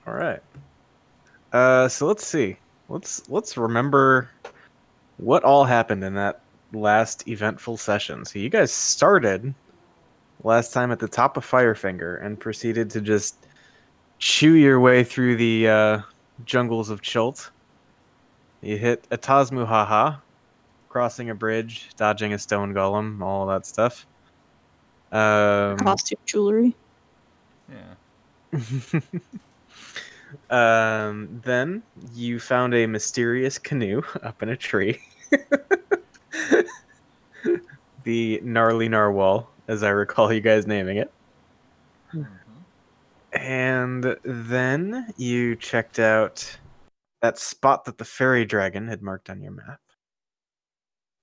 All right. So let's see. Let's remember what all happened in that last eventful session. So you guys started last time at the top of Firefinger and proceeded to just chew your way through the jungles of Chult. You hit Ataz Muhaha, crossing a bridge, dodging a stone golem, all that stuff. Costume jewelry. Yeah. Then you found a mysterious canoe up in a tree. The Gnarly Narwhal, as I recall you guys naming it. And then you checked out that spot that the fairy dragon had marked on your map,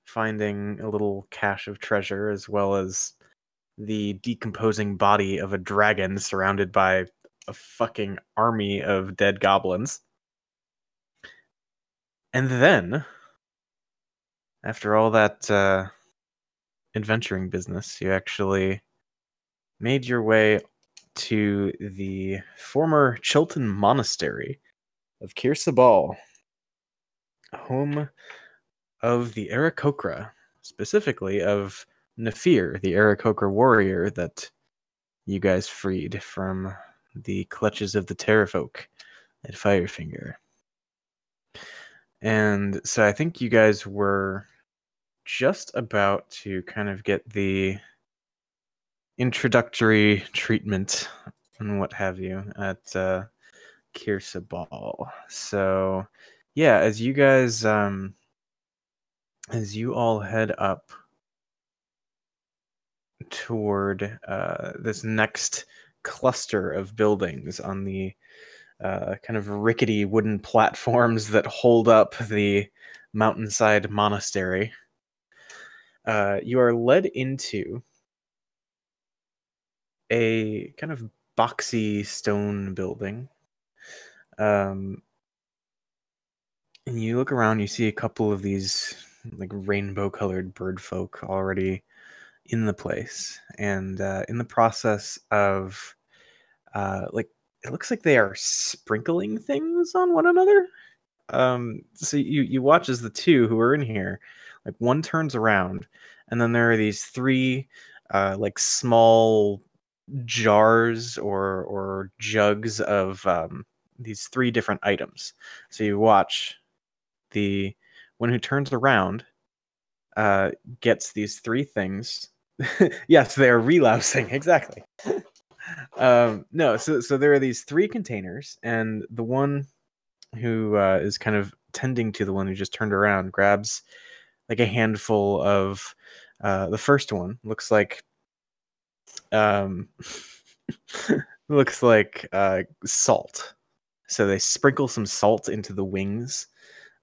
finding a little cache of treasure as well as the decomposing body of a dragon surrounded by a fucking army of dead goblins. And then, after all that adventuring business, you actually made your way to the former Chilton Monastery of Kirsabal, home of the Aarakocra, specifically of Nafir, the Aarakocra warrior that you guys freed from the clutches of the Terrafolk at Firefinger. And so I think you guys were just about to kind of get the introductory treatment and what have you at Kirsabal. So yeah, as you guys as you all head up toward this next cluster of buildings on the kind of rickety wooden platforms that hold up the mountainside monastery, you are led into a kind of boxy stone building. And you look around, you see a couple of these like rainbow-colored bird folk already in the place, and in the process of like it looks like they are sprinkling things on one another. So you watch as the two who are in here, like one turns around, and then there are these three like small jars or jugs of these three different items. So you watch the one who turns around gets these three things. Yes, they are relousing, exactly. No, so there are these three containers, and the one who is kind of tending to the one who just turned around grabs like a handful of the first one. Looks like looks like salt. So they sprinkle some salt into the wings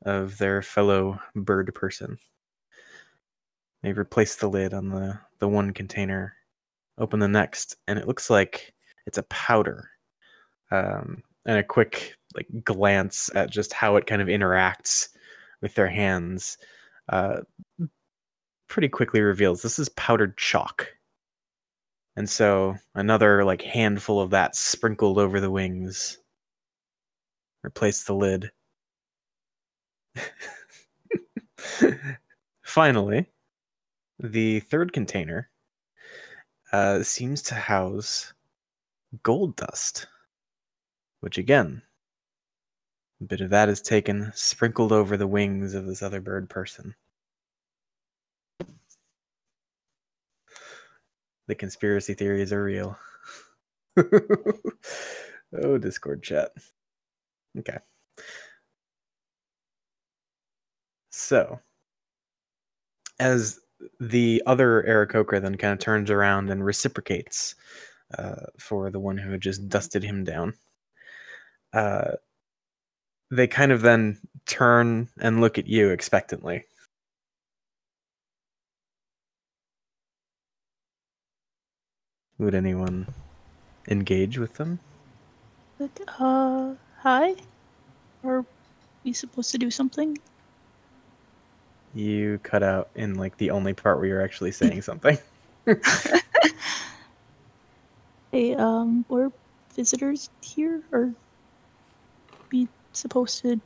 of their fellow bird person. They replace the lid on the one container, open the next, and it looks like it's a powder. And a quick like glance at just how it kind of interacts with their hands pretty quickly reveals this is powdered chalk. And so another like handful of that sprinkled over the wings. Replace the lid. Finally, the third container seems to house gold dust, which again, a bit of that is taken, sprinkled over the wings of this other bird person. The conspiracy theories are real. Oh, Discord chat. Okay. So, as the other Aarakocra then kind of turns around and reciprocates for the one who had just dusted him down, they kind of then turn and look at you expectantly. Would anyone engage with them? Hi? Are we supposed to do something? You cut out in like the only part where you're actually saying something. Hey, we're visitors here, or we supposed to?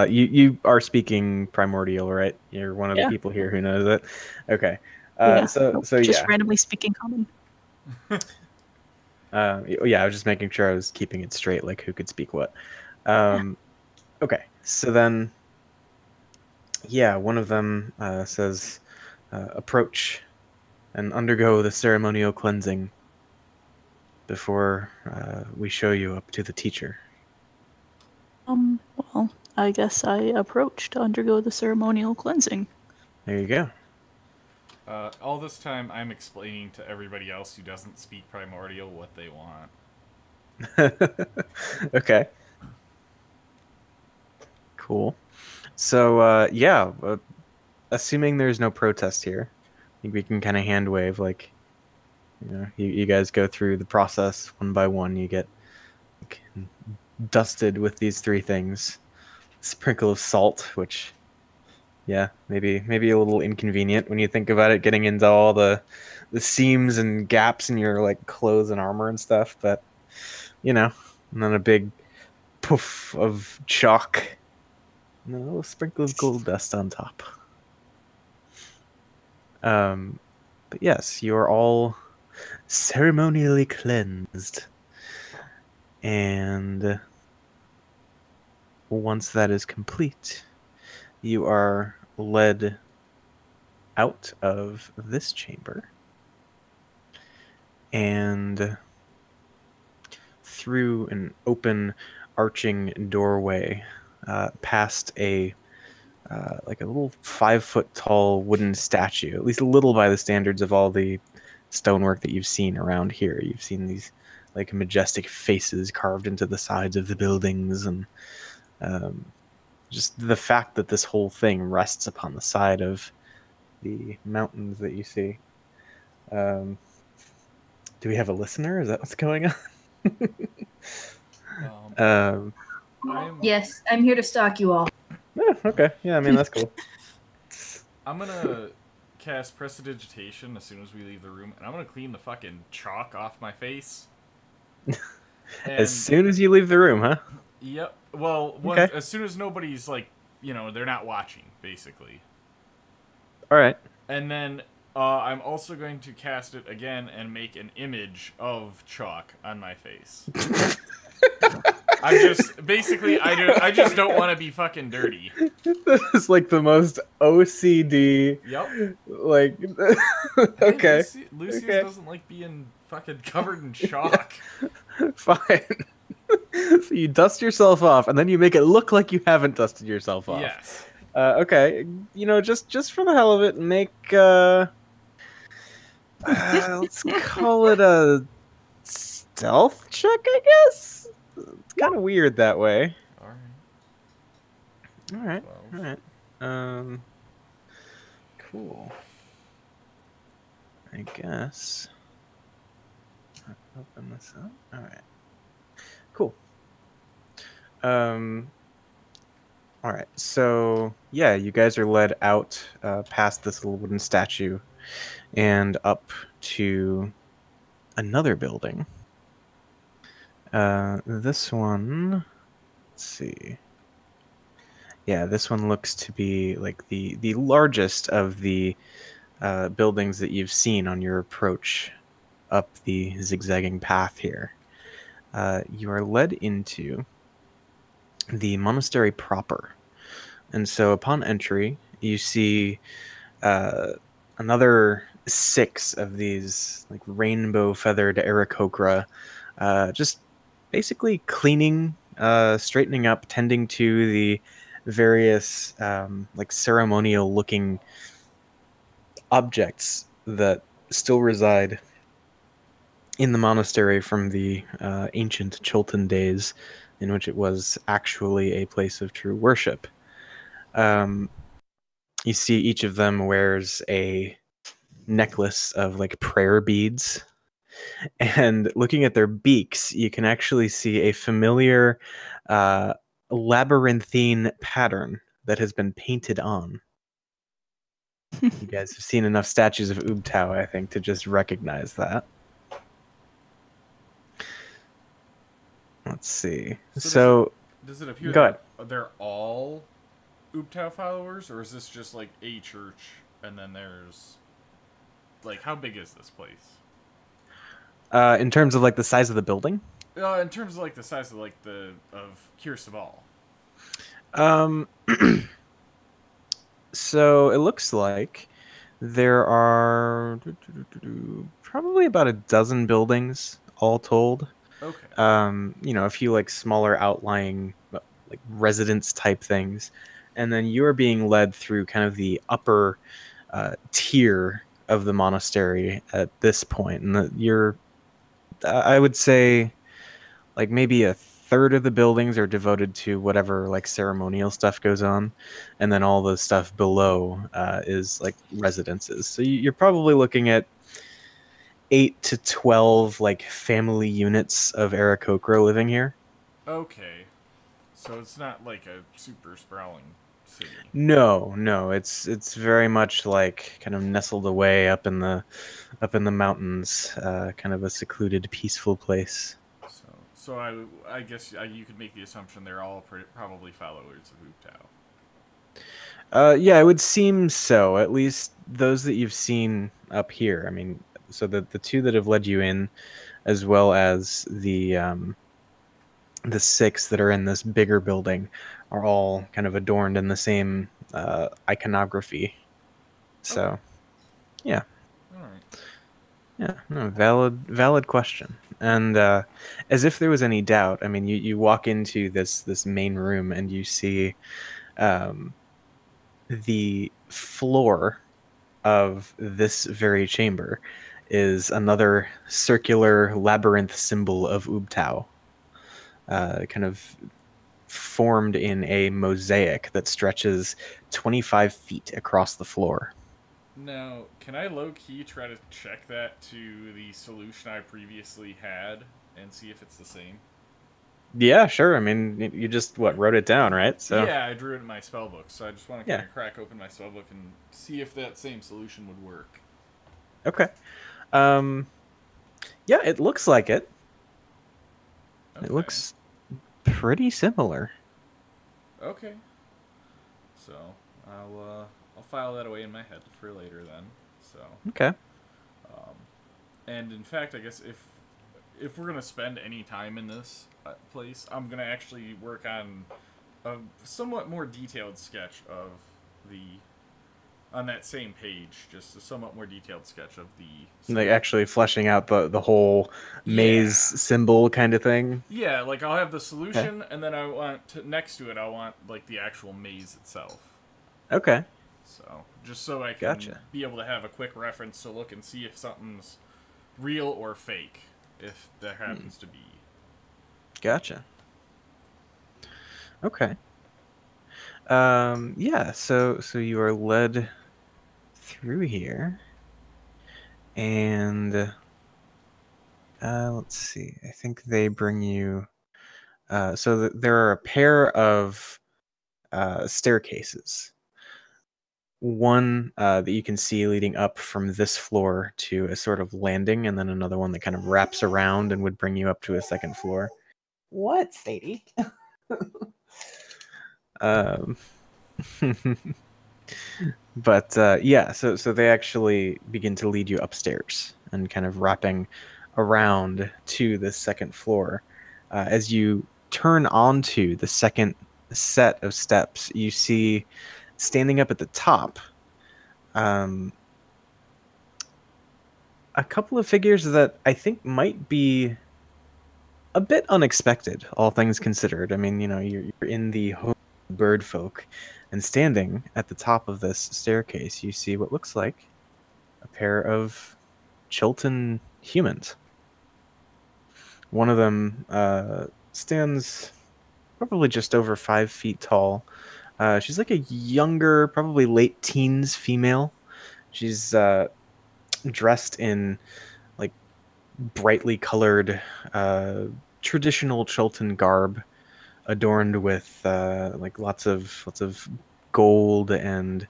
You are speaking primordial, right? You're one of the Yeah. people here who knows it. Okay. Yeah. So Nope, so just yeah. randomly speaking common. Yeah, I was just making sure I was keeping it straight, like who could speak what. Okay, so then, yeah, one of them says, approach and undergo the ceremonial cleansing before we show you up to the teacher. Well, I guess I approach to undergo the ceremonial cleansing. There you go. All this time, I'm explaining to everybody else who doesn't speak primordial what they want. Okay. Cool. So, yeah, assuming there's no protest here, I think we can kind of hand wave, like, you guys go through the process one by one. You get like, dusted with these three things. Sprinkle of salt, which, yeah, maybe a little inconvenient when you think about it, getting into all the seams and gaps in your like clothes and armor and stuff. But and then a big poof of chalk, and then a little sprinkle of gold dust on top. But yes, you are all ceremonially cleansed, and once that is complete, you are led out of this chamber and through an open arching doorway past a like a little 5-foot tall wooden statue, at least a little by the standards of all the stonework that you've seen around here. You've seen these like majestic faces carved into the sides of the buildings, and just the fact that this whole thing rests upon the side of the mountains that you see. Do we have a listener? Is that what's going on? Yes, I'm here to stalk you all. Okay. Yeah, I mean, that's cool. I'm gonna cast Prestidigitation as soon as we leave the room, and I'm gonna clean the fucking chalk off my face. As soon as you leave the room, huh? Yep. Well, Okay. as soon as nobody's like, they're not watching, basically. All right. And then I'm also going to cast it again and make an image of chalk on my face. I just don't want to be fucking dirty. This is like the most OCD. Yep. Like, okay. Hey, Lucius doesn't like being fucking covered in chalk. Fine. So you dust yourself off, and then you make it look like you haven't dusted yourself off. Yes. Okay. Just for the hell of it, make let's call it a stealth check, I guess. It's kind of weird that way. All right. Cool. I guess. Open this up. All right. Cool. All right. So yeah, you guys are led out past this little wooden statue and up to another building. This one, let's see. Yeah, this one looks to be like the largest of the buildings that you've seen on your approach up the zigzagging path here. You are led into the monastery proper. And so upon entry, you see another 6 of these like rainbow feathered Aarakocra just basically cleaning, straightening up, tending to the various like ceremonial looking objects that still reside in the monastery from the ancient Chultan days, in which it was actually a place of true worship. You see each of them wears a necklace of like prayer beads, and looking at their beaks, you can actually see a familiar labyrinthine pattern that has been painted on. You guys have seen enough statues of Ubtao, I think, to just recognize that. let's see. So So does it appear go that they're all Ubtao followers, or is this just like a church and then there's like how big is this place? in terms of like the size of the building, In terms of like the size of like of Kirstobal. um, so it looks like there are probably about a dozen buildings all told. Okay. A few like smaller outlying like residence type things, and then you're being led through kind of the upper tier of the monastery at this point, and you're I would say like maybe a third of the buildings are devoted to whatever like ceremonial stuff goes on, and then all the stuff below is like residences. So you're probably looking at 8 to 12 like family units of Aarakocra living here. Okay. So it's not like a super sprawling city. No, it's very much like kind of nestled away up in the mountains, kind of a secluded, peaceful place. So I guess you could make the assumption they're all probably followers of Ubtao. Yeah, it would seem so. At least those that you've seen up here. I mean, so the two that have led you in, as well as the 6 that are in this bigger building, are all kind of adorned in the same iconography. So, Okay. yeah. All right. Yeah, no, valid question. And as if there was any doubt, I mean, you walk into this main room and you see the floor of this very chamber is another circular labyrinth symbol of Ubtao, kind of formed in a mosaic that stretches 25 feet across the floor. Now, can I low-key try to check that to the solution I previously had and see if it's the same? Yeah, sure. I mean, you just wrote it down, right? So Yeah, I drew it in my spellbook, so I just want to kind Yeah. of crack open my spellbook and see if that same solution would work. Okay. Yeah, it looks like it. Okay. It looks pretty similar. Okay. So I'll file that away in my head for later then. So Okay. and in fact, I guess if we're gonna spend any time in this place, I'm gonna actually work on a somewhat more detailed sketch of on that same page, just a somewhat more detailed sketch of the Like actually fleshing out the whole maze symbol kind of thing. Yeah, like I'll have the solution, and then I want next to it, I want like the actual maze itself. Okay. So just so I can Gotcha. be able to have a quick reference to look and see if something's real or fake, if there happens to be. Gotcha. Okay. Yeah, so you are led through here, and let's see. I think they bring you. So there are a pair of staircases. One that you can see leading up from this floor to a sort of landing, and then another one that kind of wraps around and would bring you up to a second floor. What, Sadie? um, but yeah, so they actually begin to lead you upstairs and kind of wrapping around to the second floor. As you turn onto the second set of steps, you see standing up at the top a couple of figures that I think might be a bit unexpected, all things considered. I mean, you're in the home of bird folk, and standing at the top of this staircase, you see what looks like a pair of Chilton humans. One of them stands probably just over 5 feet tall. She's like a younger, probably late teens female. She's dressed in like brightly colored traditional Chilton garb, adorned with like lots of gold and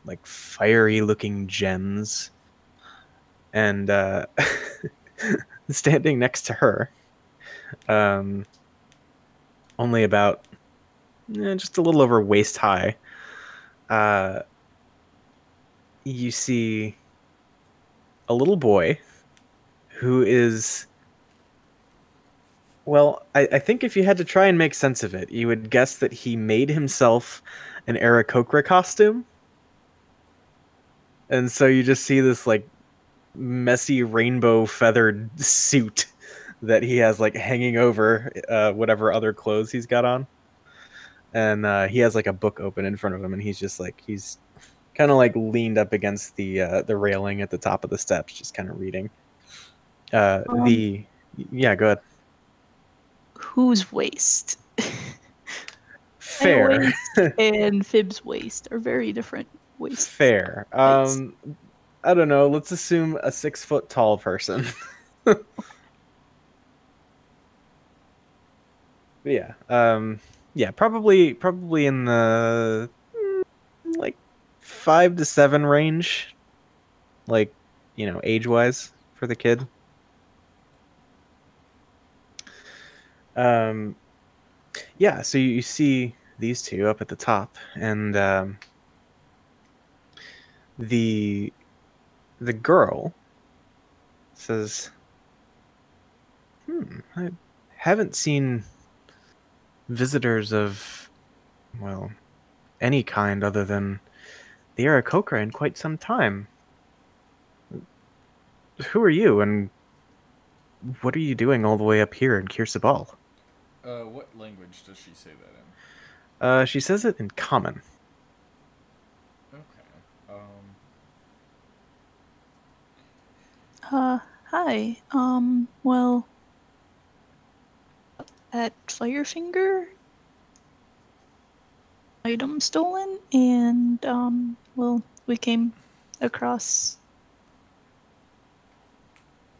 like fiery looking gems. And standing next to her only about just a little over waist high. You see a little boy who is, well, I think if you had to try and make sense of it, you would guess that he made himself an Aarakocra costume. And so you just see this like messy rainbow feathered suit that he has like hanging over whatever other clothes he's got on. And he has like a book open in front of him, and he's just like, he's kind of like leaned up against the railing at the top of the steps, just kind of reading. Yeah, go ahead. Whose waist? Fair. My waist and Fib's waist are very different waists. Fair. I don't know. Let's assume a 6 foot tall person. Yeah. Yeah. Probably in the like 5 to 7 range, like, age wise for the kid. Yeah. So you see these two up at the top, and the girl says, I haven't seen visitors of, well, any kind other than the Aarakocra in quite some time. Who are you, and what are you doing all the way up here in Kirsabal? What language does she say that in? She says it in common. Okay. Hi. Well, at Firefinger, item stolen, and, well, we came across,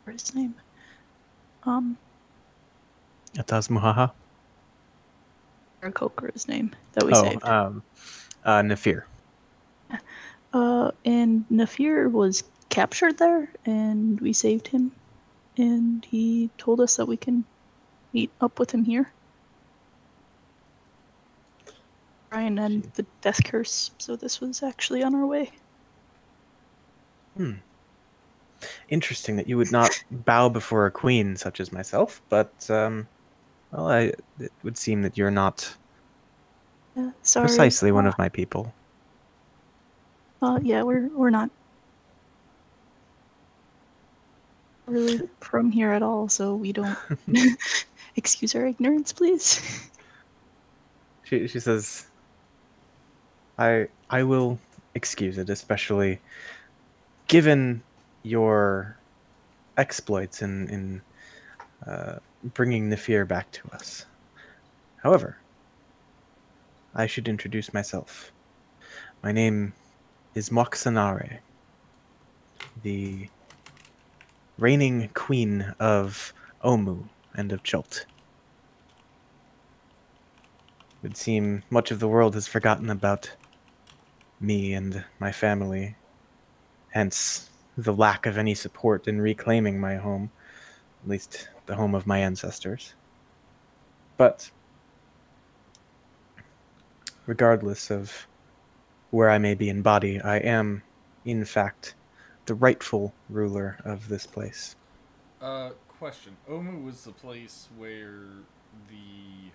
what's his name? Ataz Muhaha? Aarakocra's name that we saved. Nafir. And Nafir was captured there, and we saved him, and he told us that we can meet up with him here. Brian and the death curse, so this was actually on our way. Interesting that you would not bow before a queen such as myself, but, well, it would seem that you're not Sorry. precisely one of my people. Yeah, we're not really from here at all, so we don't. Excuse our ignorance, please. She says, I will excuse it, especially given your exploits in bringing Nafir back to us. However, I should introduce myself. My name is Moxanare, the reigning queen of Omu and of Chult. It would seem much of the world has forgotten about me and my family, hence the lack of any support in reclaiming my home, at least the home of my ancestors. But regardless of where I may be in body, I am, in fact, the rightful ruler of this place. Question. Omu was the place where the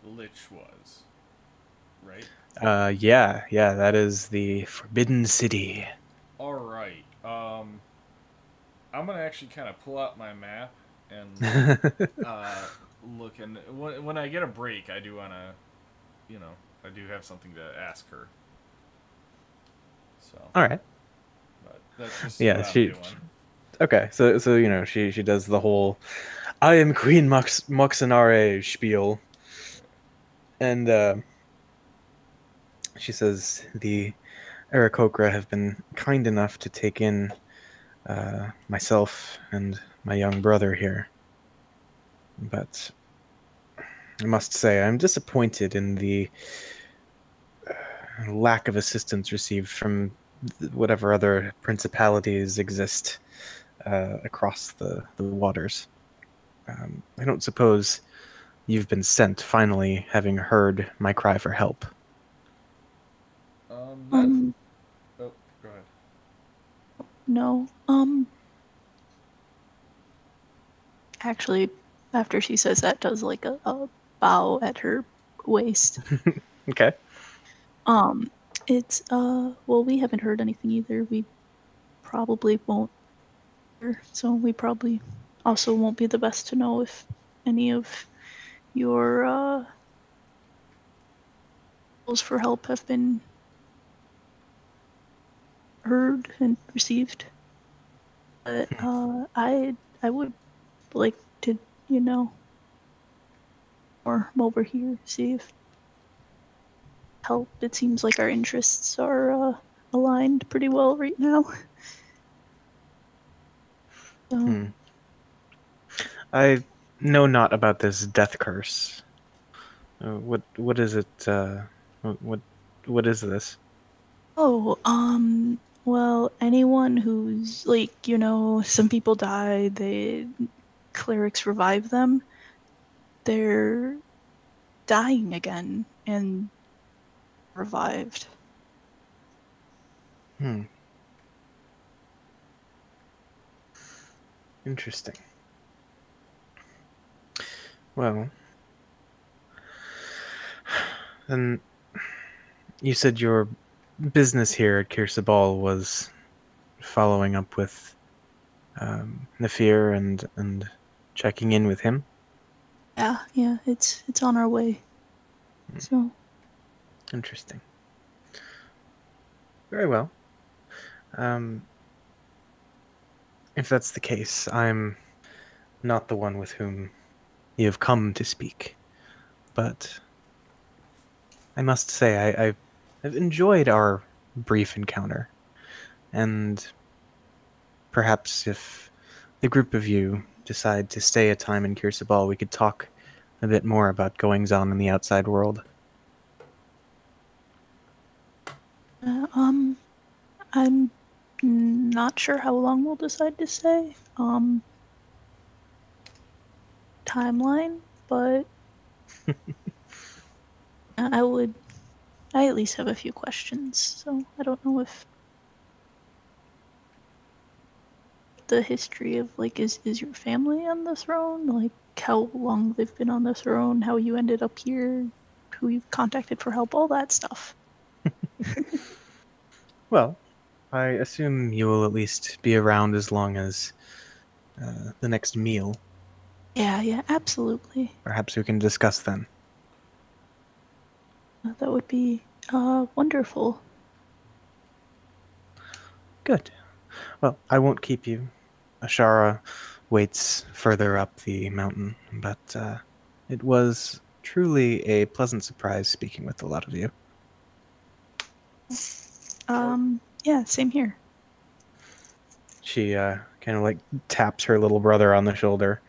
Lich was, right? Yeah, that is the Forbidden City. Alright, I'm gonna actually kind of pull out my map and, look, and when I get a break, I do wanna, I do have something to ask her. So. Alright. But that's just Yeah, what I'm doing. Okay, so she does the whole I am Queen Moxanare spiel. And she says the Aarakocra have been kind enough to take in myself and my young brother here. But I must say I'm disappointed in the lack of assistance received from whatever other principalities exist across the waters. I don't suppose you've been sent, finally, having heard my cry for help. Oh, go ahead. No. Actually, after she says that, does like a bow at her waist. Okay. It's well, we haven't heard anything either. We probably won't, so we probably also won't be the best to know if any of your calls for help have been heard and received. But I would like to, you know, or over here, see if help. It seems like our interests are aligned pretty well right now. So, I know not about this death curse. What is it? What is this? oh, well, anyone who's like, you know, some people die, clerics revive them. They're dying again and revived. Interesting. Well, then you said your business here at Kirsabal was following up with Nafir and checking in with him. Yeah, it's on our way. So, Interesting. Very well. If that's the case, I'm not the one with whom you have come to speak, but I must say I've enjoyed our brief encounter, and perhaps if the group of you decide to stay a time in Kirsabal, we could talk a bit more about goings-on in the outside world. I'm not sure how long we'll decide to stay. Timeline, but I at least have a few questions, so I don't know if the history of like is your family on the throne, like how long they've been on the throne, how you ended up here, who you've contacted for help, all that stuff. Well, I assume you will at least be around as long as the next meal. Yeah, absolutely. Perhaps we can discuss then. That would be wonderful. Good. Well, I won't keep you. Ashara waits further up the mountain, but it was truly a pleasant surprise speaking with a lot of you. Yeah, same here. She kind of like taps her little brother on the shoulder.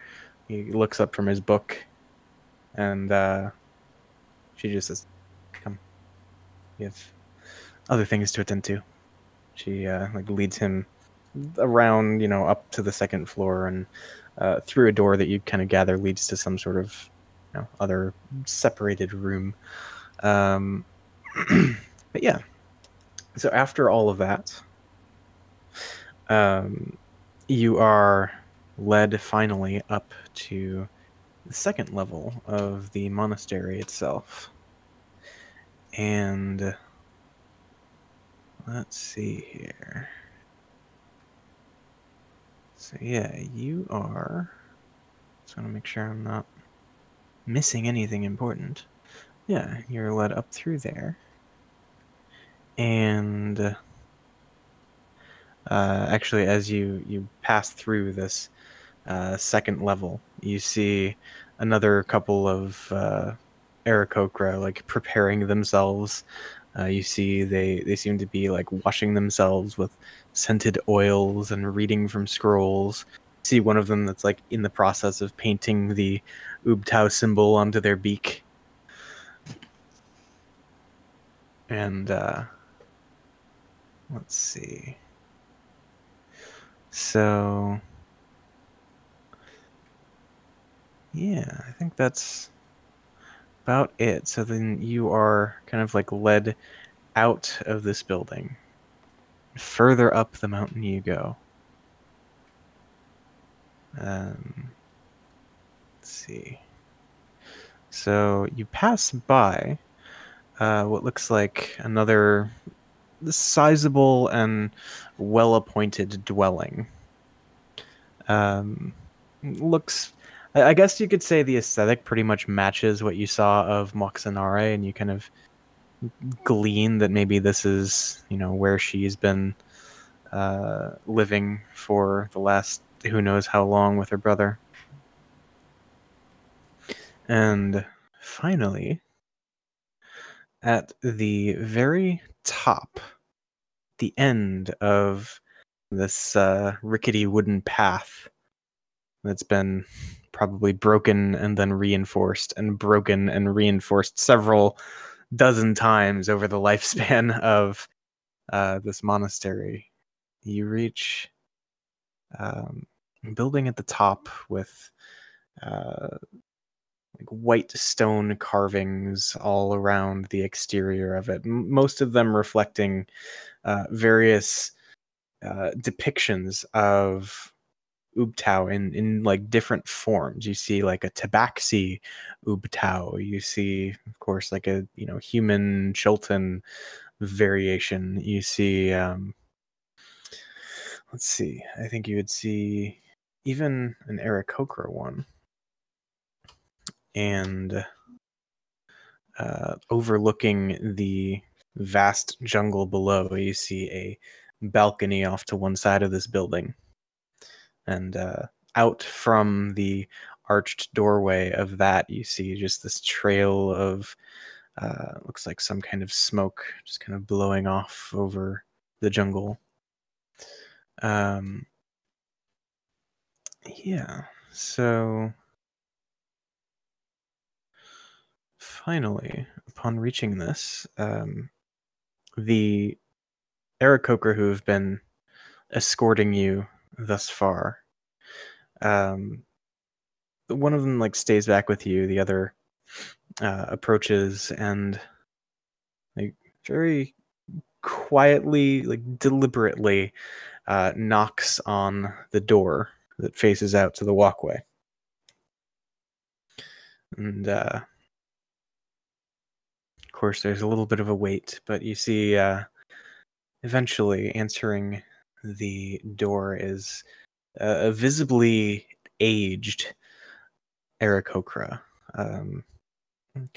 He looks up from his book, and she just says, "Come, we have other things to attend to." She like leads him around, up to the second floor and through a door that you kind of gather leads to some sort of, other separated room. But yeah, so after all of that, you are led finally up to the second level of the monastery itself. And let's see here. So yeah, you are... Just want to make sure I'm not missing anything important. Yeah, you're led up through there. And actually, as you pass through this second level, you see another couple of Aarakocra like preparing themselves. You see they seem to be like washing themselves with scented oils and reading from scrolls. You see one of them that's like in the process of painting the Ubtao symbol onto their beak. And let's see. So Yeah, I think that's about it. So then you are kind of like led out of this building. Further up the mountain you go. Let's see. So you pass by what looks like another sizable and well-appointed dwelling. Looks, I guess you could say the aesthetic pretty much matches what you saw of Moxanare, and you kind of glean that maybe this is, where she's been living for the last who knows how long with her brother. And finally, at the very top, the end of this rickety wooden path that's been probably broken and then reinforced and broken and reinforced several dozen times over the lifespan of this monastery, you reach a building at the top with like white stone carvings all around the exterior of it, most of them reflecting various depictions of Ubtao in like different forms. You see like a tabaxi Ubtao. You see, of course, like a human Chilton variation. You see, let's see. I think you would see even an Aarakocra one, and overlooking the vast jungle below, you see a balcony off to one side of this building. And out from the arched doorway of that, you see just this trail of, looks like some kind of smoke just kind of blowing off over the jungle. Yeah, so finally, upon reaching this, the Aarakocra who have been escorting you thus far, one of them like stays back with you, the other approaches and like very quietly, like deliberately, knocks on the door that faces out to the walkway. And of course there's a little bit of a wait, but you see eventually answering the door is a visibly aged Aarakocra, kind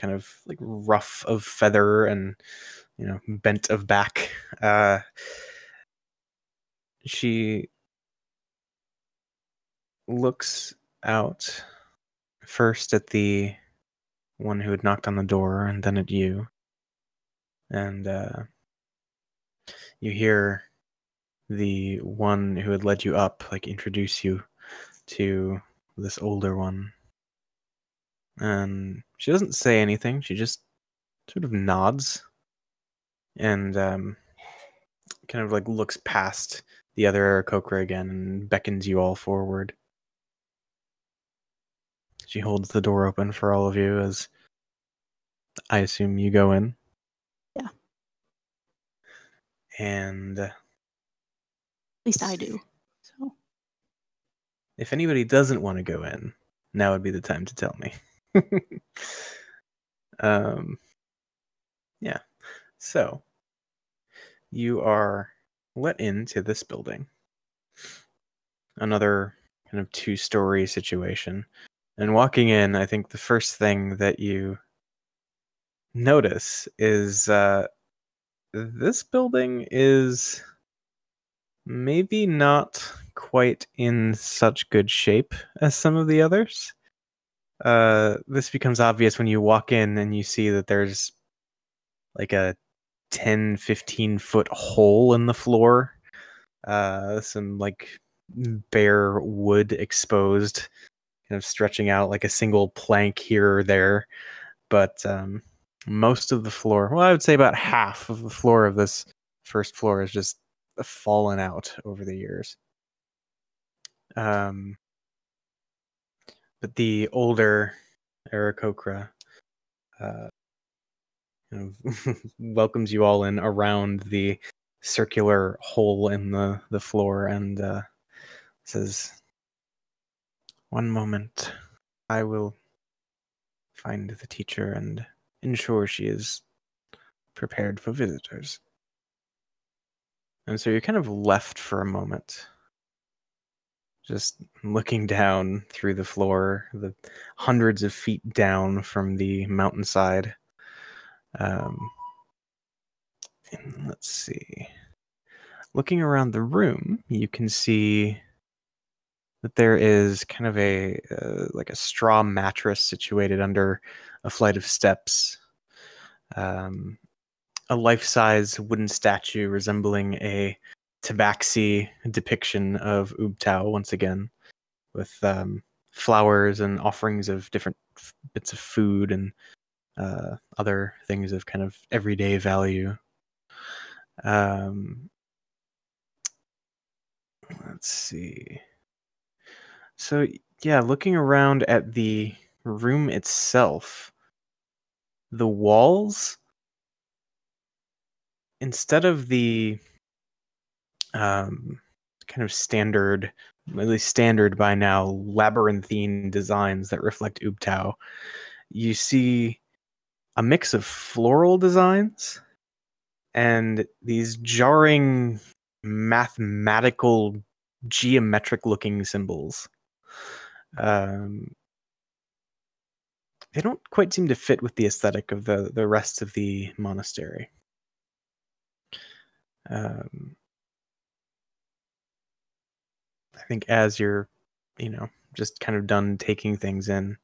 of like rough of feather and bent of back. She looks out first at the one who had knocked on the door and then at you, and you hear the one who had led you up like introduce you to this older one, and she doesn't say anything. She just sort of nods and kind of like looks past the other Aarakocra again and beckons you all forward. She holds the door open for all of you as I assume you go in. Yeah. And at least I do. So if anybody doesn't want to go in, now would be the time to tell me. Yeah. So you are let into this building. Another kind of two-story situation. And walking in, I think the first thing that you notice is this building is maybe not quite in such good shape as some of the others. This becomes obvious when you walk in and you see that there's like a 10-15 foot hole in the floor. Some like bare wood exposed, kind of stretching out like a single plank here or there. But most of the floor, well, I would say about half of the floor of this first floor is just fallen out over the years. But the older Aarakocra welcomes you all in around the circular hole in the floor and says, "One moment, I will find the teacher and ensure she is prepared for visitors." And so you're kind of left for a moment, just looking down through the floor, the hundreds of feet down from the mountainside. And let's see. Looking around the room, you can see that there is kind of a like a straw mattress situated under a flight of steps. A life-size wooden statue resembling a tabaxi depiction of Ubtao once again, with flowers and offerings of different bits of food and other things of kind of everyday value. Let's see. So yeah, looking around at the room itself, the walls, instead of the kind of standard, at least standard by now, labyrinthine designs that reflect Ubtao, you see a mix of floral designs and these jarring mathematical geometric looking symbols. They don't quite seem to fit with the aesthetic of the rest of the monastery. I think as you're, just kind of done taking things in,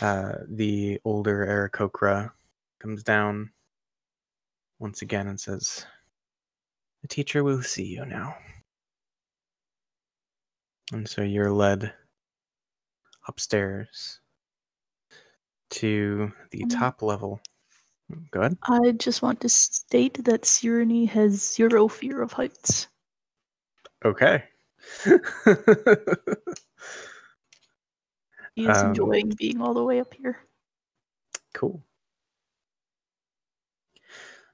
the older Aarakocra comes down once again and says, "The teacher will see you now." And so you're led upstairs to the top level. Go ahead. I just want to state that Sirenny has 0 fear of heights. Okay. He is enjoying being all the way up here. Cool.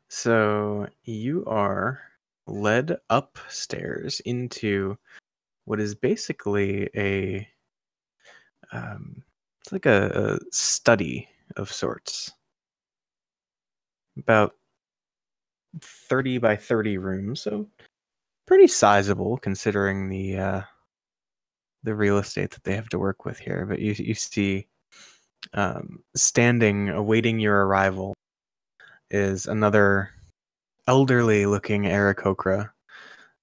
So you are led upstairs into what is basically it's like a study of sorts. About 30 by 30 rooms, so pretty sizable considering the real estate that they have to work with here. But you see, standing awaiting your arrival is another elderly-looking Aarakocra.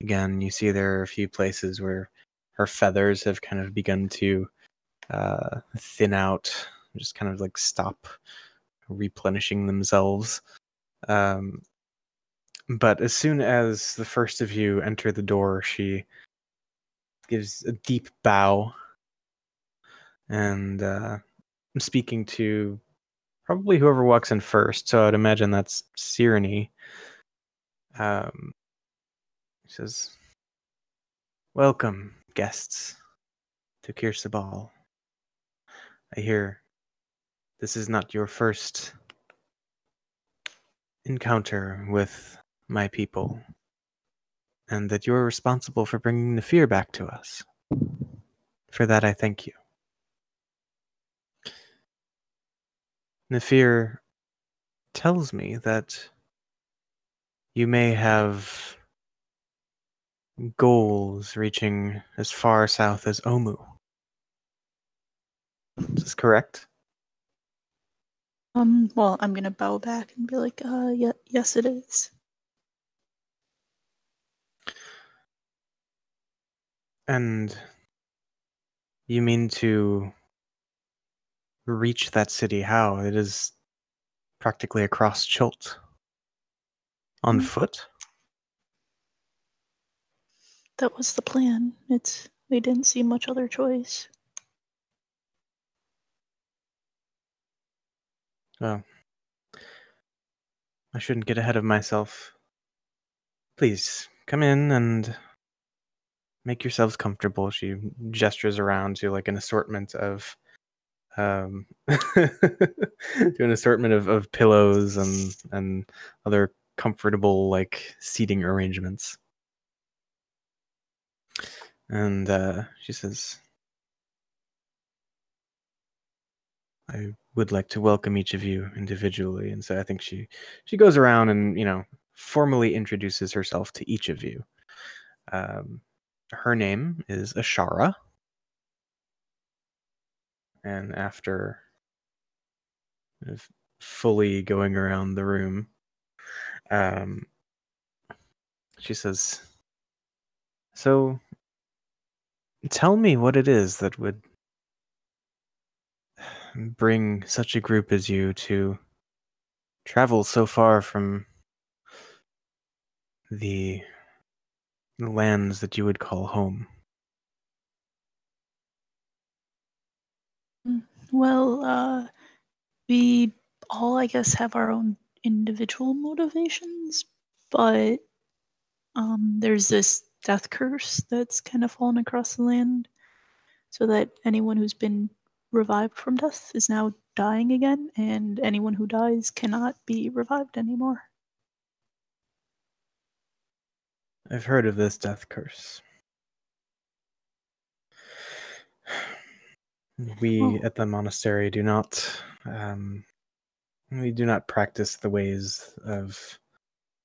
Again, you see there are a few places where her feathers have kind of begun to thin out, just kind of like stop replenishing themselves. But as soon as the first of you enter the door, she gives a deep bow and speaking to probably whoever walks in first. So I'd imagine that's Sirenny. He says, "Welcome, guests, to Kir Sabal. I hear this is not your first encounter with my people, and that you're responsible for bringing the fear back to us. For that, I thank you. Nefir tells me that you may have goals reaching as far south as Omu. Is this correct?" Well, I'm gonna bow back and be like, yeah, yes it is. And you mean to reach that city how? It is practically across Chult. On foot? That was the plan. We didn't see much other choice. Oh. I shouldn't get ahead of myself. Please, come in and make yourselves comfortable. She gestures around to like an assortment of to an assortment of pillows and other comfortable like seating arrangements. And she says, I would like to welcome each of you individually. And so I think she goes around and, formally introduces herself to each of you. Her name is Ashara. And after fully going around the room, she says, so tell me what it is that would bring such a group as you to travel so far from the lands that you would call home. Well, we all, I guess, have our own individual motivations, but there's this death curse that's kind of fallen across the land, so that anyone who's been revived from death is now dying again, and anyone who dies cannot be revived anymore. I've heard of this death curse. We at the monastery do not practice the ways of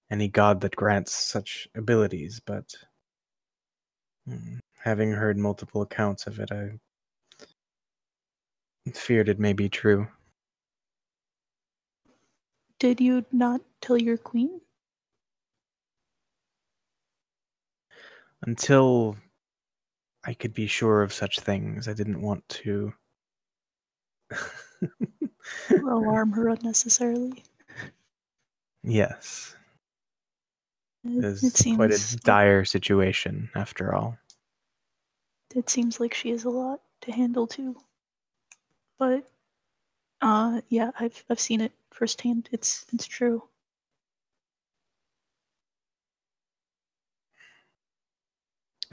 any god that grants such abilities, but having heard multiple accounts of it, I feared it may be true. Did you not tell your queen? Until I could be sure of such things, I didn't want to alarm her unnecessarily. Yes. It seems quite a dire situation, after all. It seems like she has a lot to handle too. But yeah, I've seen it firsthand. It's true.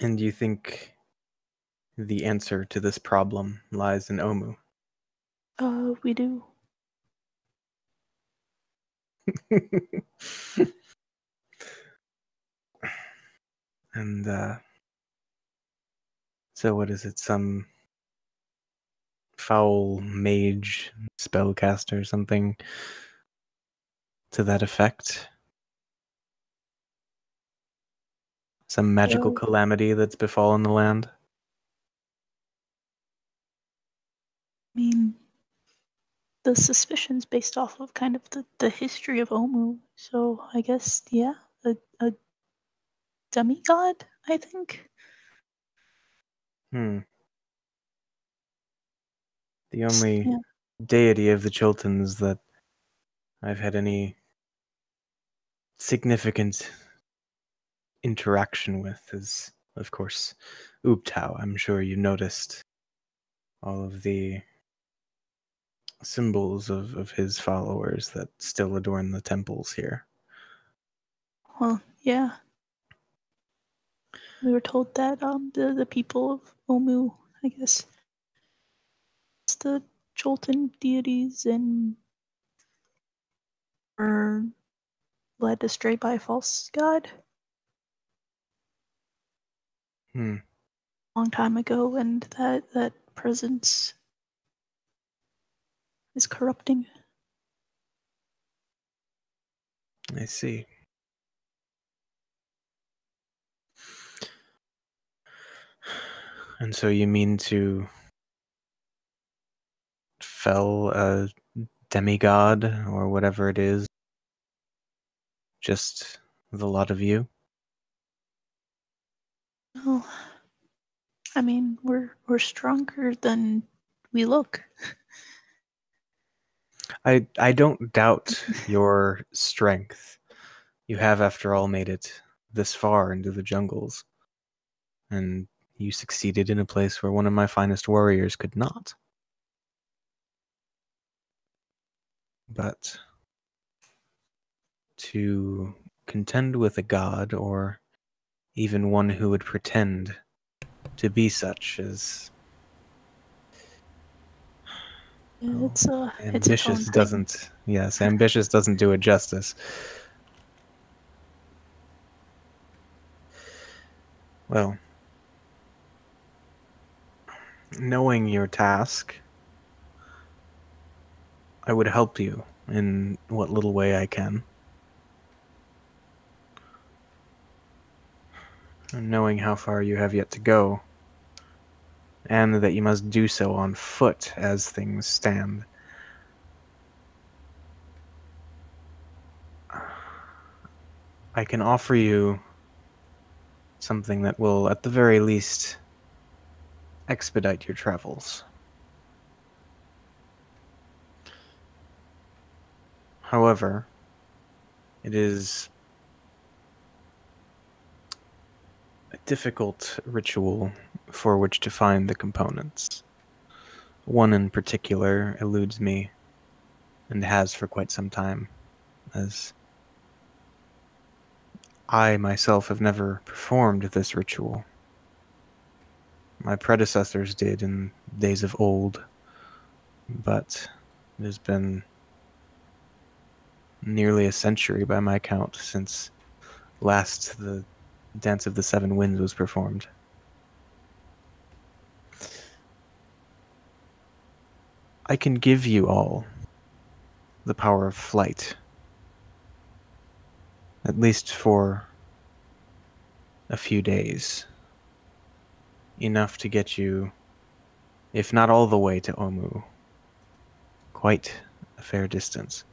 And do you think the answer to this problem lies in Omu? We do. And so what is it, some foul mage spellcaster, something to that effect? Some magical calamity that's befallen the land? I mean, the suspicion's based off of kind of the history of Omu, so I guess, yeah, a demigod, I think. The only deity of the Chultans that I've had any significant interaction with is, of course, Ubtao. I'm sure you noticed all of the symbols of his followers that still adorn the temples here. Well, yeah. We were told that the people of Omu, I guess, it's the Chultan deities and are led astray by a false god. Long time ago, and that presence is corrupting. I see. And so you mean to fell a demigod or whatever it is? Just the lot of you? Oh, I mean, we're stronger than we look. I don't doubt your strength. You have, after all, made it this far into the jungles. And you succeeded in a place where one of my finest warriors could not. But to contend with a god, or even one who would pretend to be such, is It's its own Ambitious thing. doesn't. Yes, ambitious doesn't do it justice. Well, knowing your task, I would help you in what little way I can. And knowing how far you have yet to go, and that you must do so on foot as things stand. I can offer you something that will, at the very least, expedite your travels. However, it is a difficult ritual for which to find the components. One in particular eludes me, and has for quite some time, as I myself have never performed this ritual. My predecessors did in days of old, but it has been nearly a century by my count since last the Dance of the Seven Winds was performed. I can give you all the power of flight, at least for a few days. Enough to get you, if not all the way to Omu, quite a fair distance.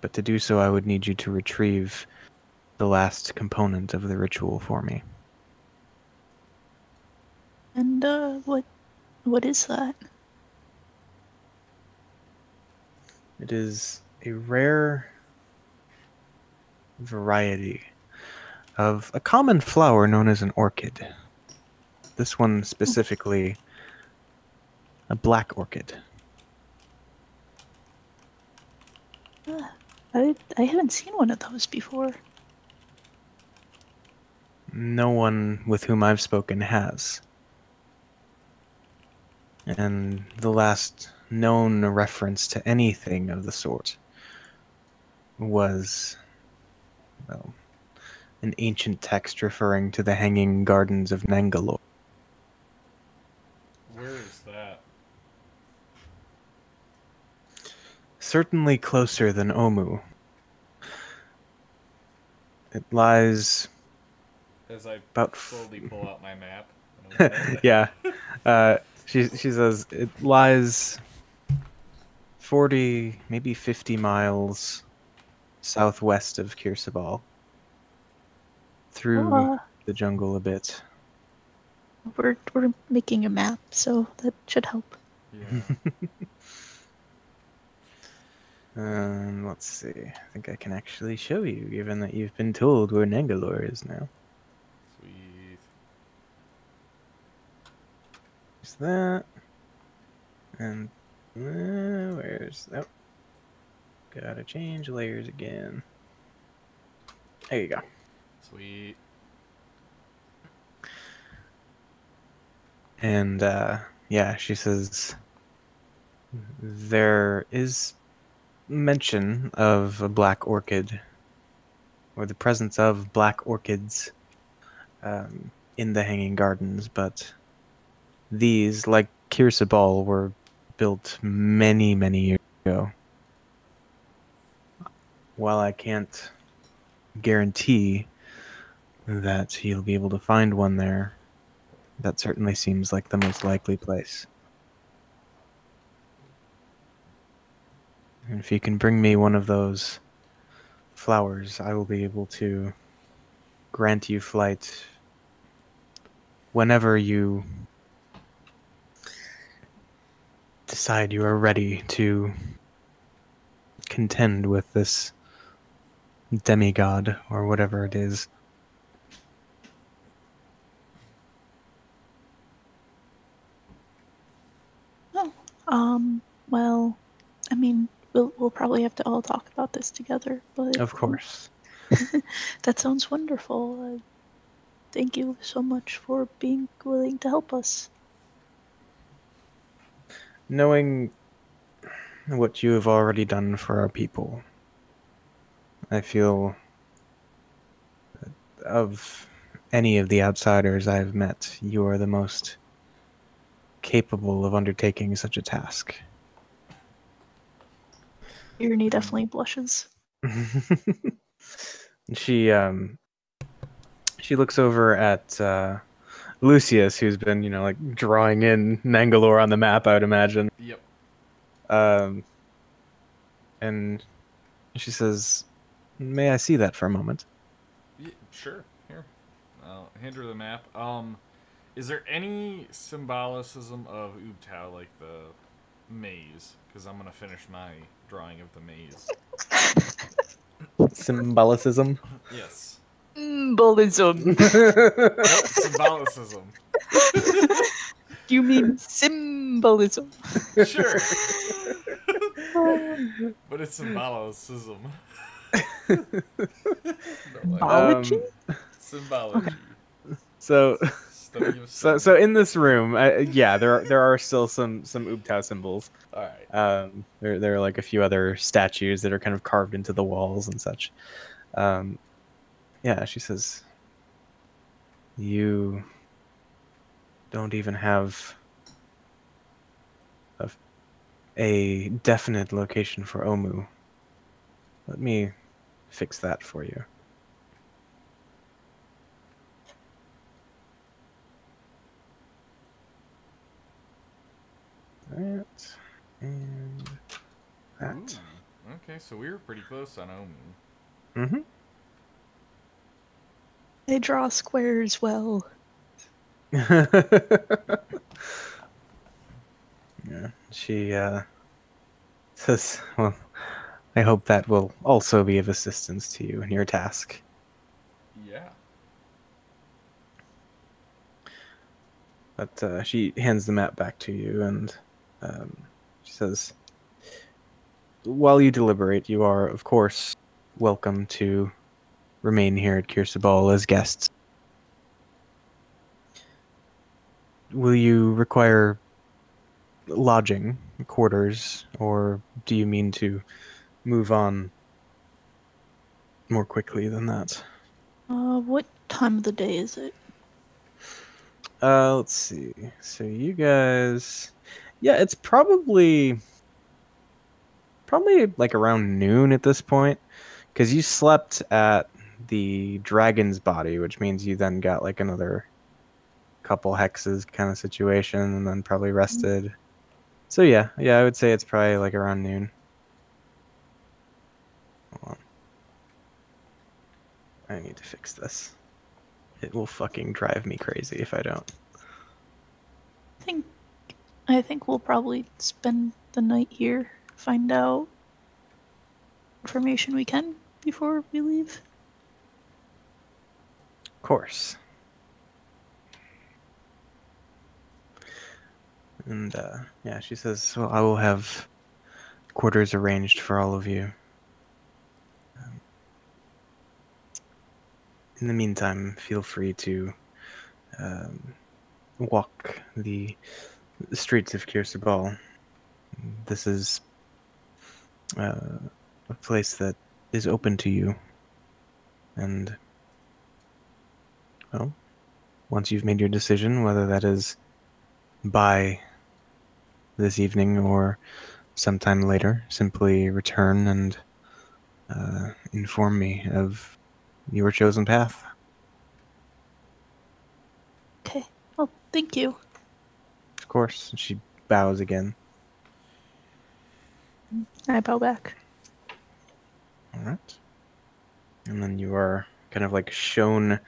But to do so, I would need you to retrieve the last component of the ritual for me. And what is that? It is a rare variety of a common flower known as an orchid. This one specifically, a black orchid. I haven't seen one of those before. No one with whom I've spoken has. And the last known reference to anything of the sort was, well, an ancient text referring to the Hanging Gardens of Nangalore. Where is that? Certainly closer than Omu. It lies As I about slowly pull out my map. yeah. She says it lies 40, maybe 50 miles southwest of Kirsabal. Through the jungle a bit. We're making a map, so that should help. Yeah. Let's see. I think I can actually show you, given that you've been told where Nangalore is now. Sweet. There's that. And where's that? Gotta change layers again. There you go. Sweet. And yeah, she says there is mention of a black orchid, or the presence of black orchids in the Hanging Gardens, but these, like Kirsabal, were built many, many years ago. While I can't guarantee that you'll be able to find one there, that certainly seems like the most likely place. And if you can bring me one of those flowers, I will be able to grant you flight whenever you decide you are ready to contend with this demigod, or whatever it is. Well, I mean, we'll probably have to all talk about this together, but Of course. that sounds wonderful. Thank you so much for being willing to help us. knowing what you have already done for our people, I feel of any of the outsiders I've met, you are the most capable of undertaking such a task. Irony definitely blushes. She looks over at Lucius, who's been, like drawing in Nangalore on the map, I would imagine. Yep. And she says, "May I see that for a moment?" Yeah, sure. Here, I'll hand her the map. Is there any symbolicism of Ubtao, like the maze? Because I'm gonna finish my drawing of the maze. Symbolicism. Yes. Symbolism. Nope, symbolicism. You mean symbolism? Sure. But it's symbolicism. Biology? Symbology. So, Study of so in this room, yeah, there are still some Ubtao symbols. All right. There are like a few other statues that are kind of carved into the walls and such. Yeah, she says, "You don't even have a definite location for Omu. Let me fix that for you." That and that. Ooh, okay, so we were pretty close on Omu. Mm-hmm. They draw squares well. Yeah, she says, "Well, I hope that will also be of assistance to you in your task." Yeah. But she hands the map back to you, and she says, "While you deliberate, you are, of course, welcome to remain here at Kirsabal as guests. Will you require lodging, quarters, or do you mean to move on more quickly than that?" What time of the day is it? Let's see. So you guys, yeah, it's probably like around noon at this point, because you slept at the dragon's body, which means you then got like another couple hexes kind of situation, and then probably rested. So yeah, I would say it's probably like around noon. Hold on. I need to fix this. It will fucking drive me crazy if I don't. I think we'll probably spend the night here, find out information we can before we leave. Of course. And yeah, she says, "Well, I will have quarters arranged for all of you. In the meantime, feel free to walk the streets of Kirsabal. This is a place that is open to you. And, well, once you've made your decision, whether that is by this evening or sometime later, simply return and inform me of your chosen path." Okay. Well, thank you. Of course. And she bows again. I bow back. All right. And then you are kind of like shown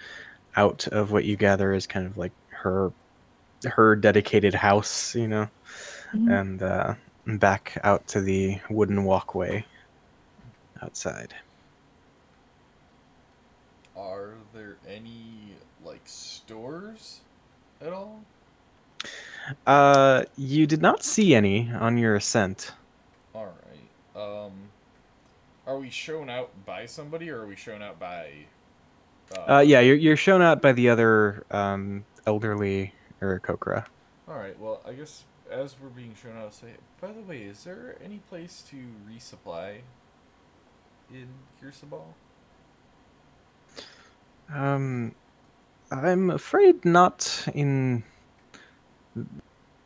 out of what you gather is kind of like her dedicated house, and back out to the wooden walkway outside. Are there any like stores at all? You did not see any on your ascent. All right. Are we shown out by somebody, or are we shown out by? Yeah, you're shown out by the other elderly Aarakocra. All right. Well, I guess as we're being shown, I'll say, by the way, is there any place to resupply in Kirsabal? I'm afraid not in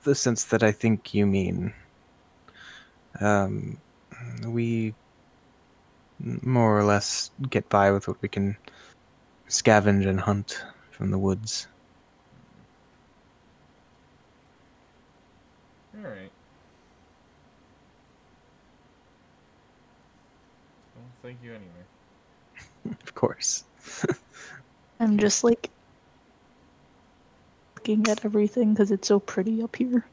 the sense that I think you mean. We more or less get by with what we can scavenge and hunt from the woods. Alright. Well, thank you anyway. Of course. I'm just like looking at everything because it's so pretty up here.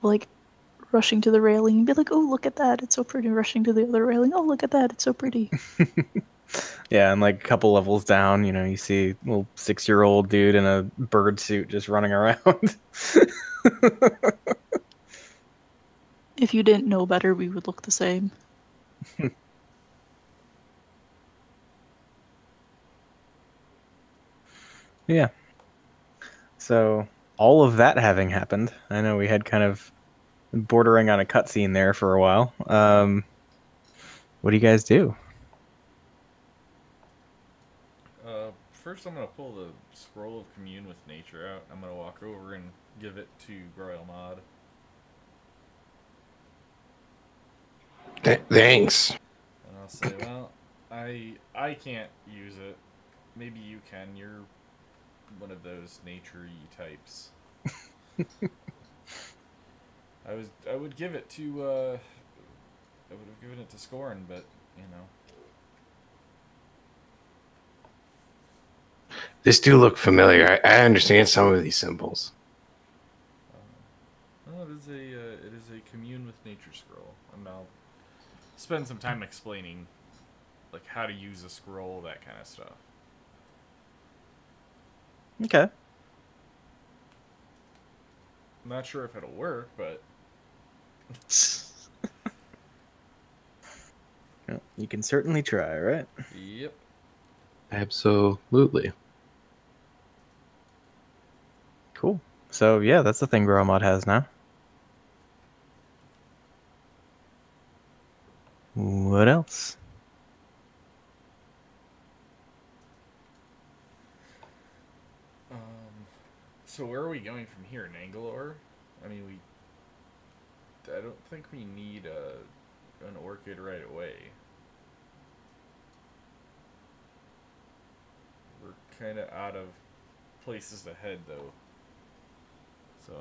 Like rushing to the railing and be like, "Oh, look at that! It's so pretty." Rushing to the other railing, "Oh, look at that! It's so pretty." Yeah, and like a couple levels down, you see a little 6-year-old dude in a bird suit just running around. If you didn't know better, we would look the same. Yeah. So all of that having happened, I know we had kind of bordering on a cutscene there for a while. What do you guys do? First, I'm gonna pull the scroll of commune with nature out. I'm gonna walk over and give it to Groyle Mod. Thanks. And I'll say, well, I can't use it. Maybe you can. You're one of those nature-y types. I would give it to I would have given it to Scorn, but you know. This do look familiar. I understand some of these symbols. Well, it is a commune with nature scroll, and I'll spend some time explaining, like how to use a scroll, that kind of stuff. Okay. I'm not sure if it'll work, but Well, you can certainly try, right? yep. Absolutely. Cool. So yeah, that's the thing Gromod has now. What else? So where are we going from here? Nangalore? I mean, I don't think we need an orchid right away. We're kind of out of places to head, though. So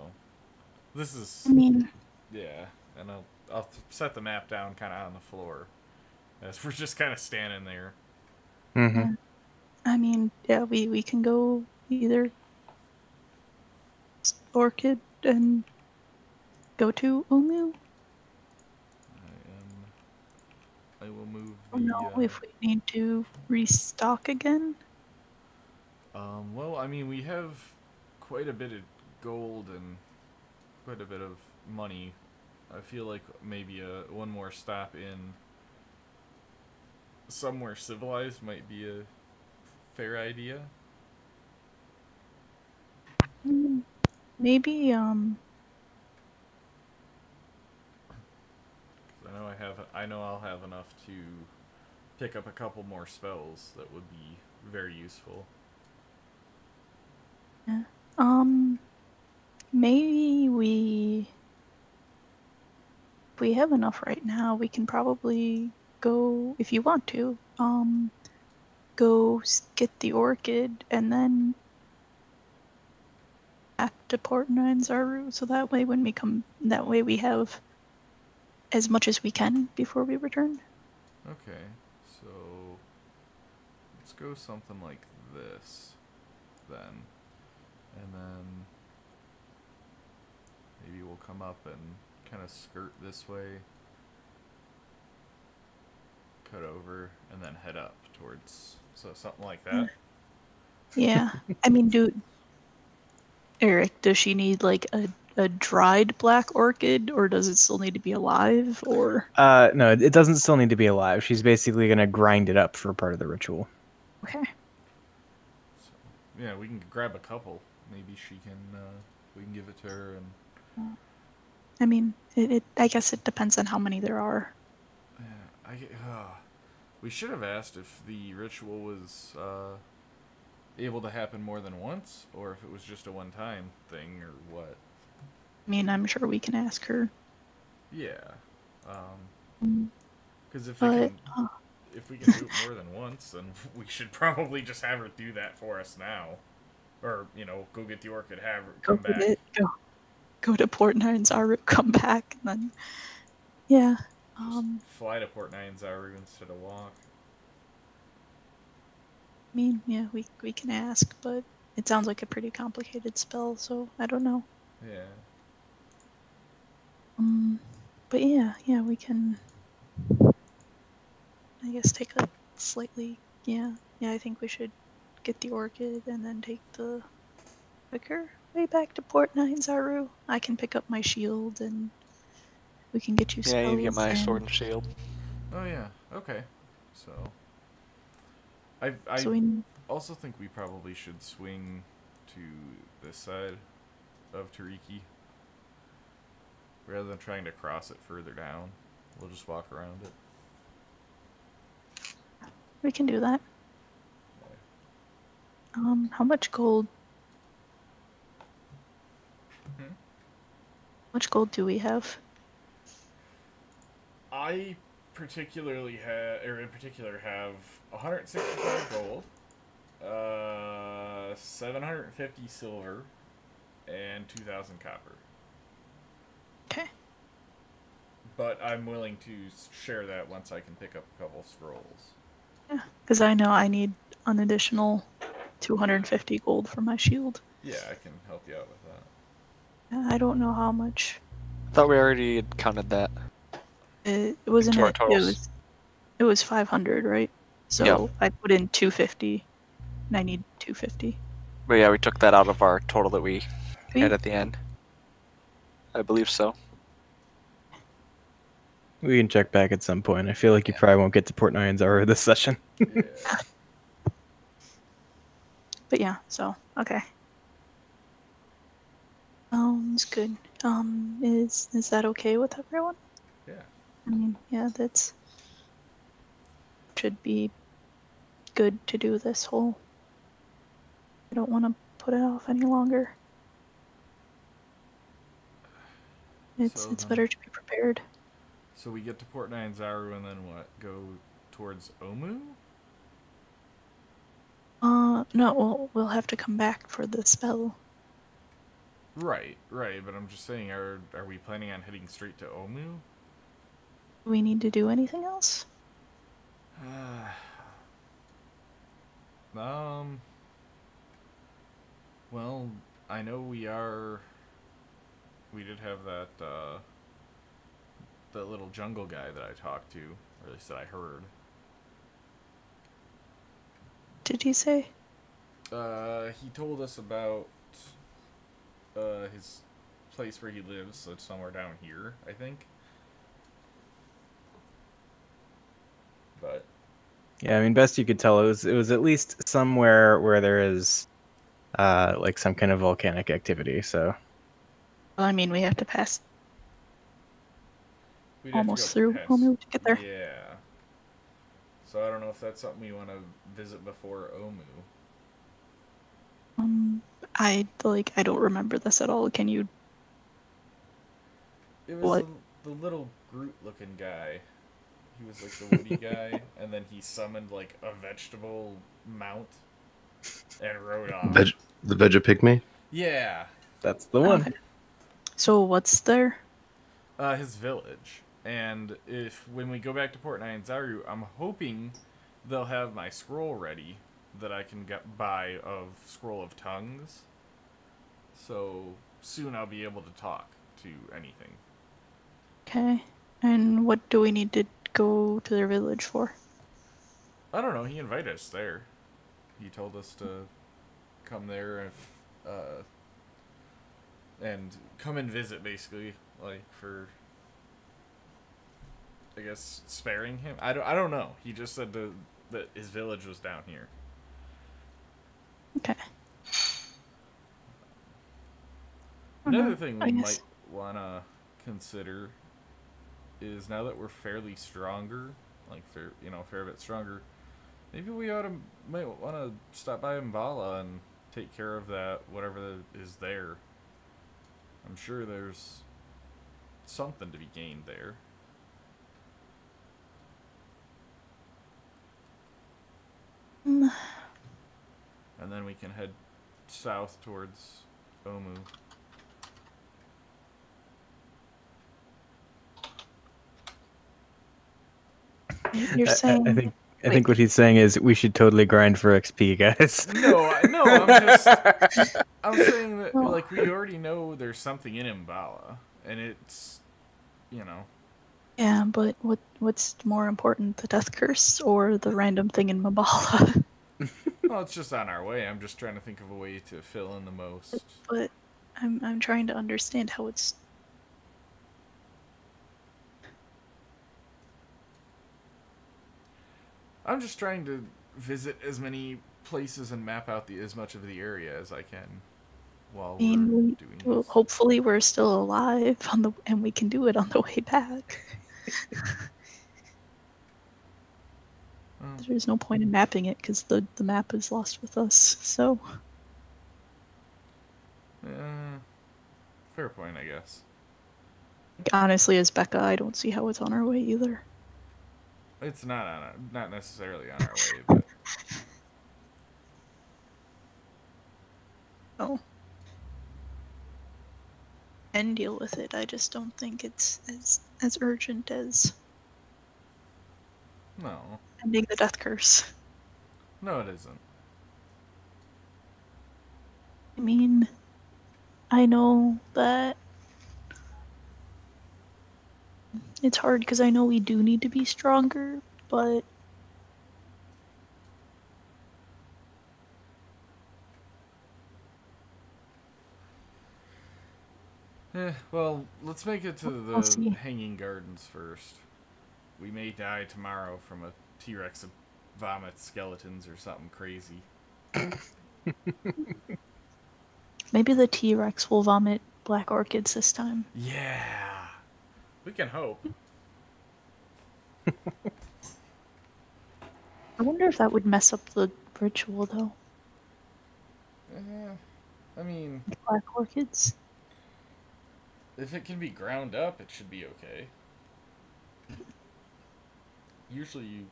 this is, I mean, yeah, and I'll set the map down kind of on the floor as we're just kind of standing there. Mm-hmm. I mean, yeah, we can go either Orchid and go to Umu. I will move. I don't know if we need to restock again. Well, I mean, we have quite a bit of gold and quite a bit of money. I feel like maybe one more stop in somewhere civilized might be a fair idea. Maybe I know I'll have enough to pick up a couple more spells that would be very useful. yeah. Maybe if we have enough right now, we can probably go, if you want to, go get the orchid and then back to Port Zaru, so that way when we come, that way we have as much as we can before we return. Okay, so let's go something like this then, and then maybe we'll come up and kind of skirt this way, cut over, and then head up towards, so something like that. Yeah. I mean, Eric, does she need like a dried black orchid, or does it still need to be alive, or? No, it doesn't still need to be alive. She's basically gonna grind it up for part of the ritual. Okay. So yeah, we can grab a couple. Maybe she can. We can give it to her and. I mean, I guess it depends on how many there are. Yeah, we should have asked if the ritual was able to happen more than once, or if it was just a one-time thing, or what. I mean, I'm sure we can ask her. Yeah. Mm, Because if But we can do it more than once, then we should probably just have her do that for us now, or go get the orchid, have her come go get back. it. Go to Port Nyanzaru, come back, and then yeah. Just fly to Port Nyanzaru instead of walk. I mean, yeah, we can ask, but it sounds like a pretty complicated spell, so I don't know. Yeah. But yeah, we can. I guess take a slightly. Yeah, I think we should get the orchid and then take the quicker way back to Port Nyanzaru. I can pick up my shield and we can get you spells. Yeah, you get my sword and shield. Oh yeah. Okay. So. I also think we probably should swing to this side of Tariki. Rather than trying to cross it further down. We'll just walk around it. We can do that. How much gold? How much gold do we have? I particularly have 165 gold, 750 silver, and 2,000 copper. Okay. But I'm willing to share that once I can pick up a couple scrolls. Yeah, because I know I need an additional 250 gold for my shield. Yeah, I can help you out with that. Yeah, I don't know how much. I thought we already had counted that. It wasn't Into our it. totals. It was 500, right? So Yeah. I put in 250, and I need 250. But yeah, we took that out of our total that we Sweet. had at the end. I believe so. We can check back at some point. I feel like you probably won't get to Port Nyanzaru this session. Yeah. But yeah, so okay. Sounds good. Is that okay with everyone? Yeah. I mean, yeah, that's should be good to do this whole. I don't want to put it off any longer. It's So it's then- better to be prepared. So we get to Port Nyanzaru and then what? Go towards Omu? No, we'll have to come back for the spell. Right. But I'm just saying, are we planning on heading straight to Omu? Do we need to do anything else? Well, I know we did have that little jungle guy that I talked to, or at least that I heard. Did he say? He told us about his place where he lives, so it's somewhere down here, I think. But Yeah, I mean, best you could tell, it was at least somewhere where there is, like some kind of volcanic activity. So Well, I mean, we have to pass we'd have to almost go through past- Omu to get there. Yeah. So I don't know if that's something we want to visit before Omu. I don't remember this at all. Can you? It was What? the little Groot-looking guy. He was like the woody guy, and then he summoned like a vegetable mount and rode off. The Vegapigme? Yeah, that's the one. Okay. So what's there? his village. And when we go back to Port Nyanzaru, I'm hoping they'll have my scroll ready that I can buy of Scroll of Tongues. So soon I'll be able to talk to anything. Okay. And what do we need to go to their village for? I don't know. He invited us there. He told us to come there and come and visit, basically, like for, I guess, sparing him. I don't know. He just said that his village was down here. Okay. Another thing we I might guess. want to consider is now that we're fairly stronger, like fair bit stronger, maybe we might want to stop by Mbala and take care of that whatever is there. I'm sure there's something to be gained there. Mm, And then we can head south towards Omu. You're saying I think what he's saying is we should totally grind for XP, guys. No, I'm saying that No. like we already know there's something in Mbala, and it's, Yeah, but what's more important, the death curse or the random thing in Mabala? well, it's just on our way. I'm just trying to think of a way to fill in the most. But I'm trying to understand how it's. I'm just trying to visit as many places and map out as much of the area as I can while I mean, we're doing well, this. hopefully we're still alive and we can do it on the way back. Well, There's no point in mapping it because the map is lost with us. So fair point, I guess. honestly, as Becca, I don't see how it's on our way either. It's not necessarily on our way, but Oh. And deal with it. I just don't think it's as urgent as no, ending the death curse. no, it isn't. I mean, I know that it's hard because I know we do need to be stronger, but Well, let's make it to We'll the see. Hanging Gardens first. We may die tomorrow from a T-Rex that vomits skeletons or something crazy. maybe the T-Rex will vomit black orchids this time. Yeah, we can hope. I wonder if that would mess up the ritual though. I mean, With black orchids. if it can be ground up, it should be okay. Usually you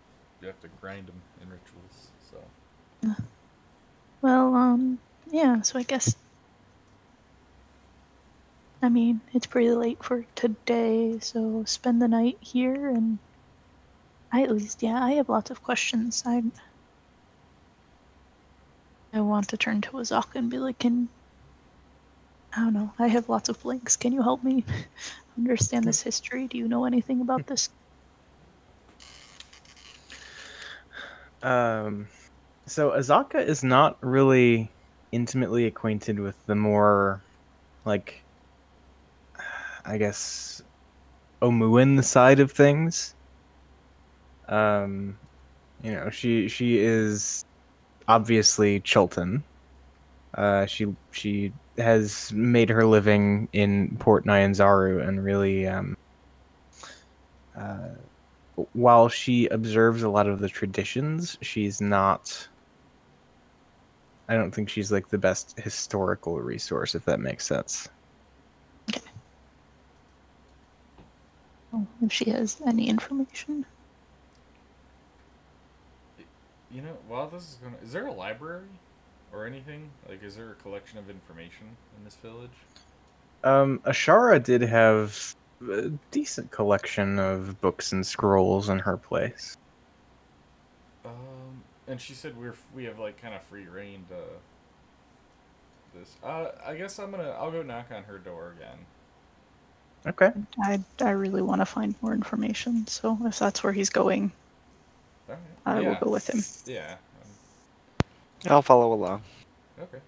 have to grind them in rituals, so. Well, yeah, so I guess. I mean, it's pretty late for today, so spend the night here and. I have lots of questions. I want to turn to Azaka and be like, I don't know, I have lots of blanks. Can you help me understand this history? Do you know anything about this? So Azaka is not really intimately acquainted with the more, like, I guess, Omuan side of things. She is obviously Chultan. She has made her living in Port Nyanzaru and really, while she observes a lot of the traditions, she's not. I don't think she's like the best historical resource, if that makes sense. Okay. Oh, if she has any information. While this is is there a library or anything? Like, is there a collection of information in this village? Ashara did have a decent collection of books and scrolls in her place. And she said we have like kind of free reign to this. I guess I'll go knock on her door again. Okay. I really want to find more information, so if that's where he's going, All right. I will go with him. Yeah. I'll follow along. Okay.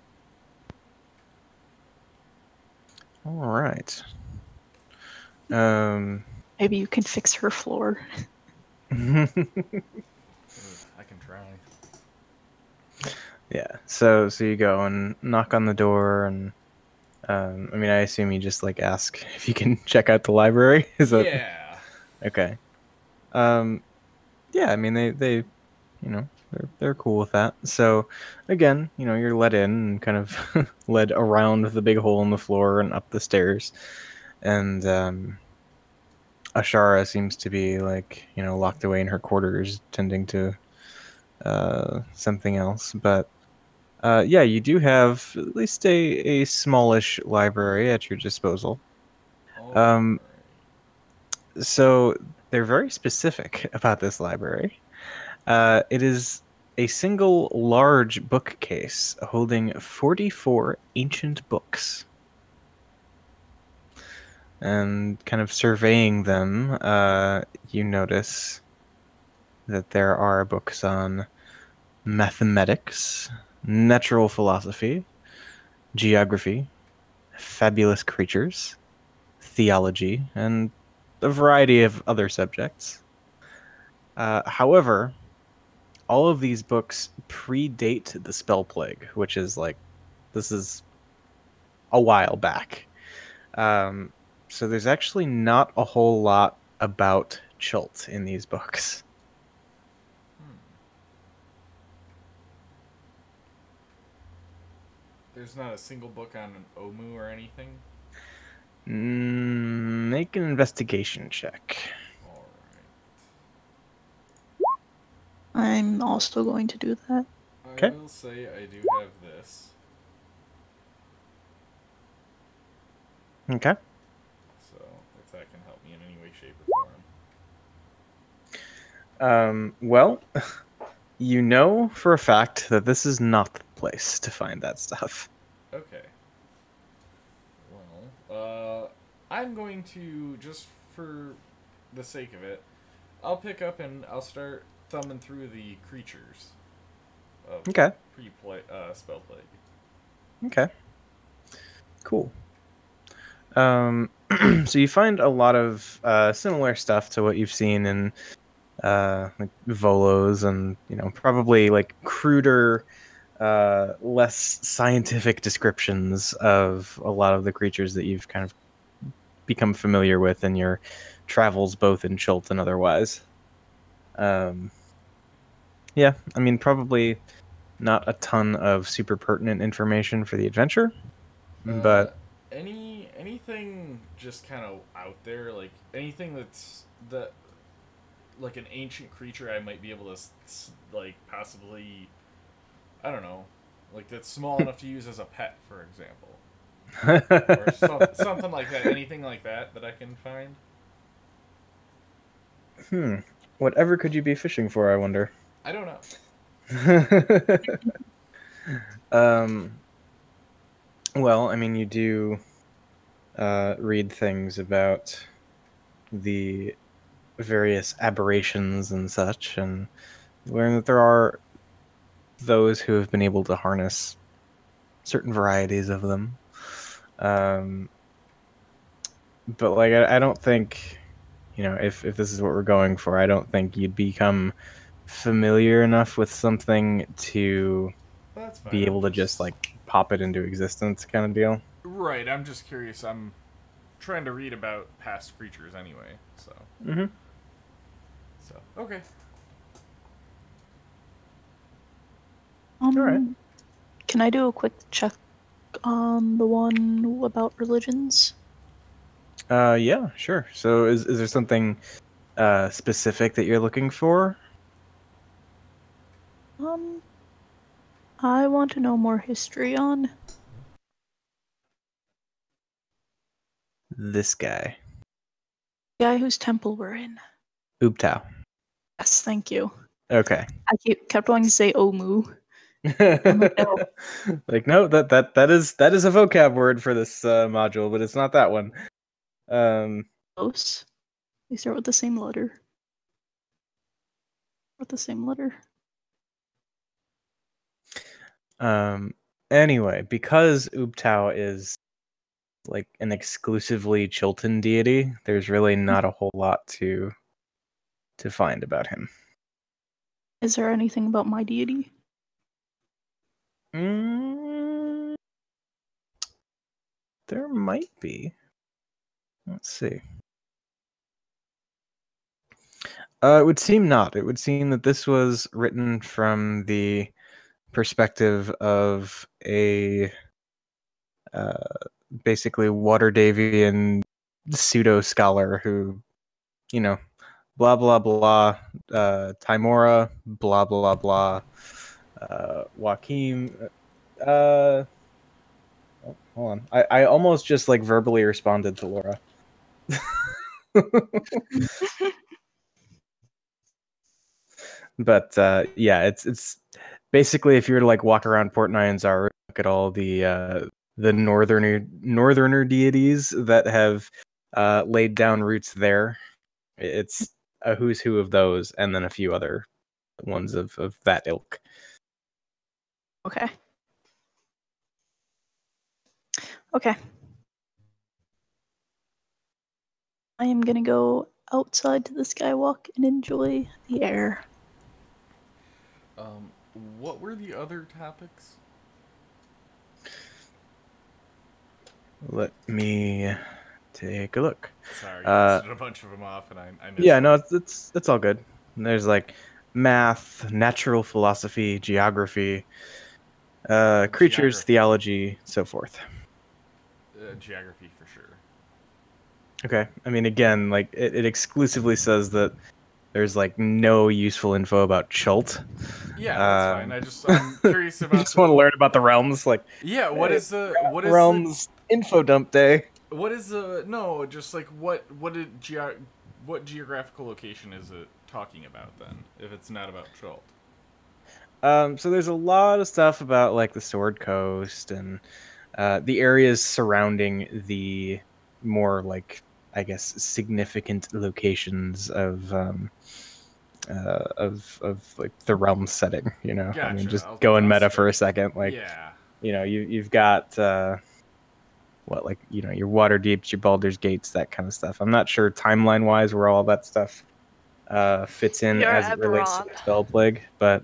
All right. Maybe you can fix her floor. I can try. Yeah. So you go and knock on the door, and I mean, I assume you just like ask if you can check out the library. Is that Yeah. okay? Yeah, I mean they you know they're cool with that. So again, you're let in and kind of led around the big hole in the floor and up the stairs, and Ashara seems to be like locked away in her quarters, tending to something else. But yeah, you do have at least a smallish library at your disposal. Um, so they're very specific about this library. It is a single large bookcase holding 44 ancient books. And kind of surveying them, you notice that there are books on mathematics, natural philosophy, geography, fabulous creatures, theology, and a variety of other subjects. However, all of these books predate the Spell Plague, which is this is a while back. So there's actually not a whole lot about Chult in these books. There's not a single book on an Omu or anything? Make an investigation check. I'm also going to do that. I will say I do have this. Okay. So, if that can help me in any way, shape, or form. Well, you know for a fact that this is not the place to find that stuff. Okay. Well, I'm going to, just for the sake of it, I'll pick up and I'll start thumbing through the creatures of Okay. Spell Plague. Okay. Cool. So you find a lot of similar stuff to what you've seen in like Volos, and probably like cruder, less scientific descriptions of a lot of the creatures that you've kind of become familiar with in your travels, both in Chult and otherwise. Yeah, I mean, probably not a ton of super pertinent information for the adventure, but anything just kind of out there, like anything that's like an ancient creature I might be able to like possibly, I don't know, like that's small enough to use as a pet, for example, or something like that. Anything like that I can find. Whatever could you be fishing for, I wonder? I don't know. Well, I mean, you do read things about the various aberrations and such, and learn that there are those who have been able to harness certain varieties of them. But like, I don't think, if this is what we're going for, I don't think you'd become familiar enough with something to be able to just like pop it into existence, kind of deal. Right. I'm just curious. I'm trying to read about past creatures anyway, so. So okay. All right. Can I do a quick check on the one about religions? Yeah, sure. So is there something specific that you're looking for? I want to know more history on this guy. The guy whose temple we're in. Ubtao. Yes, thank you. Okay. I kept wanting to say Omu. Like, no, that is a vocab word for this module, but it's not that one. Close. They start with the same letter. Anyway, because Ubtao is like an exclusively Chilton deity, there's really not a whole lot to find about him. Is there anything about my deity? There might be. Let's see. It would seem not. It would seem that this was written from the perspective of a basically Waterdavian pseudo scholar who, you know, blah blah blah, Timora, blah blah blah, Joaquim. Oh, hold on, I almost just like verbally responded to Laura. But yeah, it's basically if you were to like walk around Port Nyanzaru, look at all the northerner deities that have laid down roots there. It's a who's who of those, and then a few other ones of that ilk. Okay. Okay. I am gonna go outside to the skywalk and enjoy the air. What were the other topics? Let me take a look. Sorry, you listed a bunch of them off, and I missed Yeah, them. no, it's all good. There's like math, natural philosophy, geography, creatures, Geography. theology, so forth. Geography for sure. Okay. I mean, again, like it exclusively says that there's like no useful info about Chult. Yeah, that's fine. I'm curious about. I just want to learn about the realms. Like, yeah, what is the realms info dump day? What is the no? Just like what geographical location is it talking about then? If it's not about Chult. So there's a lot of stuff about like the Sword Coast and the areas surrounding the more like, I guess, significant locations of like the realm setting. You know, I mean, Gotcha. just I'll going meta start. for a second. Like, yeah. You know, you've got what, like, you know, your Waterdeeps, your Baldur's Gates, that kind of stuff. I'm not sure timeline wise where all that stuff fits in You're as it relates to Eberron. the spell plague, but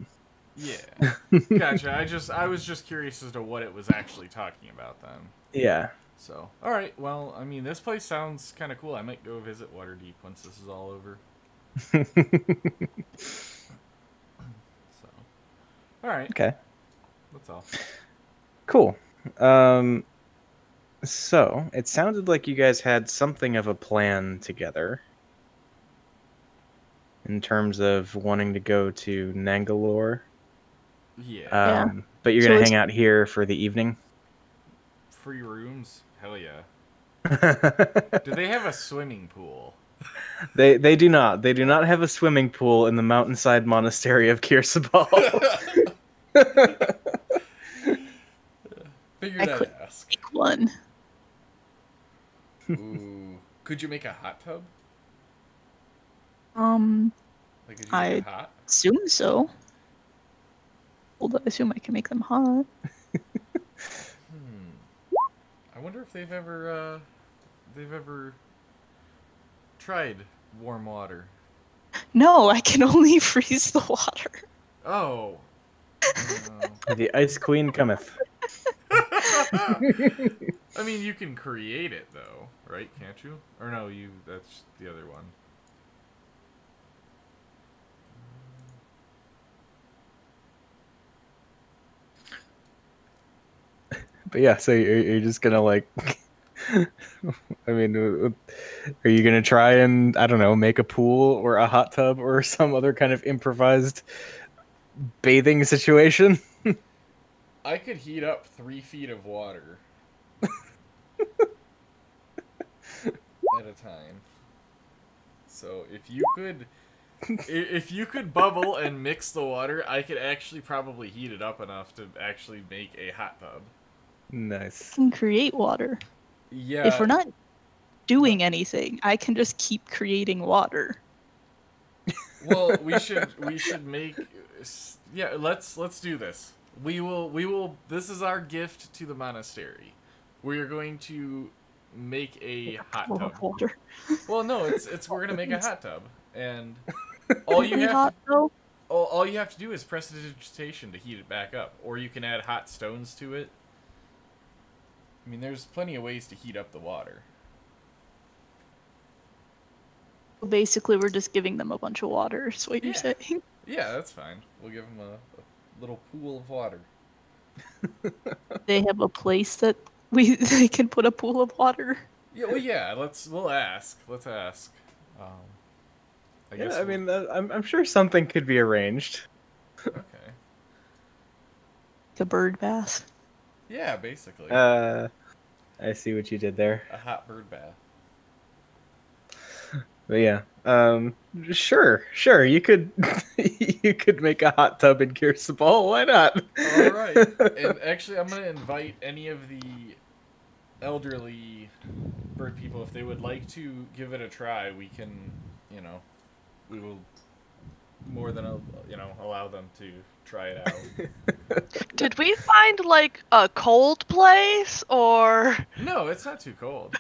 yeah, gotcha. I was just curious as to what it was actually talking about then. yeah. So, all right. Well, I mean, this place sounds kind of cool. I might go visit Waterdeep once this is all over. So, all right. Okay. That's all. Cool. So it sounded like you guys had something of a plan together in terms of wanting to go to Nangalore. Yeah. But you're So gonna it's- hang out here for the evening. Free rooms? Hell yeah. Do they have a swimming pool? They do not. They do not have a swimming pool in the mountainside monastery of Kirsabal. Figured I I'd could ask. make one. Ooh. Could you make a hot tub? Like, could you make it hot? Assume so. Well, I assume I can make them hot. I wonder if they've ever tried warm water. No, I can only freeze the water. Oh. The Ice Queen cometh. I mean, you can create it though, right? Can't you? Or no, that's the other one. But yeah, so you're just gonna like, I mean, are you gonna try and, I don't know, make a pool or a hot tub or some other kind of improvised bathing situation? I could heat up 3 feet of water at a time. So if you could bubble and mix the water, I could actually probably heat it up enough to actually make a hot tub. Nice. I can create water. Yeah. If we're not doing anything, I can just keep creating water. Well, we should make. Yeah, let's do this. We will. This is our gift to the monastery. We are going to make a hot Full tub. of water. Well, no, we're gonna make a hot tub, and all you Really have hot, though? all you have to do is press the digitation to heat it back up, or you can add hot stones to it. I mean, there's plenty of ways to heat up the water. Basically, we're just giving them a bunch of water, is what you're saying. Yeah, that's fine. We'll give them a little pool of water. They have a place that they can put a pool of water. Yeah, well, yeah. We'll ask. Let's ask. I guess. Yeah, I mean, I'm sure something could be arranged. Okay. The bird bath. Yeah, basically. I see what you did there. A hot bird bath. But yeah, sure, you could you could make a hot tub in Kirsabal. Why not? All right. And actually, I'm gonna invite any of the elderly bird people if they would like to give it a try. We can, we will more than allow them to try it out. Did we find like a cold place or? No, it's not too cold.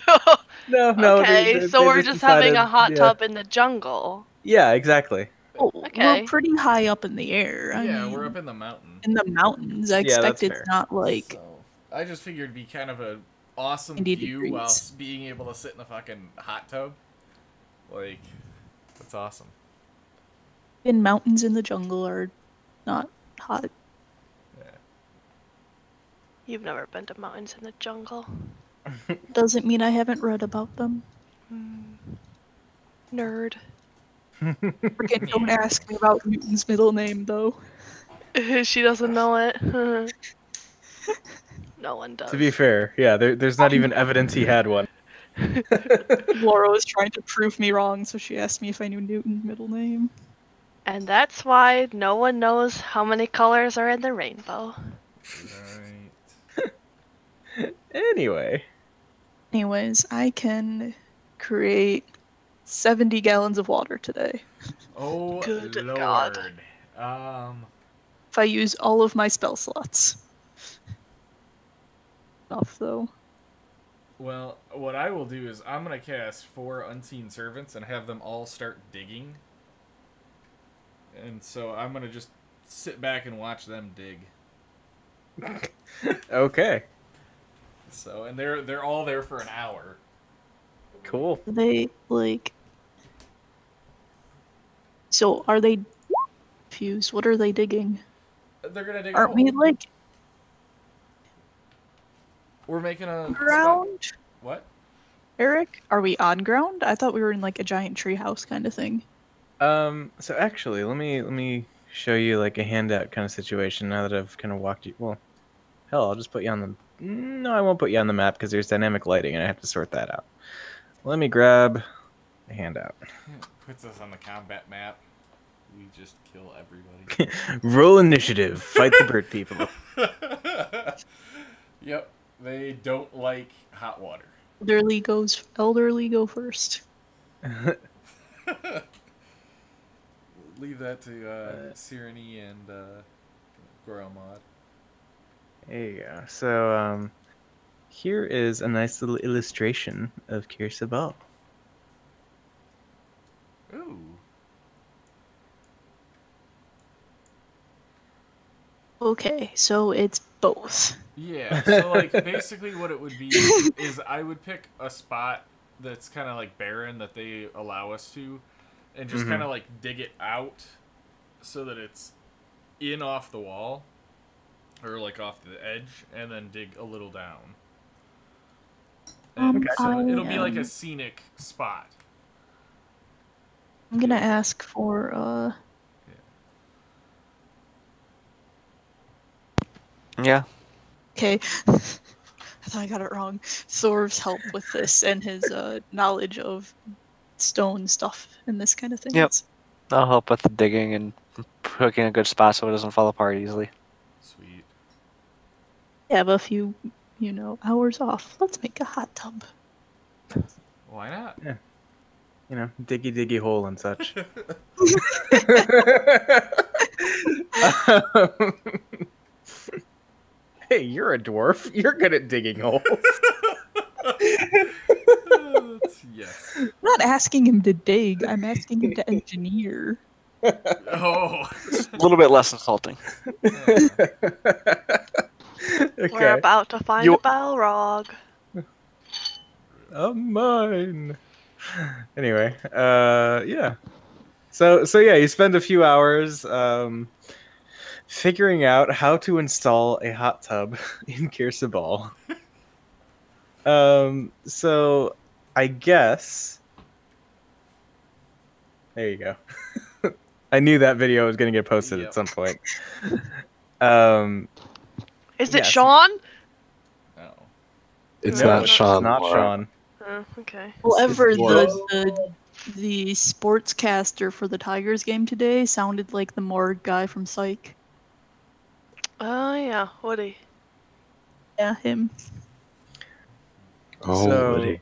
No. Okay, so we're just having a hot tub in the jungle. Yeah, exactly. Oh, Okay. We're pretty high up in the air. I Yeah, mean, we're up in the mountain. in the mountains. I Yeah, expect that's it's fair. not like So, I just figured it'd be kind of an awesome 90 view degrees. while being able to sit in a fucking hot tub. Like, that's awesome. in mountains in the jungle are not hot. Yeah. You've never been to mountains in the jungle. Doesn't mean I haven't read about them. Nerd. Freaking don't ask me about Newton's middle name though. She doesn't know it. No one does. To be fair, yeah, there's not even evidence he had one. Laura was trying to prove me wrong, so she asked me if I knew Newton's middle name. And that's why no one knows how many colors are in the rainbow. Right. Anyway, Anyways, I can create 70 gallons of water today. Oh, Good Lord. God. If I use all of my spell slots. Enough though. Well, what I will do is I'm going to cast 4 Unseen Servants and have them all start digging. And so I'm going to just sit back and watch them dig. okay, So, and they're all there for an hour. cool. They like. So are they fused? What are they digging? They're going to dig a Aren't hole. we like We're making a... ground? What? Eric? Are we on ground? I thought we were in like a giant tree house kind of thing. So actually, let me show you like a handout kind of situation now that I've kind of walked you. Well, hell, I'll just put you on the. No, I won't put you on the map because there's dynamic lighting and I have to sort that out. Let me grab a handout. Puts us on the combat map. We just kill everybody. Roll initiative. Fight the bird people. Yep. They don't like hot water. Elderly go first. Leave that to Cyrene and Gorelmod. There you go. So here is a nice little illustration of Kirsabal. Ooh. Okay, so it's both. Yeah, so like basically what it would be is I would pick a spot that's kind of like barren that they allow us to, and just kind of like dig it out so that it's in off the wall or like off the edge, and then dig a little down. And so it'll be like a scenic spot. I'm gonna ask for Yeah. Okay. I thought I got it wrong. Thor's help with this and his knowledge of stone stuff and this kind of thing. Yep. I'll help with the digging and picking a good spot so it doesn't fall apart easily. Sweet. I have a few, hours off. Let's make a hot tub. Why not? Yeah. Diggy hole and such. Hey, you're a dwarf. You're good at digging holes. Yes. I'm not asking him to dig. I'm asking him to engineer. Oh. A little bit less insulting. We're about to find a Balrog. Mine. Anyway, yeah. So yeah, you spend a few hours figuring out how to install a hot tub in Kirsabal. So I guess there you go. I knew that video was going to get posted at some point. Is it Sean? No. It's No, not Sean. It's not Laura. Sean. Oh, okay. Whoever Laura. the sportscaster for the Tigers game today sounded like the morgue guy from Psych. Oh yeah, Woody. Yeah, him. Oh, So- Woody.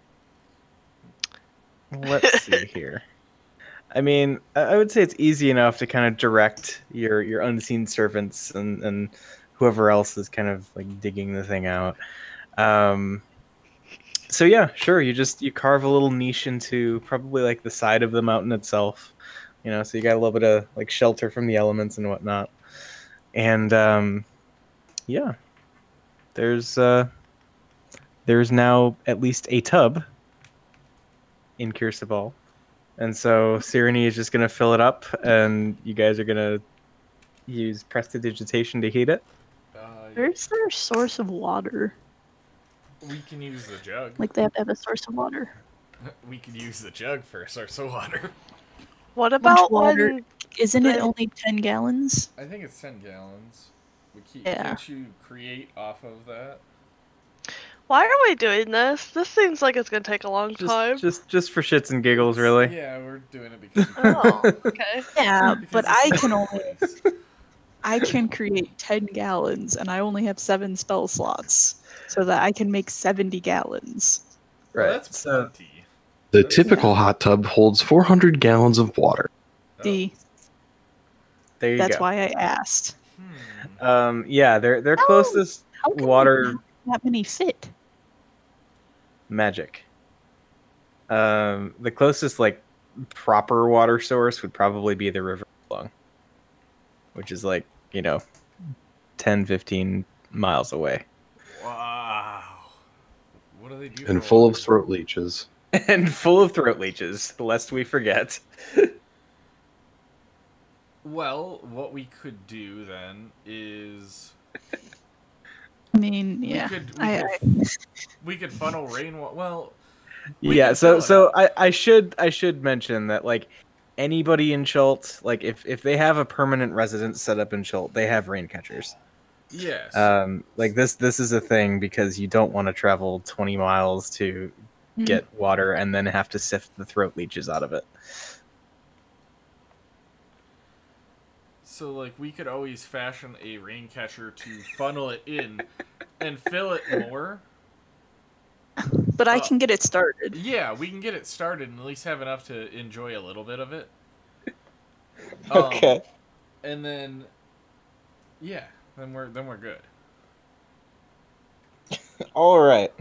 Let's see here. I mean, I would say it's easy enough to kind of direct your unseen servants and whoever else is kind of like digging the thing out. So yeah, sure. You carve a little niche into probably like the side of the mountain itself. You know, so you got a little bit of like shelter from the elements and whatnot. And yeah, there's now at least a tub in Kirsabal. And so Cyrene is just going to fill it up, and you guys are going to use prestidigitation to heat it. Where's their source of water? We can use the jug. Like they have to have a source of water. We could use the jug for a source of water. What Much about water? when? Isn't it the- only 10 gallons? I think it's 10 gallons. Yeah. Can't you create off of that? Why are we doing this? This seems like it's gonna take a long time. Just for shits and giggles, really. Yeah, we're doing it because. Oh, okay. Yeah, because but it's I the can only only place. I can create 10 gallons and I only have 7 spell slots so that I can make 70 gallons. Well, Right. that's So plenty. The typical hot tub holds 400 gallons of water. Oh. See, there you that's go. why I asked. Yeah, their How- closest How can water that many fit? magic. The closest like proper water source would probably be the river along, which is like, 10, 15 miles away. Wow. What do they do? And for full of water? throat leeches. And full of throat leeches, lest we forget. Well, what we could do then is I mean, yeah. we could funnel rainwater. Well, Yeah, can so fill it I should mention that like anybody in Schult, like if they have a permanent residence set up in Schult, they have rain catchers. yes. Like this is a thing because you don't want to travel 20 miles to get water and then have to sift the throat leeches out of it. So, like, we could always fashion a rain catcher to funnel it in and fill it more. But I can get it started. Yeah, we can get it started and at least have enough to enjoy a little bit of it. Okay. And then, yeah, then we're good. All right.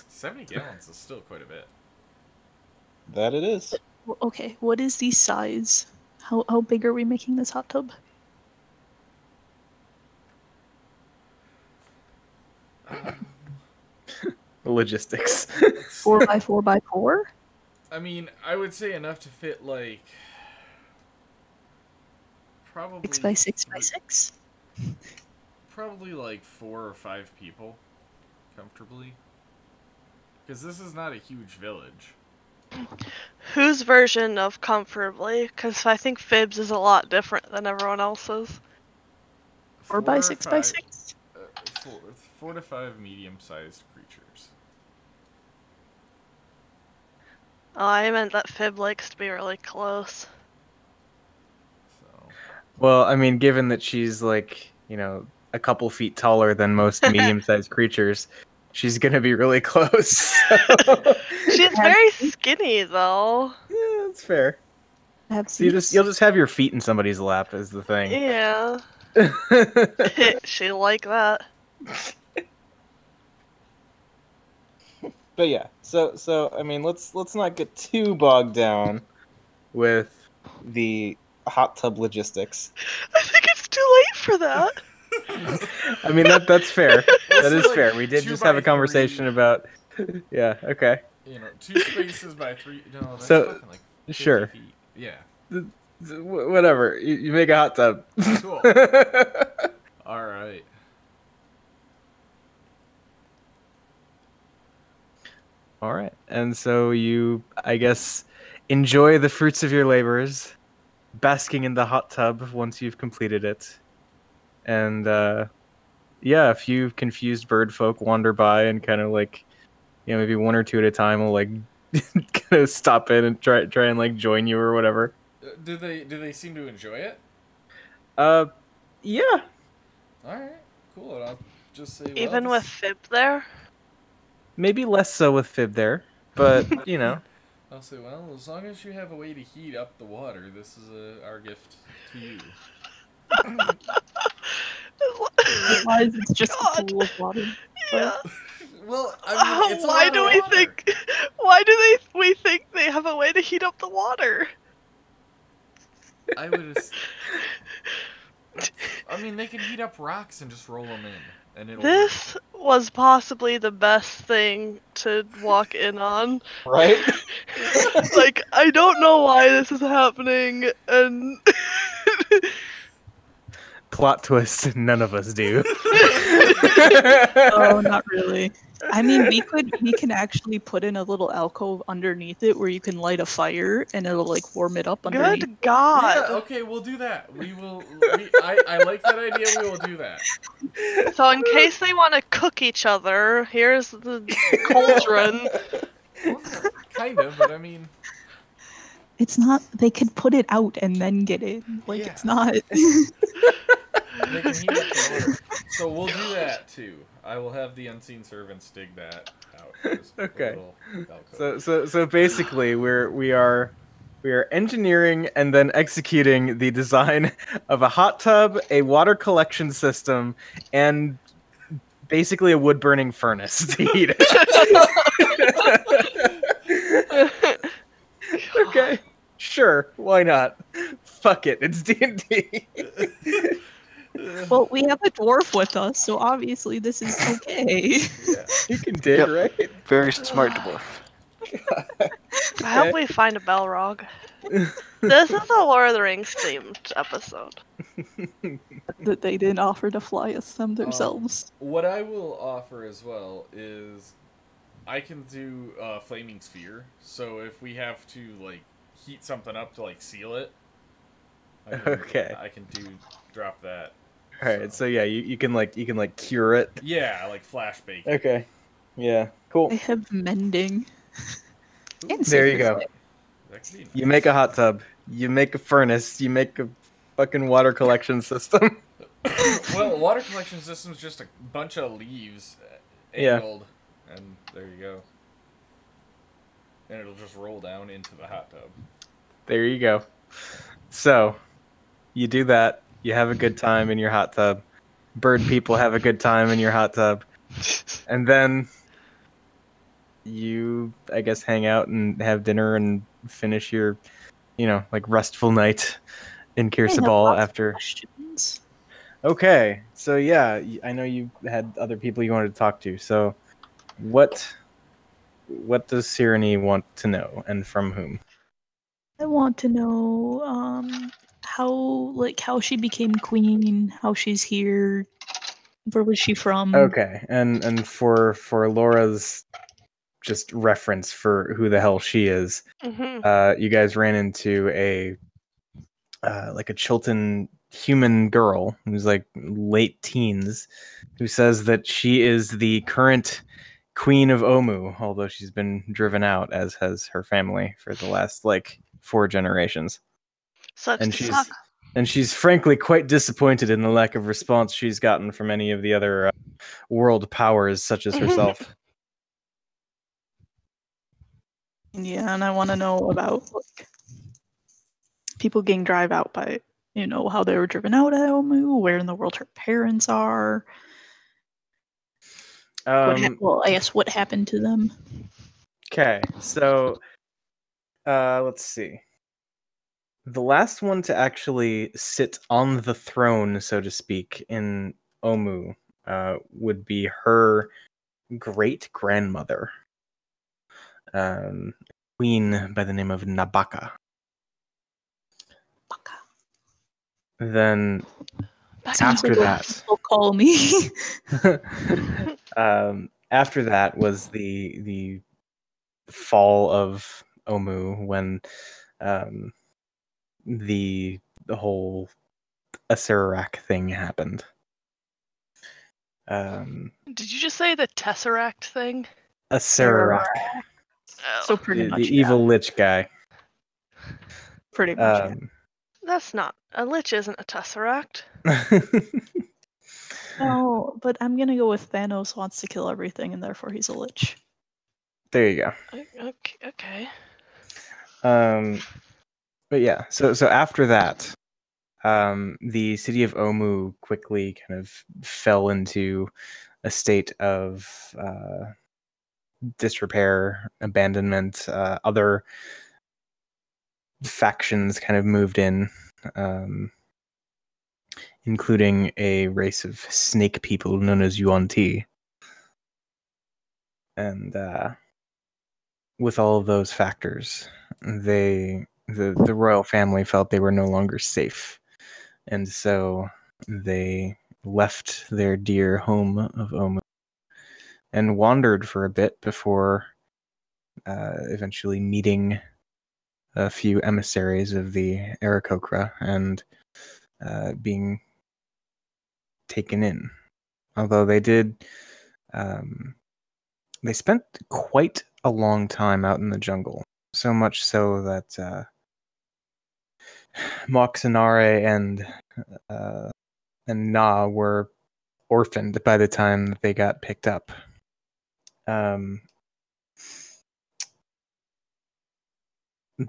70 gallons is still quite a bit. That it is. Okay, what is the size? How big are we making this hot tub? Logistics. 4 by 4 by 4? I mean, I would say enough to fit like probably 6 by 6 by 6? Probably like 4 or 5 people comfortably. Because this is not a huge village. Whose version of comfortably? Because I think Fibs is a lot different than everyone else's. 4 by or 6 by 5 6? 4 to 5 medium-sized creatures. Oh, I meant that Fib likes to be really close. So Well, I mean, given that she's like, a couple feet taller than most medium-sized creatures, she's gonna be really close. So. She's very skinny though. Yeah, that's fair. I have So you'll seats. just have your feet in somebody's lap is the thing. Yeah. She like that. But yeah, so I mean, let's not get too bogged down with the hot tub logistics. I think it's too late for that. I mean that's fair. That is like fair. We did 2 just have by a conversation 3. about. Yeah. Okay. 2 spaces by 3. No, that's So, fucking like 50 sure. feet. Yeah. Whatever. You make a hot tub. Cool. All right. All right. And so you, I guess, enjoy the fruits of your labors, basking in the hot tub once you've completed it. And yeah, a few confused bird folk wander by and kind of like, maybe one or two at a time will like kind of stop in and try and like join you or whatever. Do they seem to enjoy it? Yeah. All right. Cool. And I'll just say, well, Even with Fib there? Maybe less so with Fib there, but I'll say, well, as long as you have a way to heat up the water, this is our gift to you. Otherwise, it's just a God. pool of water. Yeah. Well, I mean, it's a Why lot do of we water. think? Why do we think they have a way to heat up the water? I would. I mean, they can heat up rocks and just roll them in, and it'll. This was possibly the best thing to walk in on. right? Like, I don't know why this is happening, and Plot twist, none of us do. Oh, not really. I mean, we can actually put in a little alcove underneath it where you can light a fire and it'll like warm it up underneath. good God. Yeah, okay, we'll do that. We will. I like that idea. We will do that. So in case they want to cook each other, here's the cauldron. Kind of, but I mean. It's not. They could put it out and then get in. Like Yeah. it's not. They can heat up the water. So we'll do that too. I will have the unseen servants dig that out. Just a Okay. little alcove. So basically, we are engineering and then executing the design of a hot tub, a water collection system, and basically a wood burning furnace to heat it. Okay, sure, why not? Fuck it, it's D&D. Well, we have a dwarf with us, so obviously this is okay. You can dig, Yep. right? Very smart dwarf. I hope we find a Balrog. This is a Lord of the Rings themed episode. That they didn't offer to fly us them themselves. What I will offer as well is I can do flaming sphere. So if we have to like heat something up to like seal it, I can drop that. All right, so yeah, you can cure it. Yeah, like flash bake. Okay, yeah, cool. I have mending. And There you sacred go. flame. That could be You nice. make a hot tub, you make a furnace, you make a fucking water collection system. Well, water collection system's just a bunch of leaves Yeah. angled, and there you go. And it'll just roll down into the hot tub. There you go. So, you do that. You have a good time in your hot tub. Bird people have a good time in your hot tub. And then you, I guess, hang out and have dinner and finish your, like restful night in I have Kirsabal lots of after. questions. Okay, so yeah, I know you had other people you wanted to talk to. So, what does Cyrene want to know, and from whom? I want to know how she became queen, how she's here, where was she from? Okay, and for Laura's just reference for who the hell she is, you guys ran into a Chilton human girl who's like late teens, who says that she is the current queen of Omu, although she's been driven out, as has her family, for the last 4 generations. Sucks And to suck. she's frankly quite disappointed in the lack of response she's gotten from any of the other world powers, such as herself. Yeah, and I want to know about people getting drive out by, how they were driven out at Omu, where in the world her parents are. Well, I guess what happened to them. Okay, so let's see. The last one to actually sit on the throne, so to speak, in Omu would be her great-grandmother, queen by the name of Nabaka. Then after that, people call me. after that was the fall of Omu, when the whole Acererak thing happened. Did you just say the Tesseract thing? Acererak, So pretty much, the evil lich guy. pretty much. That's not a lich. Isn't a Tesseract? No, but I'm gonna go with Thanos wants to kill everything, and therefore he's a lich. There you go. Okay. But yeah, so after that, the city of Omu quickly kind of fell into a state of disrepair, abandonment. Other factions kind of moved in, including a race of snake people known as Yuan-Ti. And with all of those factors, the royal family felt they were no longer safe. And so they left their dear home of Omu and wandered for a bit before eventually meeting a few emissaries of the Aarakocra and being taken in. Although they did, they spent quite a long time out in the jungle. So much so that Moxinare and Na were orphaned by the time that they got picked up.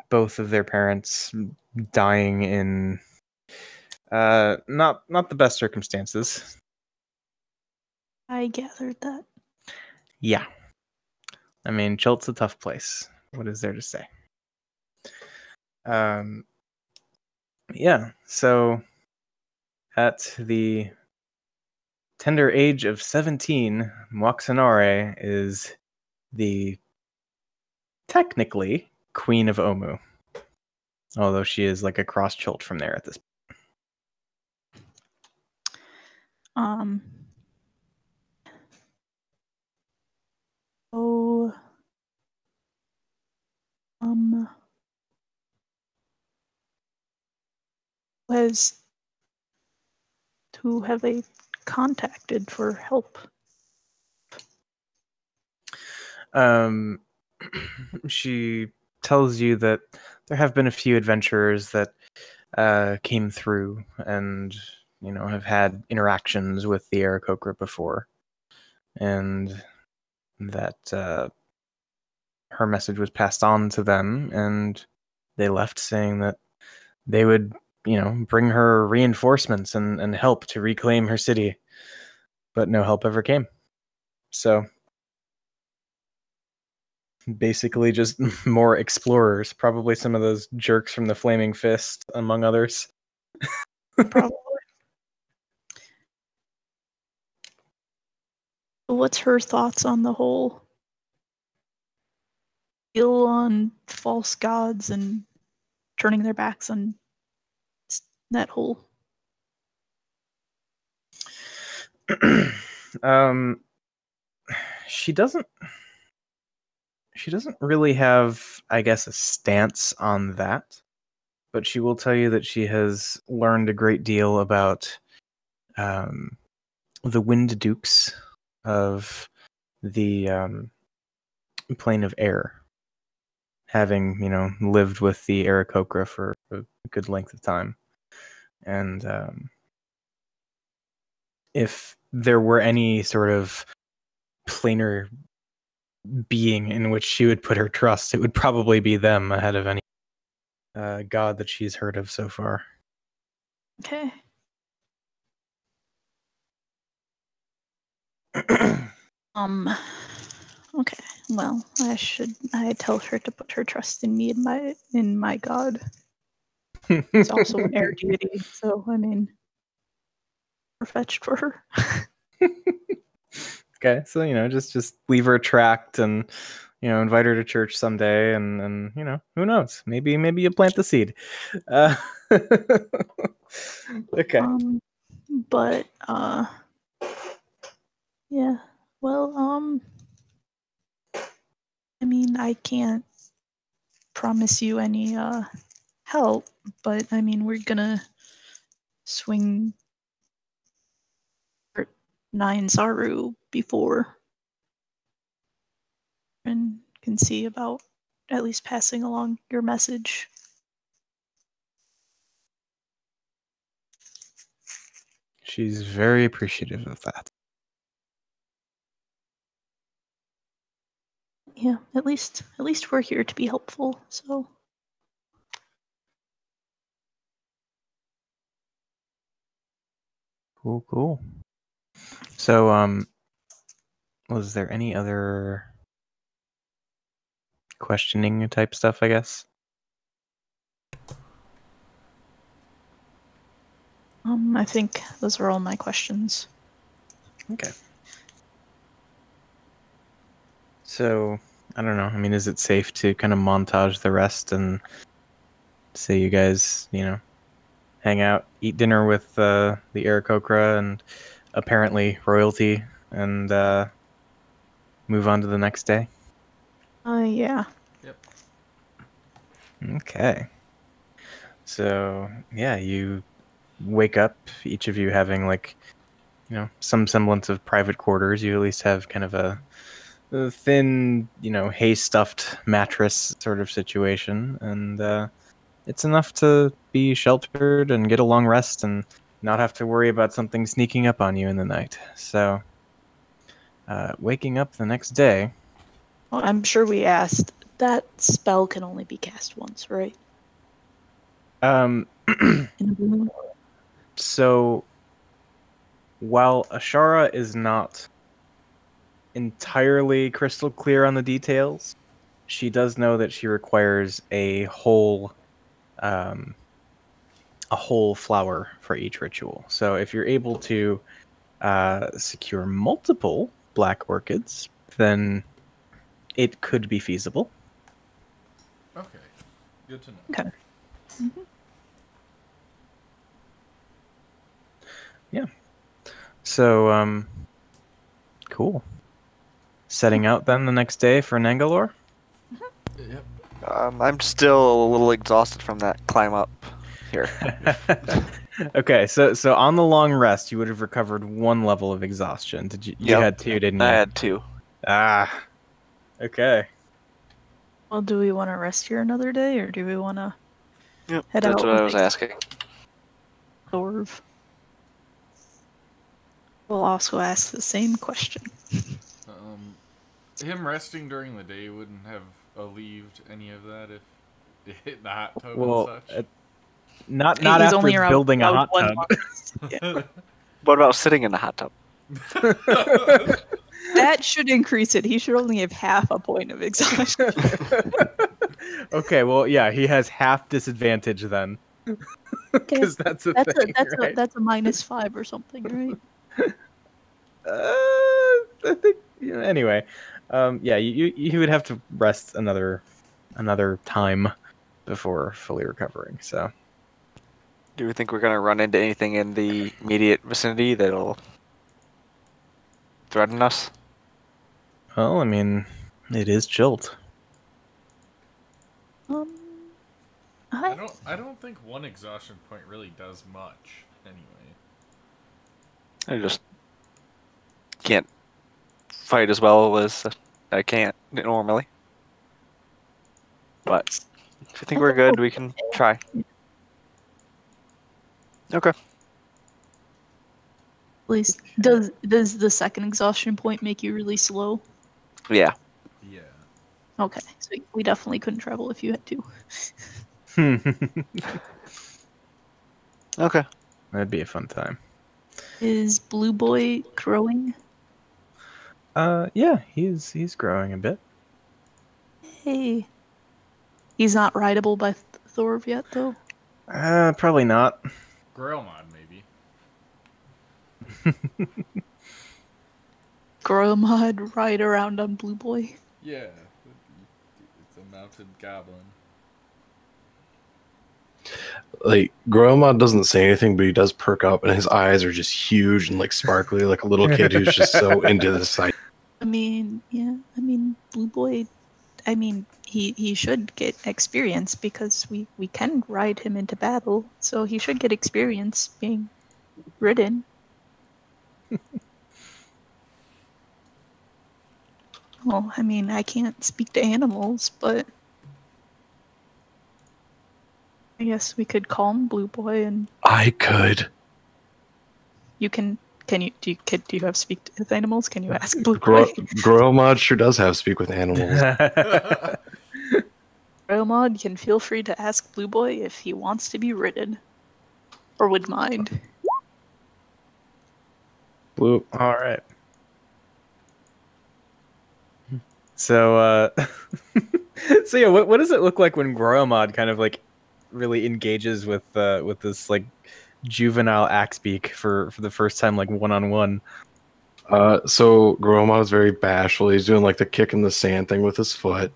Both of their parents dying in not the best circumstances. I gathered that. Yeah. I mean, Chilt's a tough place. What is there to say? Yeah, so at the tender age of 17, Moxinare is the technically Queen of Omu. Although she is like a cross Chilt from there at this point. Who have they contacted for help? She tells you that there have been a few adventurers that came through and, have had interactions with the Aarakocra before. And that her message was passed on to them, and they left saying that they would, bring her reinforcements and help to reclaim her city. But no help ever came. So basically just more explorers, probably some of those jerks from the Flaming Fist, among others. Probably. What's her thoughts on the whole deal on false gods and turning their backs on that whole? She doesn't really have, I guess, a stance on that, but she will tell you that she has learned a great deal about the Wind Dukes of the Plane of Air, having, lived with the Aarakocra for a good length of time. And if there were any sort of planar being in which she would put her trust, it would probably be them ahead of any god that she's heard of so far. Okay. Okay. Well, I tell her to put her trust in me in my god. It's also an air deity, so I mean, fetched for her. Okay, so just leave her a tract and invite her to church someday, and who knows? Maybe you plant the seed. Okay. But yeah. Well, I mean, I can't promise you any help, but I mean, we're gonna swing 9 Zaru before and can see about at least passing along your message. She's very appreciative of that. Yeah, at least we're here to be helpful, so. Cool. So, was there any other questioning type stuff, I guess? I think those are all my questions. Okay. So, I don't know. I mean, is it safe to kind of montage the rest and say you guys, hang out, eat dinner with the Aarakocra and apparently royalty, and move on to the next day? Yeah. Yep. Okay. So, yeah, you wake up, each of you having some semblance of private quarters. You at least have kind of a thin, hay stuffed mattress sort of situation, and it's enough to be sheltered and get a long rest and not have to worry about something sneaking up on you in the night. So, waking up the next day. Well, I'm sure we asked. That spell can only be cast once, right? In the room? So, while Ashara is not entirely crystal clear on the details, she does know that she requires a whole flower for each ritual. So if you're able to secure multiple black orchids, then it could be feasible. Okay, good to know. Okay. Mm-hmm. Yeah. So, cool. Setting out then the next day for Nangalore? Yep. I'm still a little exhausted from that climb up here. Okay, so on the long rest, you would have recovered 1 level of exhaustion. Did you? You Yep. had 2, didn't you? I had 2. Ah. Okay. Well, do we want to rest here another day, or do we want to Yep. head That's out what I with was asking. Thorv? We'll also ask the same question. Him resting during the day wouldn't have alleviated any of that if it hit the hot tub Well, and such. not He's after only around building a hot 1 tub. month. Yeah. What about sitting in the hot tub? That should increase it. He should only have half a point of exhaustion. Okay, well, yeah, he has half disadvantage then. Because that's a thing, right? That's a -5 or something, right? I think. Anyway, yeah, you would have to rest another time before fully recovering. So, Do we think we're gonna run into anything in the immediate vicinity that'll threaten us? well, I mean, it is Jilt. I don't think 1 exhaustion point really does much anyway. I just can't fight as well as I can't normally. But if you think we're good, we can try. Okay. At least does the second exhaustion point make you really slow? Yeah. Yeah. Okay, so we definitely couldn't travel if you had to. Okay. That'd be a fun time. Is Blue Boy growing? Yeah, he's growing a bit. Hey. He's not rideable by Thorv yet, though? Probably not. Grail mod, maybe. Gromad ride around on Blue Boy. Yeah, it's a mounted goblin. Like Gromad doesn't say anything, but he does perk up, and his eyes are just huge and like sparkly, like a little kid who's just so into the sight. I mean, yeah. I mean, Blue Boy. I mean, he should get experience because we can ride him into battle, so he should get experience being ridden. Well, I mean, I can't speak to animals, but I guess we could call him Blue Boy, and I could. you can. Do you have speak with animals? Can you ask Blue Boy? Gromad sure does have speak with animals. Gromad can feel free to ask Blue Boy if he wants to be ridden, or would mind. Blue. All right. So, so yeah, what does it look like when Gromad kind of like really engages with this like juvenile Axebeak for the first time, like one-on-one? So Gromad is very bashful. He's doing like the kick in the sand thing with his foot.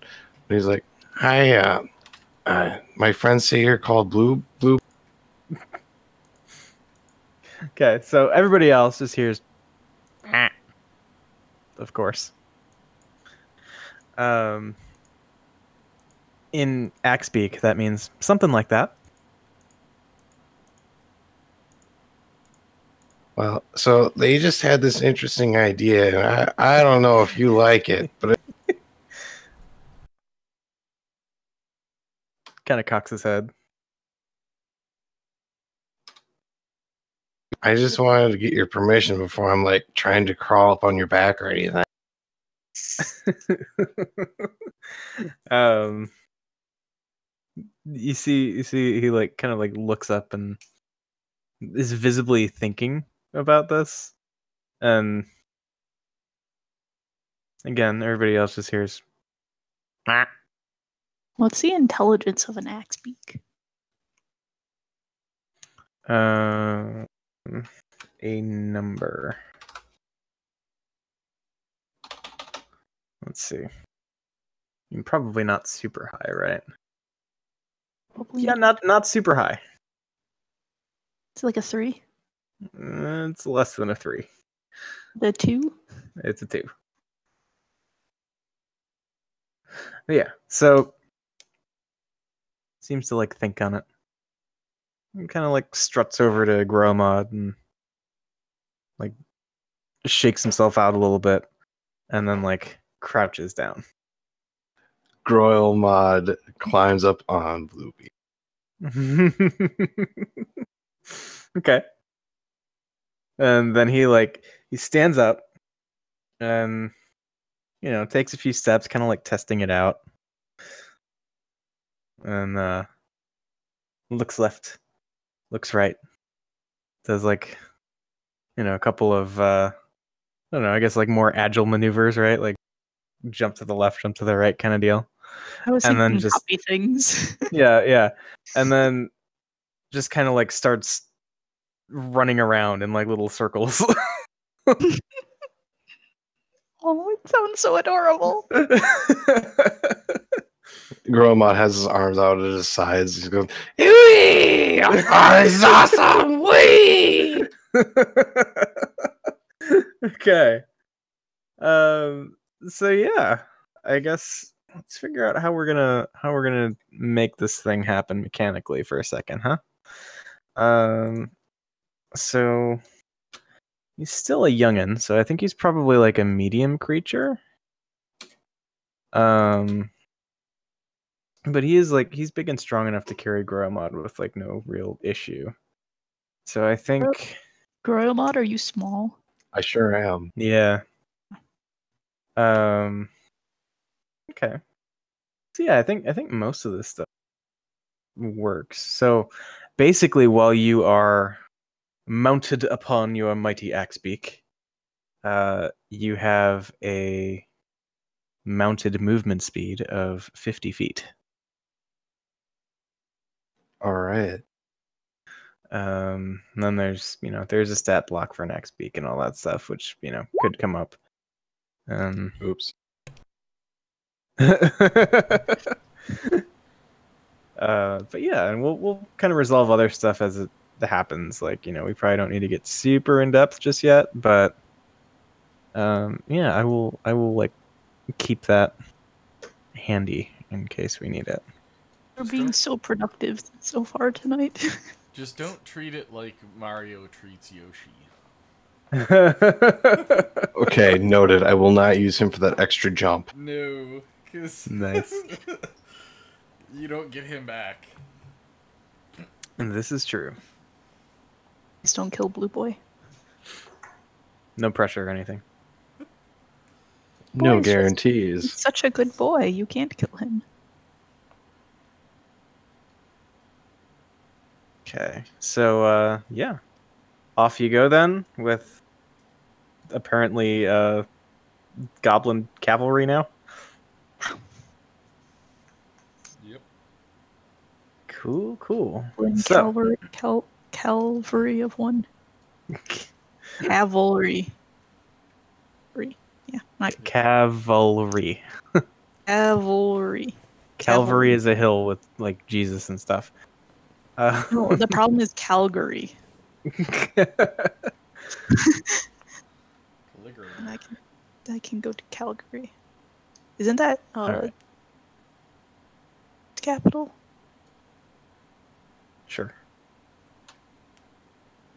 And he's like, "Hi, my friends say you're called Blue." Okay, so everybody else just hears, of course. In Axebeak, that means something like that. Well, so they just had this interesting idea, and I don't know if you like it, but Kind of cocks his head. I just wanted to get your permission before I'm like trying to crawl up on your back or anything. You see he like kind of like looks up and is visibly thinking about this, and again everybody else just hears What's the intelligence of an Axebeak? a number. Let's see. Probably not super high, right? Probably Yeah, not super high. It's like a 3. It's less than a 3. The 2. It's a 2. But yeah, so seems to like think on it. Kind of like struts over to Gromad and like shakes himself out a little bit, and then like crouches down. Gromad climbs up on Bluebeak. Okay. And then he stands up and takes a few steps, kind of like testing it out. And looks left, looks right. Does like a couple of I don't know, I guess like more agile maneuvers, right? Like jump to the left, jump to the right kind of deal. I was And then thinking just puppy things. yeah. And then just kind of like starts running around in like little circles. Oh, it sounds so adorable. Gromad has his arms out at his sides. He's going, "Wee! Oh, this is awesome! Wee!" Okay. So yeah, I guess let's figure out how we're gonna make this thing happen mechanically for a second, huh? So he's still a youngin', so I think he's probably like a medium creature. But he's big and strong enough to carry Gromad with like no real issue. So I think Gromad, are you small? I sure am. yeah. Okay. So yeah, I think most of this stuff works. So basically, while you are mounted upon your mighty Axebeak, you have a mounted movement speed of 50 feet. All right. And then there's there's a stat block for next week and all that stuff, which could come up. Oops. But yeah, and we'll kind of resolve other stuff as it happens. Like we probably don't need to get super in depth just yet, but yeah, I will like keep that handy in case we need it. We're being so productive so far tonight. Just don't treat it like Mario treats Yoshi. Okay, noted. I will not use him for that extra jump. No, because Nice. You don't get him back. And this is true. Just don't kill Blue Boy. No pressure or anything. No Boy's just- guarantees. He's such a good boy. You can't kill him. Okay, so yeah, off you go then with apparently goblin cavalry now. Yep. Cool. When So Calvary of one. Cavalry. Yeah, not cavalry. cavalry. Calvary is a hill with like Jesus and stuff. No, the problem is Calgary. Calligraphy. And I can go to Calgary. Isn't that Alright. capital? Sure.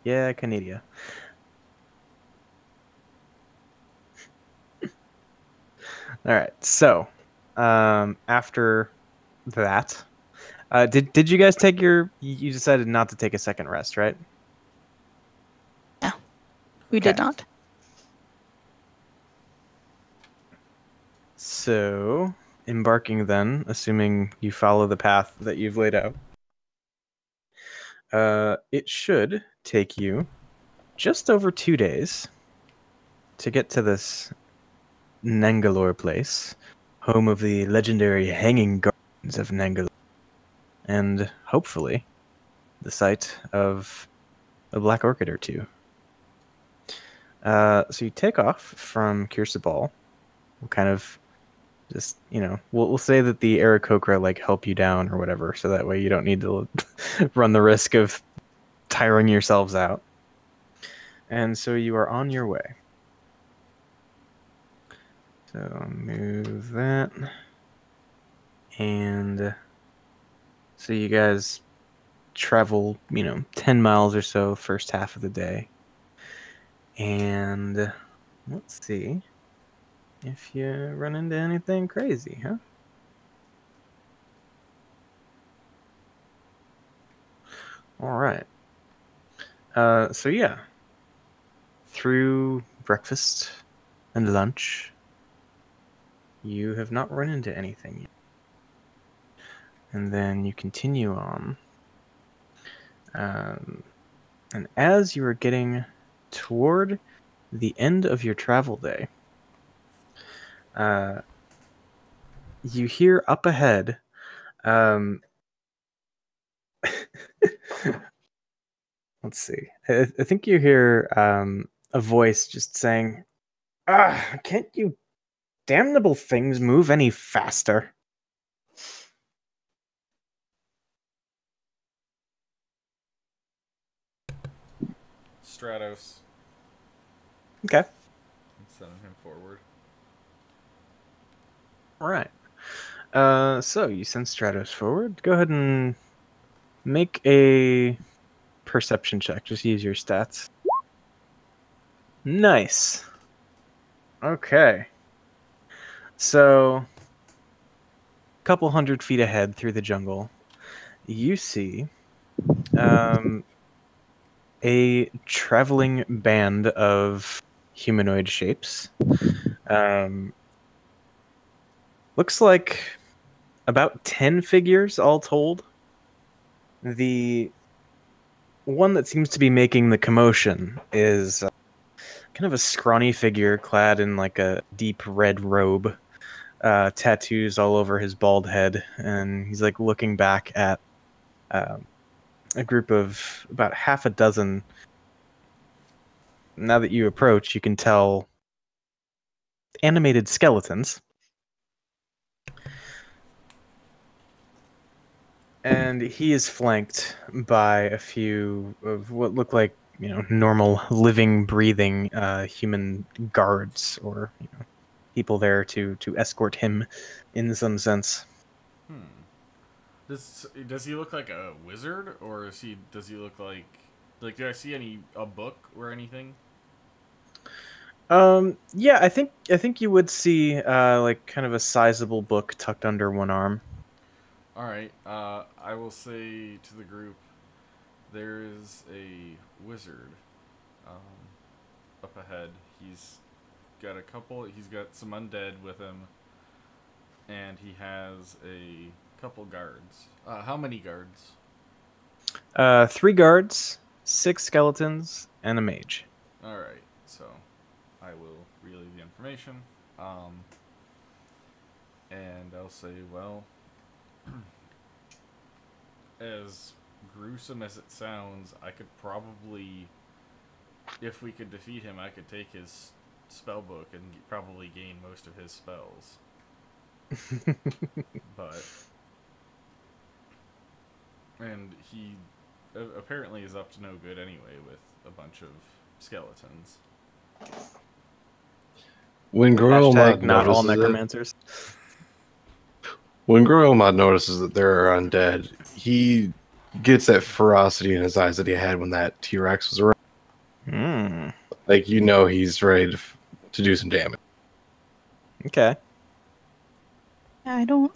Yeah, Canada. All right. So, after that, did you guys take you decided not to take a second rest, right? We did Okay. not. So, embarking then, assuming you follow the path that you've laid out, it should take you just over 2 days to get to this Nangalore place, home of the legendary Hanging Gardens of Nangalore, and hopefully the site of a black orchid or two. So you take off from Kirsabal. We'll kind of just, we'll say that the Aarakocra like help you down or whatever, so that way you don't need to run the risk of tiring yourselves out. And so you are on your way. So move that. And so you guys travel, 10 miles or so first half of the day. And let's see if you run into anything crazy, huh? All right. So yeah, through breakfast and lunch, you have not run into anything yet. And then you continue on. And as you are getting toward the end of your travel day, you hear up ahead, let's see. I think you hear a voice just saying, can't you damnable things move any faster? Stratos. Okay. I'm sending him forward. All right. So you send Stratos forward. Go ahead and make a perception check. Just use your stats. Nice. Okay. So, a couple 100 feet ahead through the jungle, you see a traveling band of humanoid shapes. Looks like about 10 figures all told. The one that seems to be making the commotion is kind of a scrawny figure clad in like a deep red robe, tattoos all over his bald head, and he's like looking back at a group of about half a dozen. Now that you approach, you can tell animated skeletons. And he is flanked by a few of what look like, normal, living, breathing human guards, or people there to escort him, in some sense. Does he look like a wizard, or does he look like do I see a book or anything? Yeah, I think you would see like kind of a sizable book tucked under one arm. All right. I will say to the group, there is a wizard up ahead. He's got some undead with him, and he has a couple guards. How many guards? 3 guards, 6 skeletons, and a mage. All right. So I will relay the information. And I'll say, well, as gruesome as it sounds, I could probably, if we could defeat him, I could take his spell book and probably gain most of his spells. And he apparently is up to no good anyway with a bunch of skeletons. When Goromod not all notices necromancers. When Goromod notices that there are undead, he gets that ferocity in his eyes that he had when that T-Rex was around. Like, he's ready to do some damage. Okay. I don't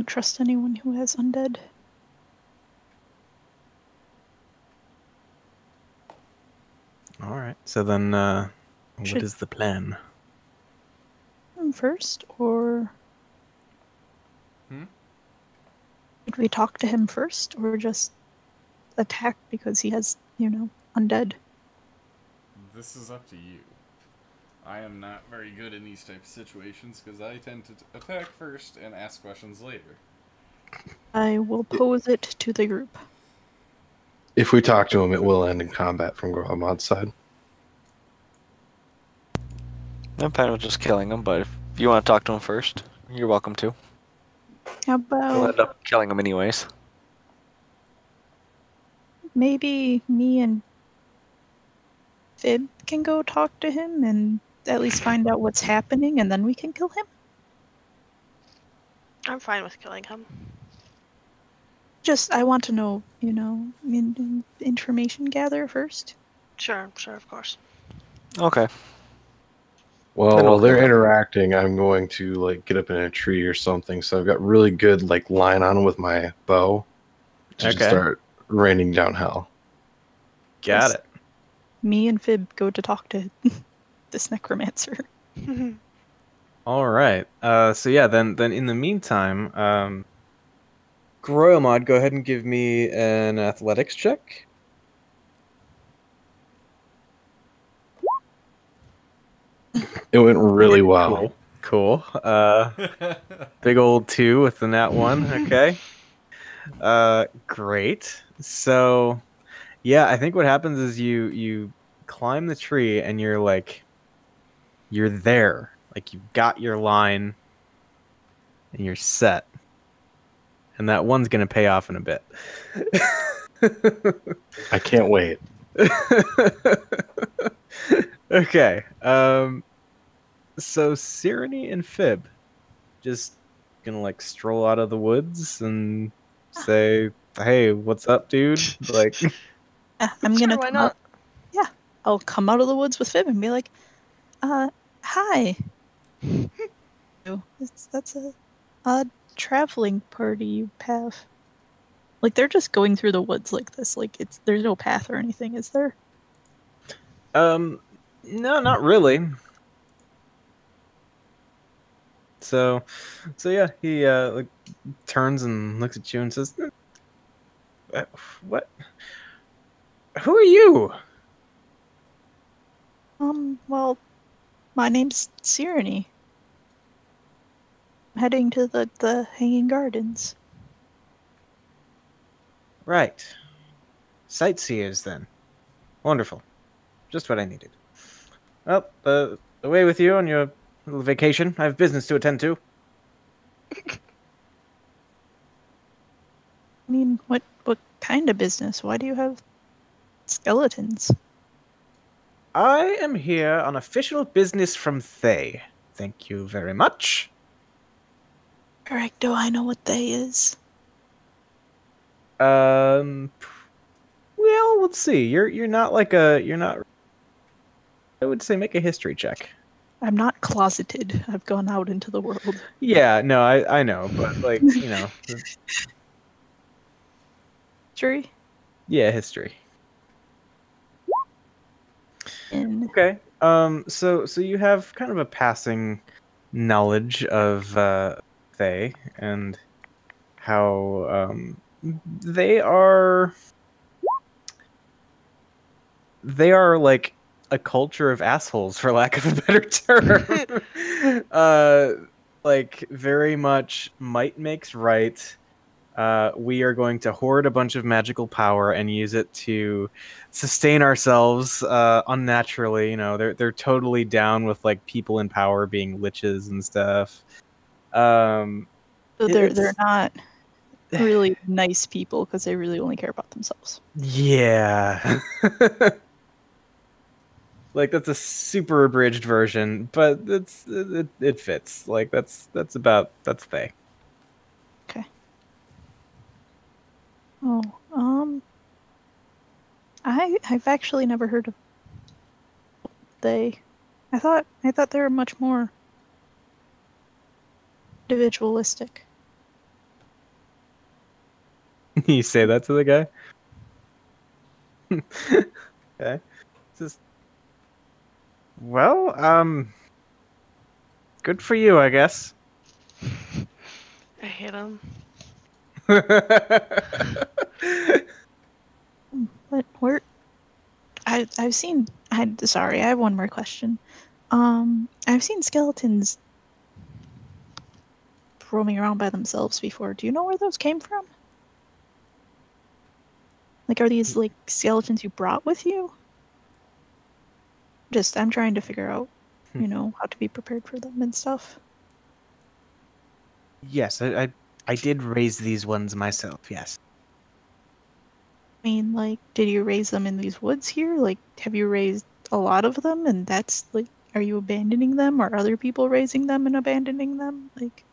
trust anyone who has undead. All right. So then, what is the plan? First, or should we talk to him first, or just attack because he has, undead? This is up to you. I am not very good in these types of situations because I tend to attack first and ask questions later. I will pose it to the group. If we talk to him, it will end in combat from Goromod's side. I'm fine with just killing him, but if you want to talk to him first, you're welcome to. How We'll about end up killing him anyways. maybe me and Fib can go talk to him and at least find out what's happening, and then we can kill him? I'm fine with killing him. I want to know, information gather first. Sure, of course. Okay. Well, while they're interacting, I'm going to get up in a tree or something. So I've got really good line on with my bow to just start raining down hell. Got it. Me and Fib go to talk to this necromancer. All right. So yeah, then in the meantime, Goromod, go ahead and give me an athletics check. It went really well. Cool. Big old 2 with the nat 1. Okay. Great. So, yeah, I think what happens is you climb the tree and you're there. You've got your line and you're set. And that one's going to pay off in a bit. I can't wait. Okay. So Cyrene and Fib just gonna stroll out of the woods and say, "Hey, what's up, dude?" I'm gonna come out. Yeah, I'll come out of the woods with Fib and be like, "Hi." That's a traveling party you have. They're just going through the woods like this. There's no path or anything, is there? No, not really. So yeah, he turns and looks at you and says, "What? Who are you?" Well, my name's Cyrene. I'm heading to the Hanging Gardens. Right. Sightseers, then. Wonderful. Just what I needed. Well, away with you on your little vacation. I have business to attend to. I mean, what kind of business? Why do you have skeletons? I am here on official business from Thay. Thank you very much. Correct. Do I know what they is? Well, let's see. You're not like you're not. I would say make a history check. I'm not closeted. I've gone out into the world. Yeah, no, I know, but like History? Yeah, history. In Okay. So you have kind of a passing knowledge of Thay and how they are like a culture of assholes, for lack of a better term. Like very much might makes right. We are going to hoard a bunch of magical power and use it to sustain ourselves unnaturally. You know, they're totally down with like people in power being liches and stuff. so they're not really nice people because they really only care about themselves. Yeah. Like that's a super abridged version, but it fits. Like that's Thay. Okay. Oh, I've actually never heard of they. I thought they were much more individualistic. You say that to the guy? Okay. Just well, good for you, I guess. I hate him. But where? I've seen. Sorry, I have one more question. I've seen skeletons roaming around by themselves before. Do you know where those came from? Like, are these like skeletons you brought with you? I'm trying to figure out, how to be prepared for them and stuff. Yes, I did raise these ones myself. Yes. I mean, like, did you raise them in these woods here? Like, have you raised a lot of them? And that's like, are you abandoning them? Or are other people raising them and abandoning them? Like,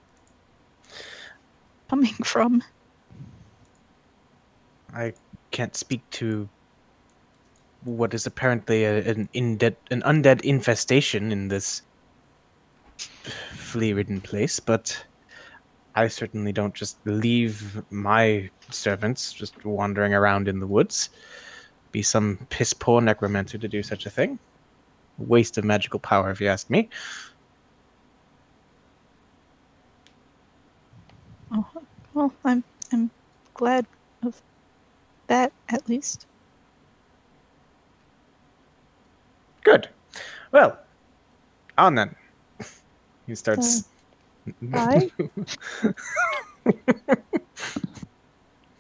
coming from? I can't speak to what is apparently an undead infestation in this flea-ridden place, but I certainly don't just leave my servants just wandering around in the woods. Be some piss-poor necromancer to do such a thing. Waste of magical power, if you ask me. Oh, well, I'm glad of that, at least. Good. Well, on then. He starts. Bye.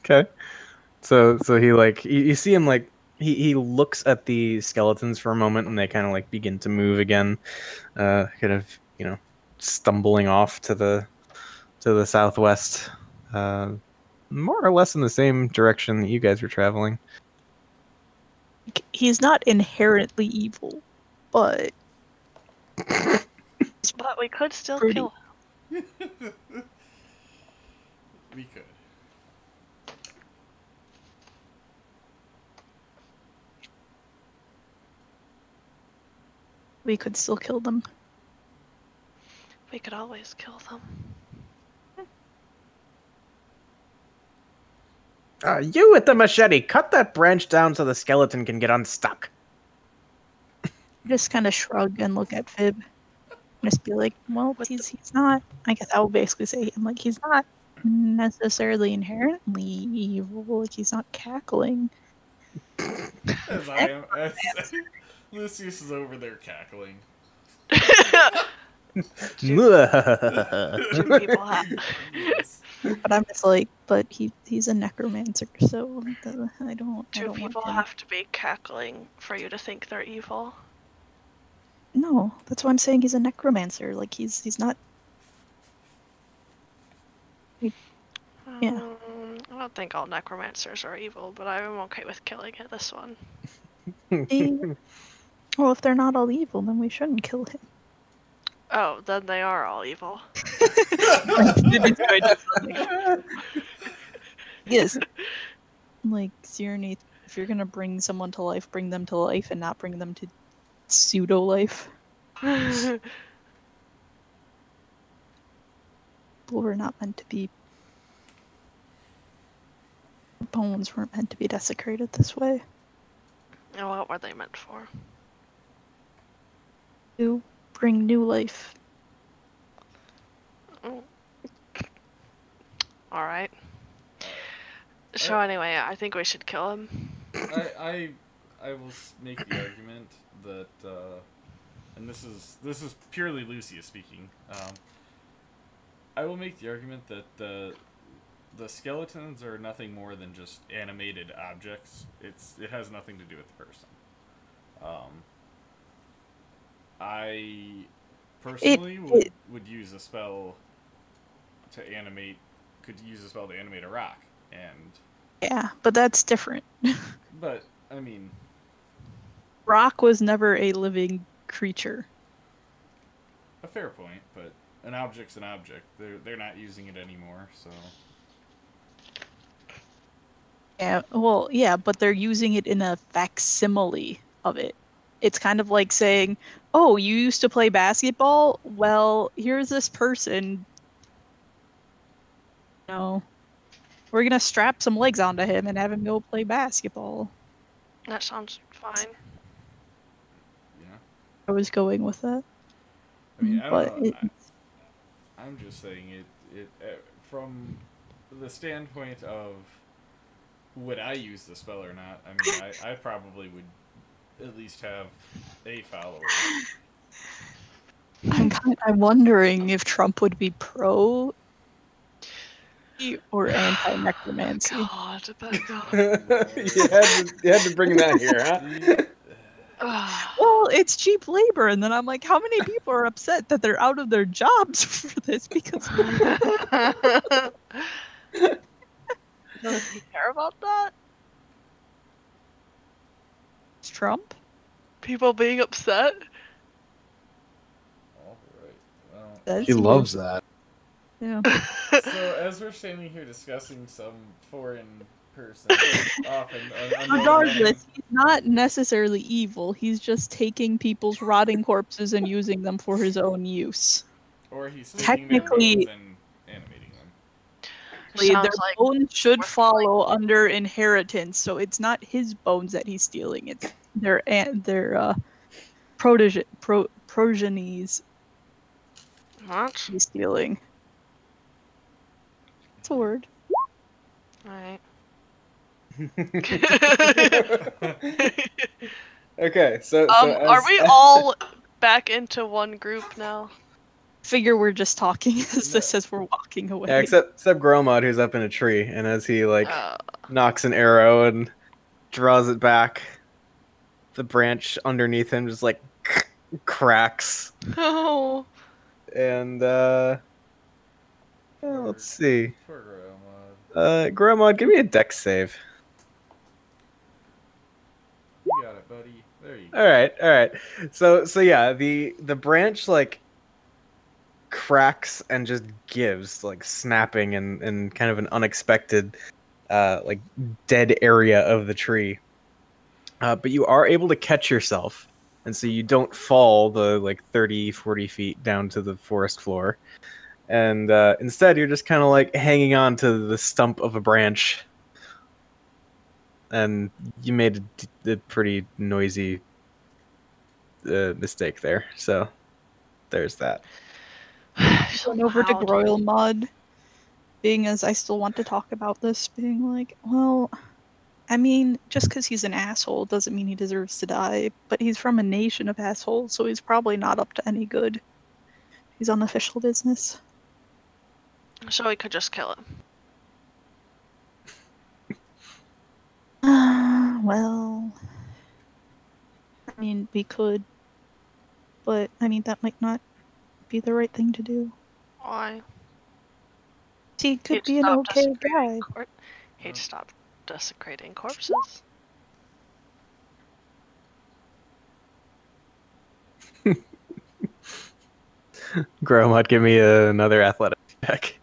Okay. So he like you see him like he looks at the skeletons for a moment and they kind of like begin to move again, kind of stumbling off to the southwest, more or less in the same direction that you guys were traveling. He's not inherently evil, but we could still pretty. kill him. We could. We could still kill them. We could always kill them. You with the machete, cut that branch down so the skeleton can get unstuck. Just kind of shrug and look at Fib. Just be like, well, he's not. I guess I will basically say, I'm like, he's not necessarily inherently evil. Like, he's not cackling. As Lucius is over there cackling. Two people have. Yes. But I'm just like, but he's a necromancer, so I don't. Do want people him. have to be cackling for you to think they're evil? No, that's why I'm saying he's a necromancer. Like he's not. Yeah. I don't think all necromancers are evil, but I'm okay with killing it this one. Well, if they're not all evil, then we shouldn't kill him. Oh, then they are all evil. Yes. Like, Cyrene, if you're gonna bring someone to life, bring them to life and not bring them to pseudo-life. People were not meant to be... Bones weren't meant to be desecrated this way. And what were they meant for? To bring new life. Alright. So anyway, I think we should kill him. I will make the argument that, and this is purely Lucius speaking. I will make the argument that the skeletons are nothing more than just animated objects. It has nothing to do with the person. I personally would use a spell to animate. Could use a spell to animate a rock, and yeah, but that's different. But I mean, rock was never a living creature. A fair point, but an object's an object. They're not using it anymore, so. Yeah, well, yeah, but they're using it in a facsimile of it. It's kind of like saying, oh, you used to play basketball? Well, here's this person. No. We're going to strap some legs onto him and have him go play basketball. That sounds fine. Yeah. I was going with that. I mean, I don't know. I'm just saying it from the standpoint of would I use the spell or not? I mean, I probably would at least have a follower. I'm wondering if Trump would be pro or anti-necromancy. God, you had to bring that here, huh? Well, it's cheap labor, and then I'm like, how many people are upset that they're out of their jobs for this because does he care about that? It's Trump? People being upset? All right. Well, he loves that. Yeah. So as we're standing here discussing some foreign person, often regardless, he's not necessarily evil. He's just taking people's rotting corpses and using them for his own use. Or he's technically and animating them. Their bones should follow under inheritance, so it's not his bones that he's stealing. It's their progenies. What? He's stealing. It's a word. Alright. Okay, so are we all back into one group now? Figure we're just talking as we're walking away. Yeah, except Gromod, who's up in a tree, and as he knocks an arrow and draws it back, the branch underneath him just cracks. Oh. And let's see. Poor Gromod. Gromod, give me a dex save. You got it, buddy. There you go. All right. So yeah, the branch cracks and just gives, snapping in kind of an unexpected dead area of the tree. But you are able to catch yourself, and so you don't fall the 30, 40 feet down to the forest floor. And instead you're just kind of hanging on to the stump of a branch. And you made a pretty noisy mistake there. So there's that. Going over to Groilmod, being as I still want to talk about this, being well, I mean, just because he's an asshole doesn't mean he deserves to die, but he's from a nation of assholes, so he's probably not up to any good. He's on official business. So we could just kill it. Well, I mean, we could, but I mean, that might not be the right thing to do. Why? He could He'd be an stop okay desecrating guy. He'd stop desecrating corpses. Gromot, give me another athletic check.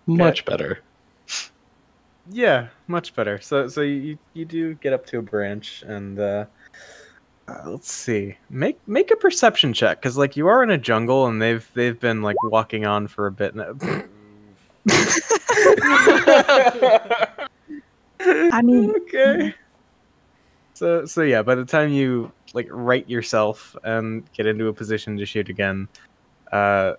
Much better. Yeah, much better. So you do get up to a branch, and let's see. Make a perception check, because like you are in a jungle, and they've been like walking on for a bit now. I mean, okay. So yeah, by the time you like right yourself and get into a position to shoot again, the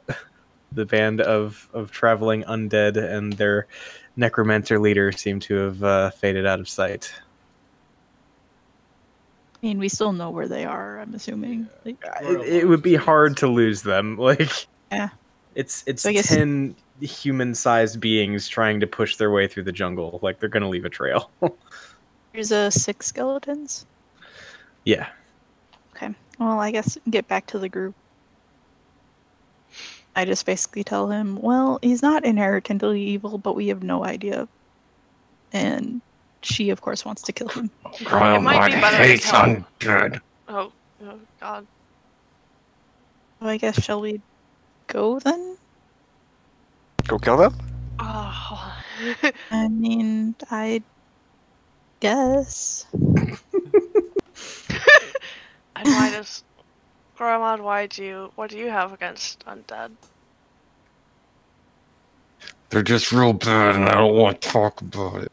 band of traveling undead and their necromancer leader seem to have faded out of sight. I mean, we still know where they are. I'm assuming. Like, It would be hard to lose them. Like, yeah, it's So I guess- 10 human-sized beings trying to push their way through the jungle. Like, they're gonna leave a trail. there's 6 skeletons. Yeah. Okay. Well, I guess get back to the group. I just basically tell him, well, he's not inherently evil, but we have no idea. And she, of course, wants to kill him. It might be better to hates tell- undead. Oh God. So I guess, shall we go then? Go kill them? Oh. I mean, I guess. And why does Gromad, what do you have against undead? They're just real bad, and I don't want to talk about it.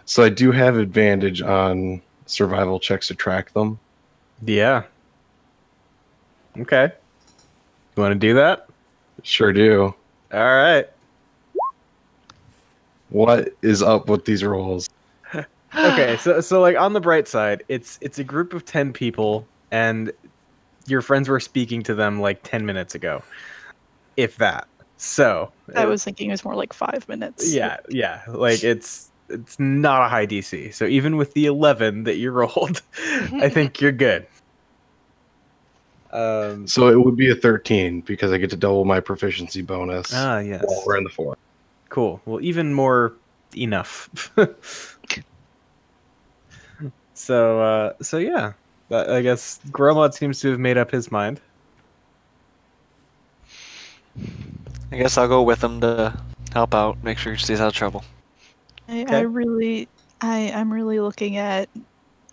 So I do have advantage on survival checks to track them. Yeah. Okay. You want to do that? Sure do. All right. What is up with these rolls? Okay, so like on the bright side, it's a group of 10 people, and your friends were speaking to them like 10 minutes ago, if that. So I was thinking it was more like 5 minutes. yeah, like it's not a high DC. So even with the 11 that you rolled, I think you're good. So it would be a 13 because I get to double my proficiency bonus Yes. while we're in the forest. Cool. Well, even more enough. So yeah, I guess Gromot seems to have made up his mind. I guess I'll go with him to help out, make sure he stays out of trouble. I'm really looking at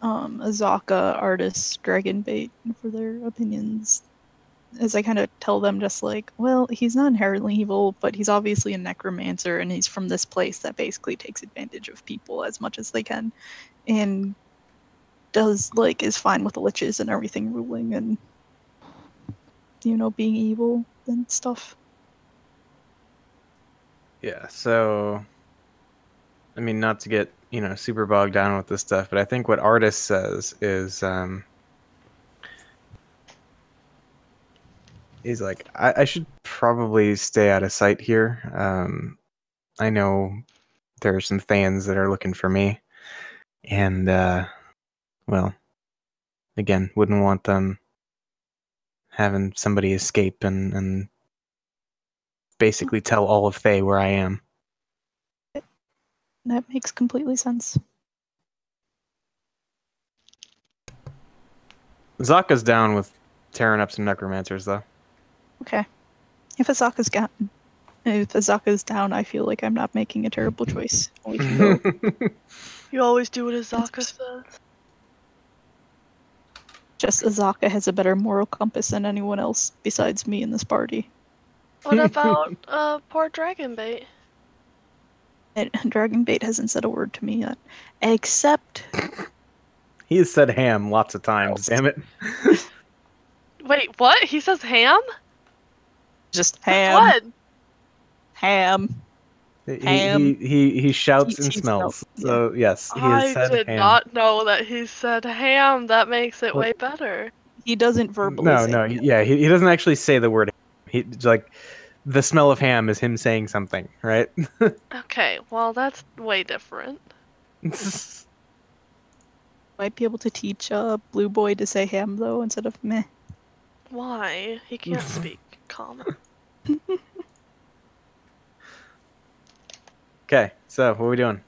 Azaka, Artis, Dragonbait for their opinions. As I kind of tell them, just like, well, he's not inherently evil, but he's obviously a necromancer, and he's from this place that basically takes advantage of people as much as they can, and is fine with the liches and everything ruling and being evil and stuff. Yeah. So, I mean, not to get super bogged down with this stuff, but I think what Artis says is he's like, I should probably stay out of sight here. I know there are some Thans that are looking for me, and well, again, wouldn't want them having somebody escape and basically tell all of Thay where I am. That makes completely sense. Zaka's down with tearing up some necromancers, though. Okay. If Azaka's down, I feel like I'm not making a terrible choice. We can go. You always do what Azaka says. Just Azaka has a better moral compass than anyone else besides me in this party. What about poor Dragonbait? And Dragonbait hasn't said a word to me yet. Except... He has said ham lots of times, damn it. Wait, what? He says ham? Just ham. What? Ham. Ham. He shouts and He smells. smelled, So yes, he has I said did ham. not know that he said ham. That makes it What? way better. He doesn't verbally No, say no, ham. yeah, he doesn't actually say the word. He like the smell of ham is him saying something, right? Okay, well that's way different. Might be able to teach Blue Boy to say ham though instead of meh. Why? He can't speak common. Okay, so what are we doing?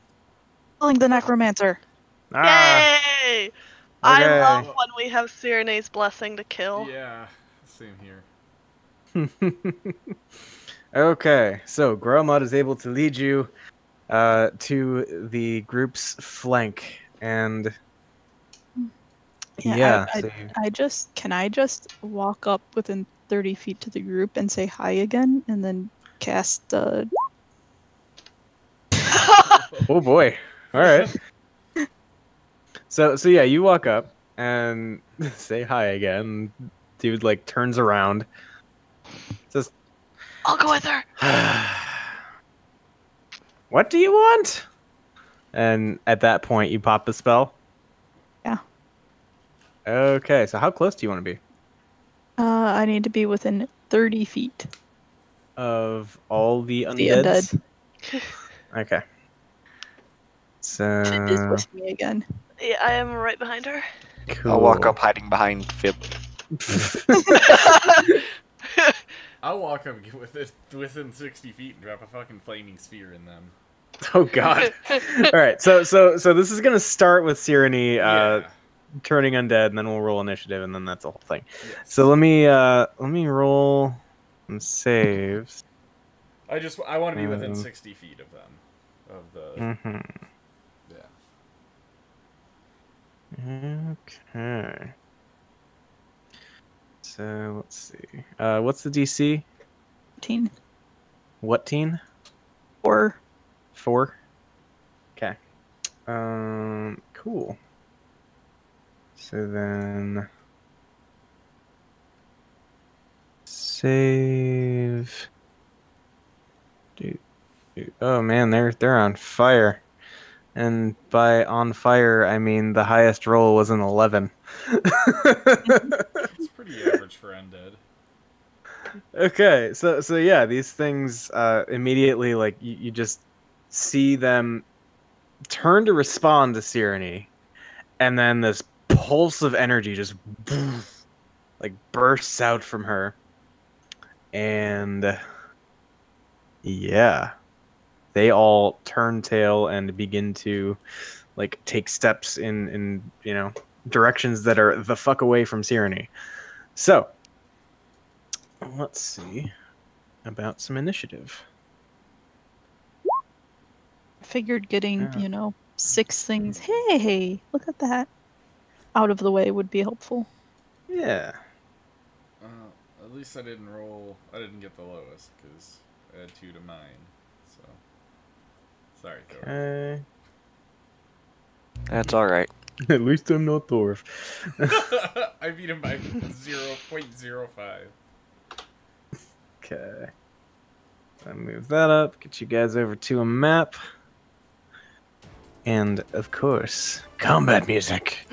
Killing the necromancer. Ah, Yay! I okay. love when we have Cyrene's blessing to kill. Yeah, same here. Okay, so Gromod is able to lead you to the group's flank, and yeah, so Can I just walk up within 30 feet to the group and say hi again, and then cast oh boy, all right. So yeah, you walk up and say hi again. Dude like turns around, says, I'll go with her. "What do you want?" And at that point, you pop the spell. Yeah. Okay, so how close do you want to be? I need to be within 30 feet. Of all the The undeads? undead. Okay. So Fib is with me again. Yeah, I am right behind her. cool. I'll walk up hiding behind Fib. I'll walk up within 60 feet and drop a fucking flaming sphere in them. Oh god. All right. So this is gonna start with Cyrene Yeah. turning undead, and then we'll roll initiative, and then that's the whole thing. Yes. So let me roll some saves. I want to be within 60 feet of them. Of the Mm-hmm. yeah. Okay. So let's see. What's the DC? 14. What teen? Or 4. Okay. Cool. So then save. Dude. Oh man, they're on fire. And by on fire, I mean the highest roll was an 11. It's pretty average for undead. Okay, so yeah, these things immediately, like you just see them turn to respond to Cyrene, and then this pulse of energy just like bursts out from her, and yeah, they all turn tail and begin to like take steps in directions that are the fuck away from Cyrene. So let's see about some initiative. figured getting, Yeah. 6 things. Hey, look at that. Out of the way would be helpful. Yeah. At least I didn't get the lowest because I had 2 to mine. So sorry, Thor. Okay. That's alright. At least I'm not Thorf. I beat him by 0.05. Okay. I'll move that up, get you guys over to a map. And, of course, combat music.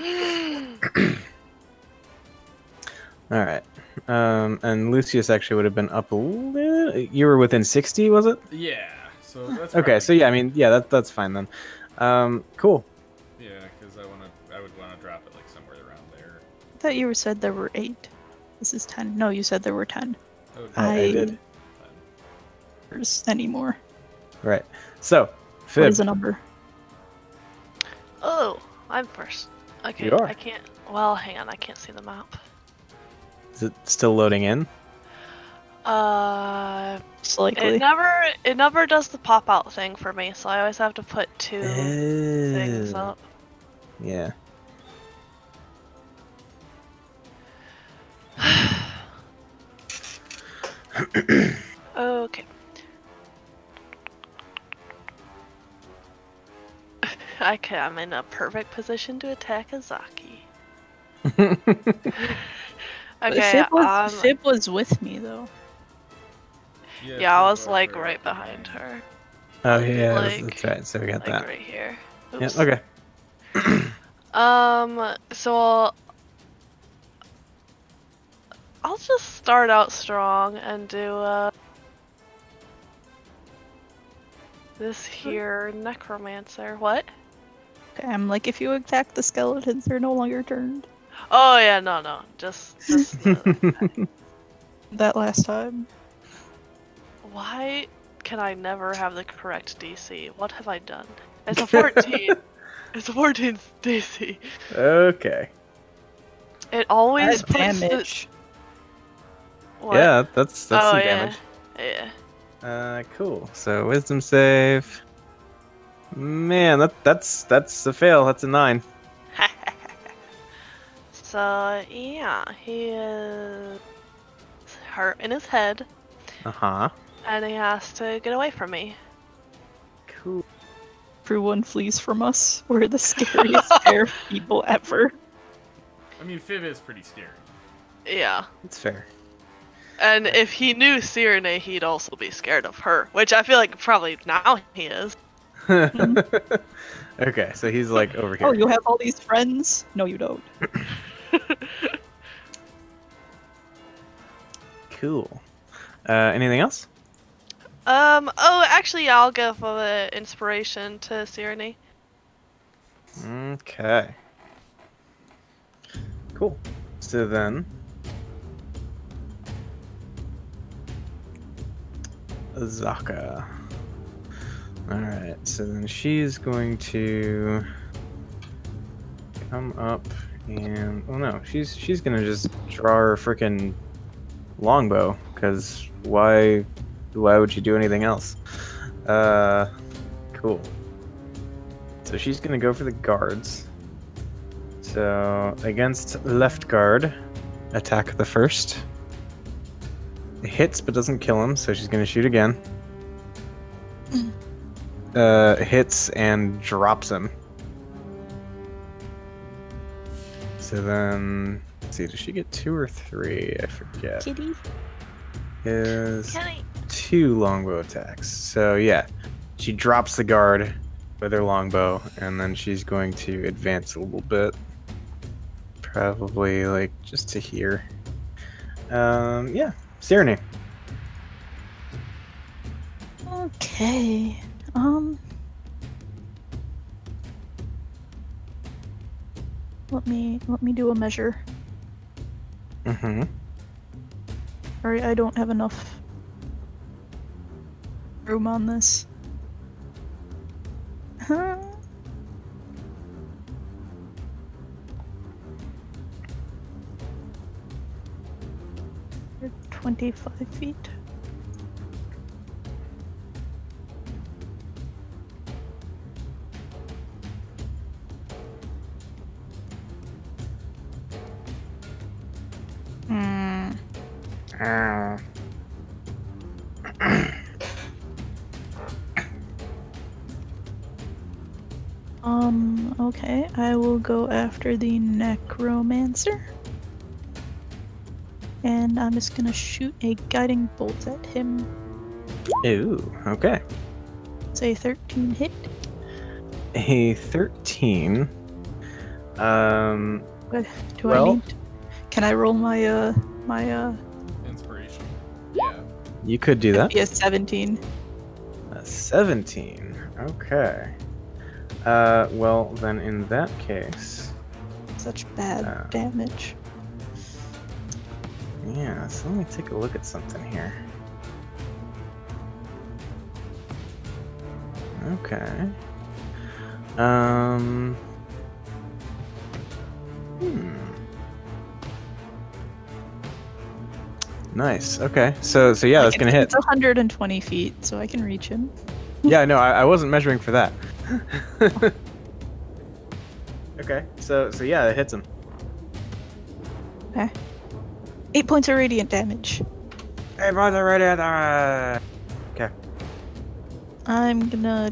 Alright. And Lucius actually would have been up a little... You were within 60, was it? Yeah. So that's Okay, so yeah, I mean, yeah, that's fine then. Cool. Yeah, because I would want to drop it like somewhere around there. I thought you said there were 8. This is 10. No, you said there were 10. I did. There's any more. Right. So, What Fib. is the number? Oh, I'm first. Okay, You are. I can't. Well, hang on, I can't see the map. Is it still loading in? Slightly. It never does the pop out thing for me, so I always have to put 2 things Ew. up. Yeah. Okay. I'm in a perfect position to attack Azaki. Okay, Fib was with me though. yeah, I was like right behind her. Oh yeah, like, that's right. So we got like that. right here. Yeah. Oops. Okay. So I'll just start out strong and do this here necromancer. What? Okay, I'm like, if you attack the skeletons, they're no longer turned. Oh yeah, no, just That last time. why can I never have the correct DC? What have I done? It's a 14. It's a 14 DC. Okay. It always That puts damage. What? Yeah, that's Oh, some yeah. damage. Yeah. Cool. So wisdom save. Man, that's a fail. That's a 9. So yeah, he is hurt in his head, Uh-huh. and he has to get away from me. Cool. Everyone flees from us. We're the scariest pair of people ever. I mean, Fib is pretty scary. Yeah. That's fair. And if he knew Cyrene, he'd also be scared of her, which I feel like probably now he is. Okay, so he's like over here. Oh, you have all these friends? No, you don't. Cool. Anything else? Oh, actually, I'll give inspiration to Cyrene. Okay. Cool. So then, Zaka. Alright, so then she's going to come up and... Oh no, she's gonna just draw her frickin' longbow, because why would she do anything else? Cool. So she's gonna go for the guards. So against left guard, attack the first. It hits but doesn't kill him, so she's gonna shoot again. Hits and drops him. So then, let's see, does she get 2 or 3? I forget. Kitty? Is 2 longbow attacks. So yeah, she drops the guard with her longbow, and then she's going to advance a little bit. Probably like just to here. Yeah, Cyrene. Okay. Let me do a measure. Mm-hmm. Sorry, I don't have enough room on this. Huh? 25 feet. Okay, I will go after the necromancer. And I'm just gonna shoot a guiding bolt at him. Ooh, okay. It's a 13 hit. A 13. What do well, I need? Can I roll my Inspiration. Yeah. You could do that. Yeah, 17. A 17. Okay. Well, then in that case... Such bad damage. Yeah, so let me take a look at something here. Okay. Nice. Okay. So yeah, that's gonna hit. It's 120 feet, so I can reach him. Yeah, no, I wasn't measuring for that. Okay. So yeah, it hits him. Okay. 8 points of radiant damage. 8 points of radiant. Okay. I'm gonna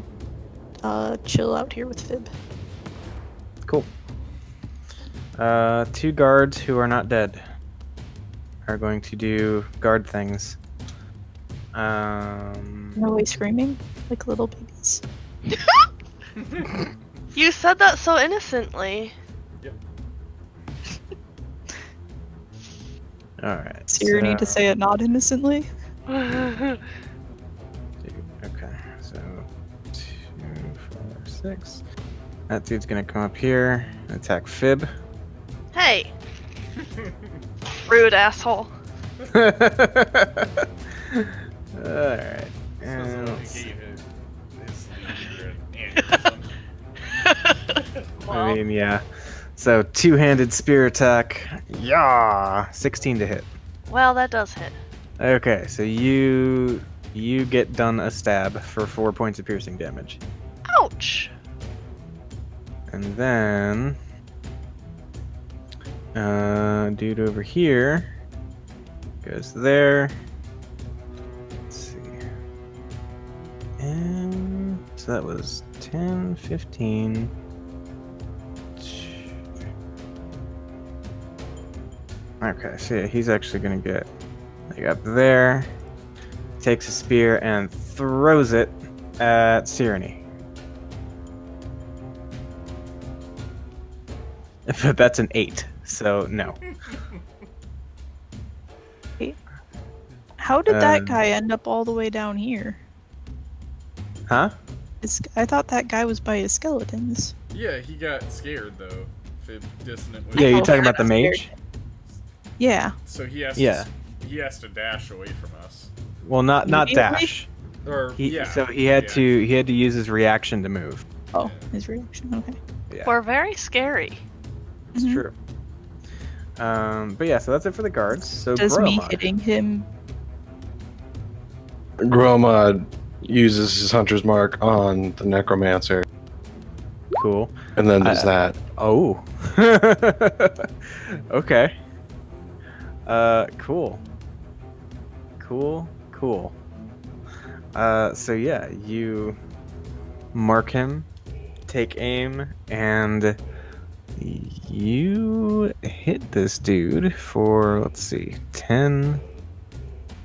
chill out here with Fib. Cool. 2 guards who are not dead are going to do guard things. No way screaming? like little babies. You said that so innocently. All right. So you need to say it not innocently. Okay, so 2, 4, 6. That dude's gonna come up here and attack Fib. Hey! Rude asshole. Alright. I mean, yeah. So, two-handed spear attack. Yeah! 16 to hit. Well, that does hit. Okay, so you get done a stab for 4 points of piercing damage. Ouch! And then dude over here goes there. Let's see. And so that was 10, 15. Okay, so yeah, he's actually gonna get like up there, takes a spear and throws it at Cyrene. But that's an 8, so no. How did that guy end up all the way down here? Huh? I thought that guy was by his skeletons. Yeah, he got scared though. Fib dissonant with Yeah, you talking about the mage? Yeah. So he has he has to dash away from us. Well, not dash. Or So he had to use his reaction to move. Oh, his reaction. Okay. Yeah, We're very scary. it's true. But yeah, so that's it for the guards. So Does me Gromad. hitting him? Gromad uses his hunter's mark on the necromancer, Cool. and then does that. Oh. Okay. Cool. Cool. So yeah, you mark him, take aim, and you hit this dude for, let's see, 10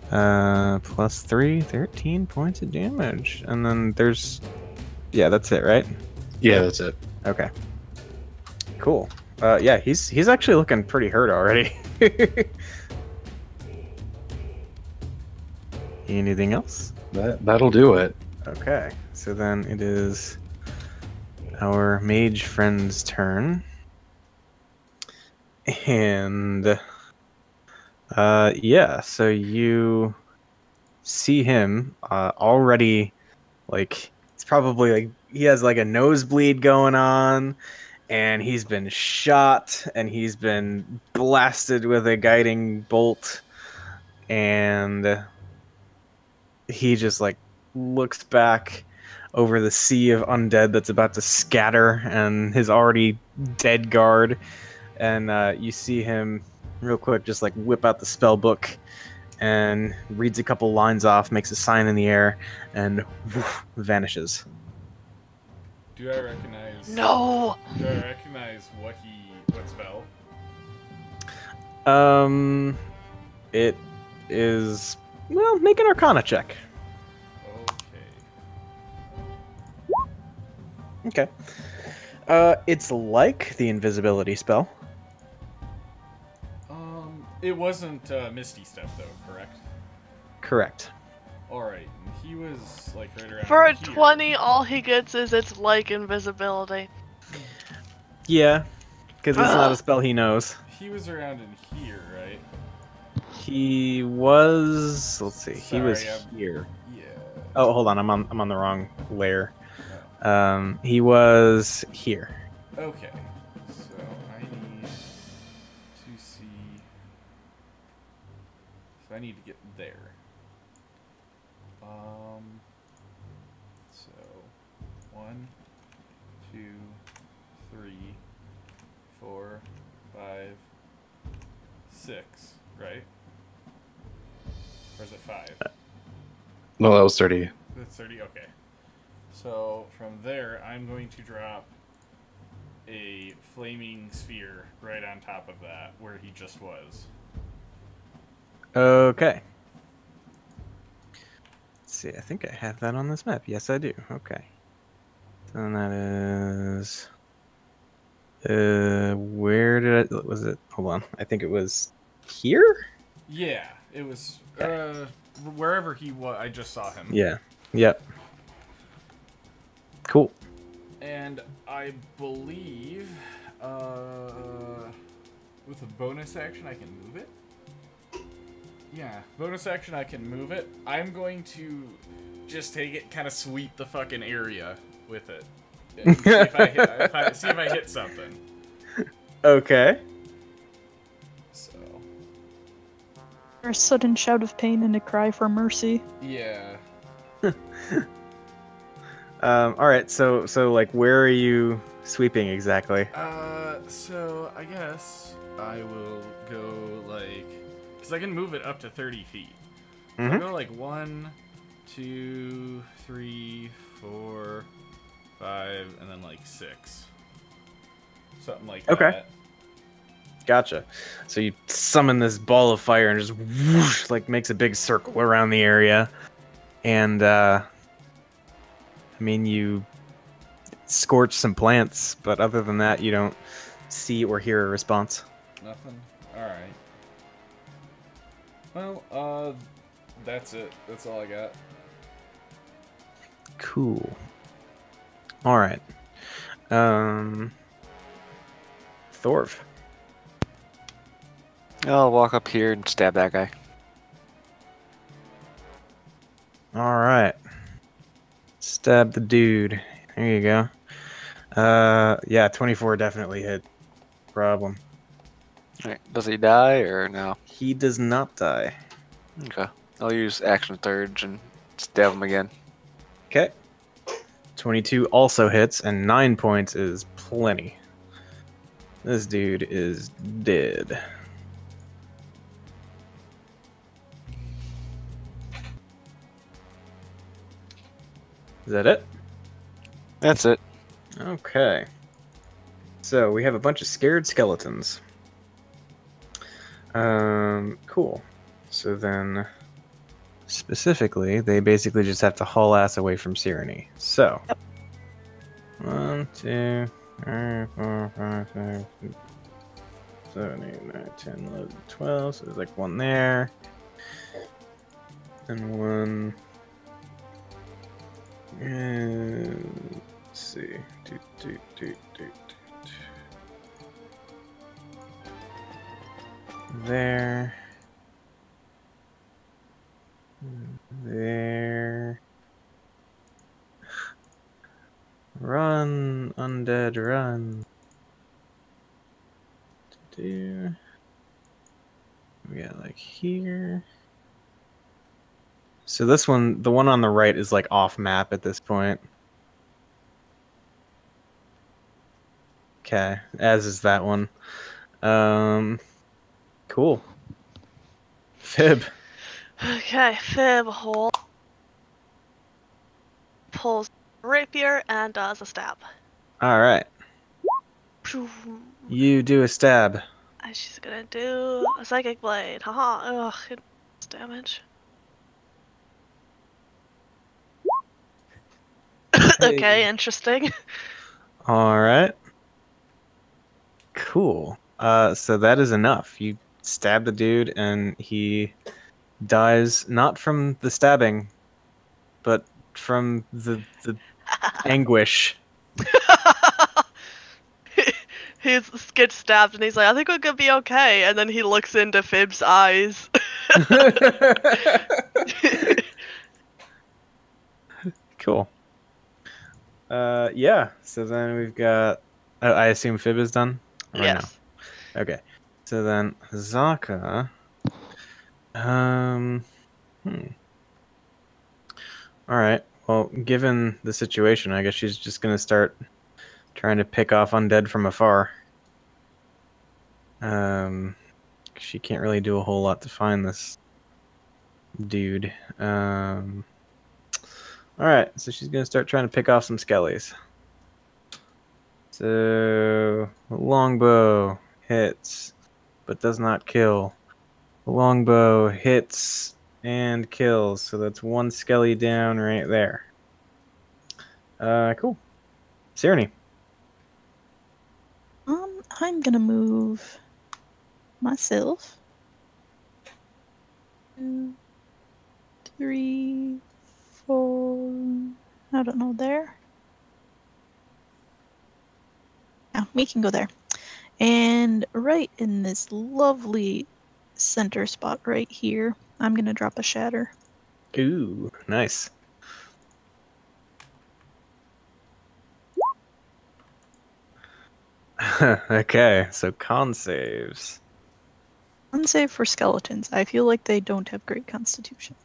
plus 3, 13 points of damage. And then there's, yeah, that's it, right? Yeah, that's it. Okay. Cool. Yeah, he's actually looking pretty hurt already. Anything else? That'll do it. Okay, so then it is our mage friend's turn. And yeah, so you see him already, like, it's probably like he has like a nosebleed going on, and he's been shot and he's been blasted with a guiding bolt, and he just like looks back over the sea of undead that's about to scatter and his already dead guard, and you see him real quick just like whip out the spell book and reads a couple lines off, makes a sign in the air, and woof, vanishes. Do I recognize? No. Do I recognize what spell? It is, well, make an Arcana check. Okay. Okay. It's like the invisibility spell. It wasn't Misty Step though, correct? Correct. All right. He was like right around. For a here. 20, all he gets is it's like invisibility. Yeah, because it's not a spell he knows. He was around in here, right? He was. Let's see. He was Sorry, here. Yeah. Oh, hold on. I'm on the wrong layer. He was here. Okay. So I need to see. So I need to get there. So 1, 2, 3, 4, 5, 6, right? Or is it 5? No, that was 30. That's 30, okay. So from there, I'm going to drop a flaming sphere right on top of that, where he just was. Okay. see. I think I have that on this map. Yes, I do. Okay. And that is. Where did I? Was it? Hold on. I think it was here. Yeah, it was wherever he was. I just saw him. Yeah. Yep. Cool. And I believe with a bonus action I can move it. Yeah, bonus action I can move it. I'm going to just take it, kind of sweep the fucking area with it, and see if I hit something. Okay. So. A sudden shout of pain and a cry for mercy. Yeah. All right. So like, where are you sweeping exactly? So I guess I will go like, because I can move it up to 30 feet. So I'll go like 1, 2, 3, 4, 5, and then like 6. Something like that. Okay. Gotcha. So you summon this ball of fire and just whoosh, like makes a big circle around the area, and I mean, you scorch some plants, but other than that, you don't see or hear a response. Nothing. All right. Well, that's it. That's all I got. Cool. All right. Thorv. I'll walk up here and stab that guy. All right. Stab the dude. There you go. Yeah, 24 definitely hit. Problem. Alright, does he die or no? He does not die. Okay. I'll use action surge and stab him again. Okay. 22 also hits, and 9 points is plenty. This dude is dead. Is that it? That's it. Okay. So we have a bunch of scared skeletons. Cool. So then, specifically, they basically just have to haul ass away from Cyrene. So, 1, 2, 3, 4, 5, 6, 7, 8, 9, 10, 11, 12. So there's like one there. And one. And let's see. There. There. Run, undead, run. We got like here. So this one, the one on the right is like off map at this point. Okay, as is that one. Cool. Fib. Okay, Fib pulls rapier and does a stab. All right. You do a stab. And she's gonna do a psychic blade. Haha. Ugh, it does damage. Okay, interesting. All right. Cool. So that is enough. You stab the dude, and he dies not from the stabbing, but from the anguish. He gets stabbed, and he's like, "I think we're gonna be okay." And then he looks into Fib's eyes. Cool. Yeah. So then we've got. I assume Fib is done. Right Yes. Now. Okay. So then Zaka. All right. Well, given the situation, I guess she's just gonna start trying to pick off undead from afar. She can't really do a whole lot to find this dude. All right. So she's gonna start trying to pick off some skellies. So longbow hits, but does not kill. The longbow hits and kills. So that's one skelly down right there. Cool. Sirenny. I'm gonna move myself. 2, 3, 4. I don't know there. Oh, we can go there. And right in this lovely center spot right here, I'm gonna drop a shatter. Ooh, nice. Okay, so con saves. Unsave for skeletons. I feel like they don't have great constitution.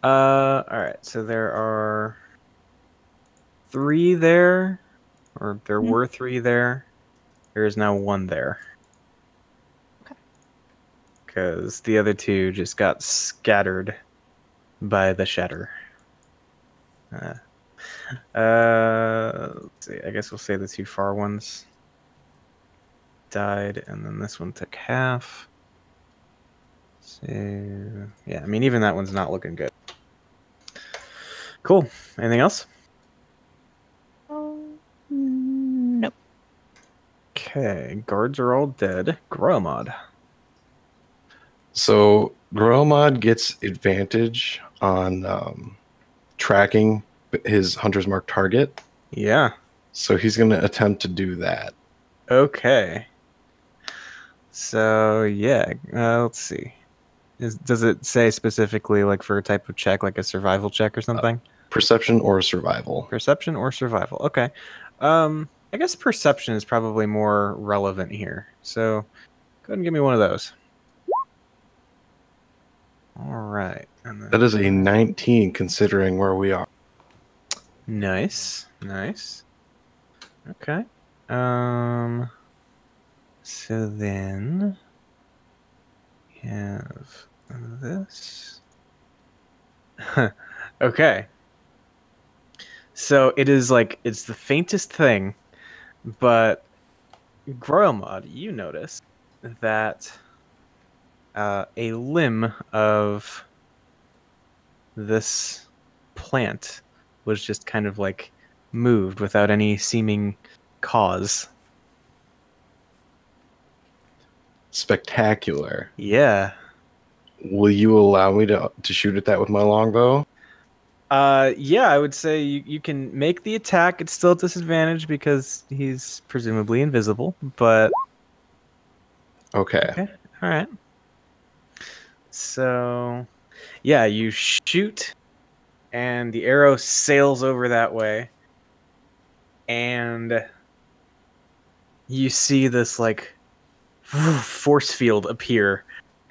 Alright, so there are 3 there, or there were 3 there. There is now 1 there. Okay. Because the other 2 just got scattered by the shatter. Let's see. I guess we'll say the 2 far ones died, and then this one took half. So yeah, I mean, even that one's not looking good. Cool. Anything else? Nope. Okay, guards are all dead. Gromod. So Gromod gets advantage on tracking his hunter's mark target. Yeah. So he's going to attempt to do that. Okay. So yeah, let's see. Does it say specifically like for a type of check, like a survival check or something? Perception or survival. Perception or survival. Okay. I guess perception is probably more relevant here. So go ahead and give me one of those. All right. And then... That is a 19 considering where we are. Nice. Nice. Okay. So then we have this. Okay. So it is like it's the faintest thing, but Gromod, you notice that a limb of this plant was just kind of like moved without any seeming cause. Spectacular. Yeah. Will you allow me to shoot at that with my longbow? Yeah, I would say you can make the attack. It's still at disadvantage because he's presumably invisible, but... Okay. All right. So, yeah, you shoot, and the arrow sails over that way, and you see this, like, force field appear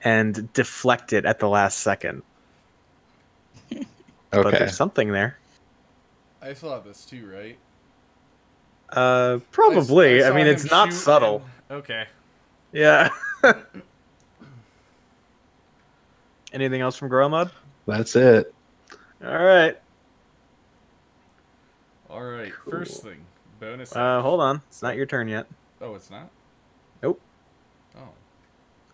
and deflect it at the last second. Okay. But there's something there. I saw this too, right? Probably. I saw mean, him it's not shoot subtle. and- Okay. Yeah. Anything else from Gromod? That's it. All right. All right. Cool. First thing, bonus. Hold on. It's not your turn yet. Oh, it's not. Nope. Oh.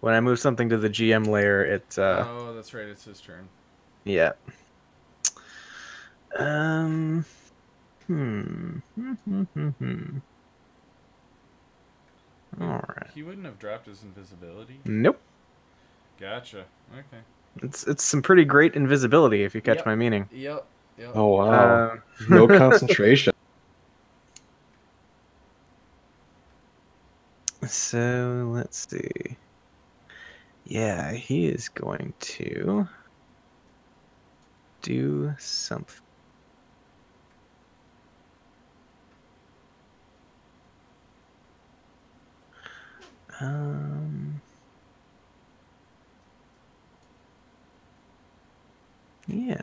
When I move something to the GM layer, it. Oh, that's right. It's his turn. Yeah. All right. He wouldn't have dropped his invisibility. Nope. Gotcha. Okay. It's some pretty great invisibility if you catch my meaning. Yep. Oh wow. No concentration. So let's see. Yeah, he is going to do something. Yeah.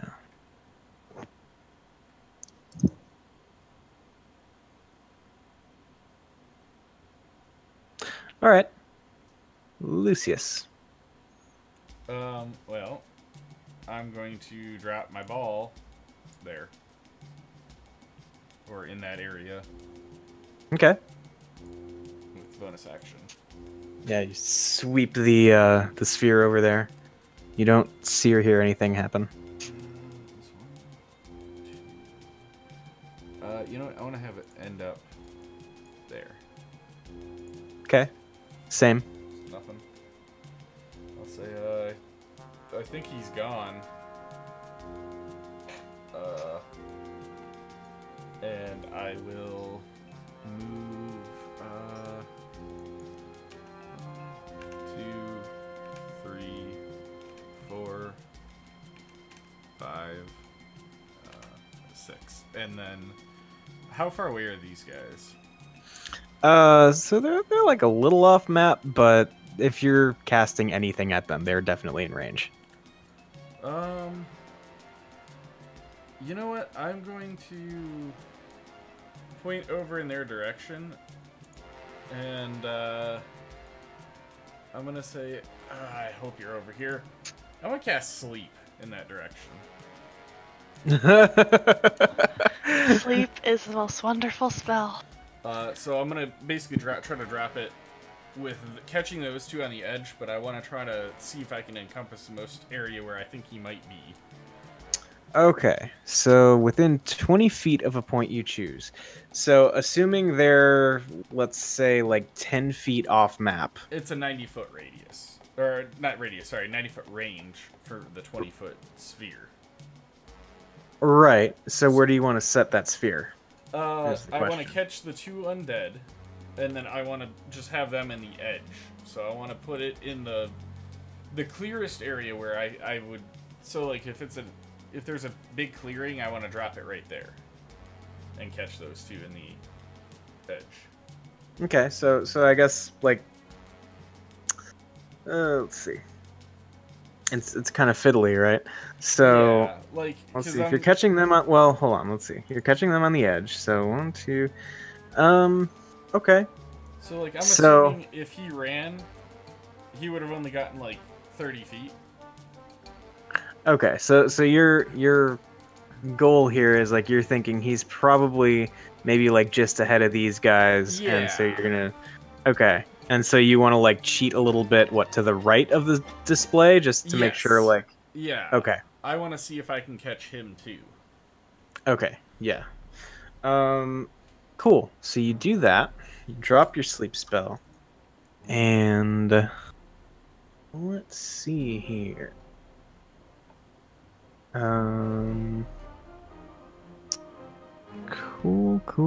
All right. Lucius. Well, I'm going to drop my ball there. Or in that area. Okay. With bonus action. Yeah, you sweep the sphere over there. You don't see or hear anything happen. You know what? I want to have it end up there. Okay. Same. Nothing. I'll say, I think he's gone. And I will move, 2, 3, 4, 5, 6. And then, how far away are these guys? So they're like a little off map, but if you're casting anything at them, they're definitely in range. You know what? I'm going to point over in their direction, and I'm gonna say, I hope you're over here. I'm gonna cast Sleep in that direction. Sleep is the most wonderful spell. So I'm gonna basically try to drop it with catching those two on the edge, but I want to try to see if I can encompass the most area where I think he might be. Okay, so within 20 feet of a point you choose. So assuming they're, let's say, like 10 feet off map. It's a 90-foot radius. Or, not radius, sorry, 90-foot range for the 20-foot sphere. Right, so where do you want to set that sphere? I want to catch the two undead, and then I want to just have them in the edge. So I want to put it in the clearest area where I would... So, like, if there's a big clearing, I want to drop it right there. And catch those two in the edge. Okay, so I guess, like... let's see. It's kind of fiddly, right? So, yeah, like, let's see. If you're catching them on... Well, hold on, let's see. You're catching them on the edge, so 1, 2... okay. So, like, I'm assuming if he ran, he would have only gotten, like, 30 feet. Okay, so your goal here is, like, you're thinking he's probably maybe, like, just ahead of these guys, yeah. And so you're gonna... Okay. And so you want to, like, cheat a little bit, what, to the right of the display, just to make sure, like... Yeah. Okay. I want to see if I can catch him, too. Okay, yeah. Cool. So you do that, you drop your sleep spell, and... let's see here. Cool.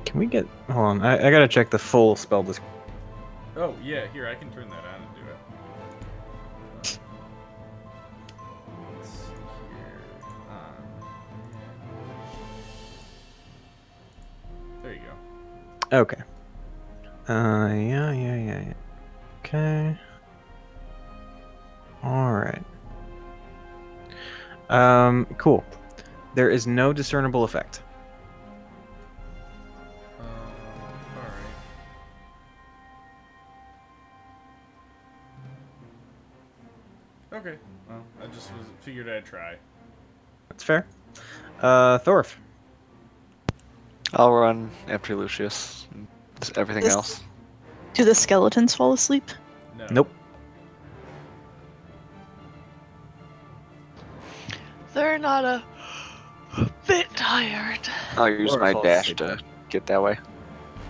Can we get... Hold on, I gotta check the full spell description. Oh, yeah, here, I can turn that on and do it. Let's see here. There you go. Okay. Yeah. Okay. Alright. Cool. There is no discernible effect. Alright. Okay, well, I just figured I'd try. That's fair. Thorf. I'll run after Lucius. And just everything else. Do the skeletons fall asleep? No. Nope. They're not a bit tired. I'll use Or my fall dash asleep. to get that way.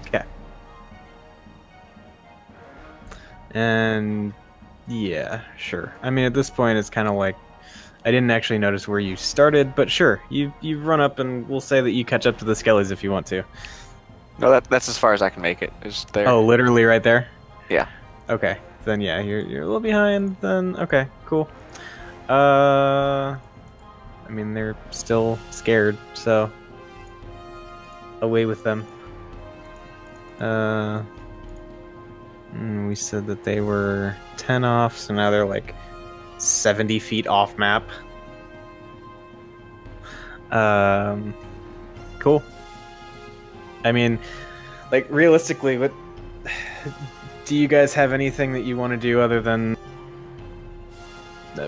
Okay. And yeah, sure. I mean, at this point, it's kind of like I didn't actually notice where you started, but sure, you run up, and we'll say that you catch up to the skellies if you want to. No, that's as far as I can make it. Is there? Oh, literally right there? Yeah. Okay. Then yeah, you're a little behind. Then okay, cool. I mean, they're still scared, so away with them. We said that they were 10 off, so now they're like 70 feet off map. Cool. I mean, like, realistically, what do you guys have anything that you want to do other than,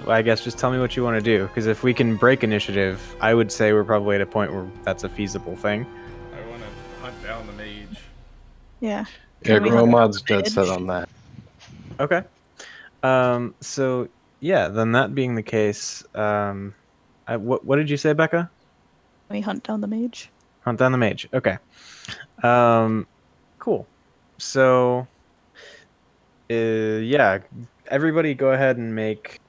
I guess, just tell me what you want to do, because if we can break initiative, I would say we're probably at a point where that's a feasible thing. I want to hunt down the mage. Yeah. Yeah, Can we hunt Gromod's down the dead set mage? on that. Okay. So yeah, then that being the case, what did you say, Becca? Can we hunt down the mage? Hunt down the mage. Okay. Cool. So, yeah, everybody go ahead and make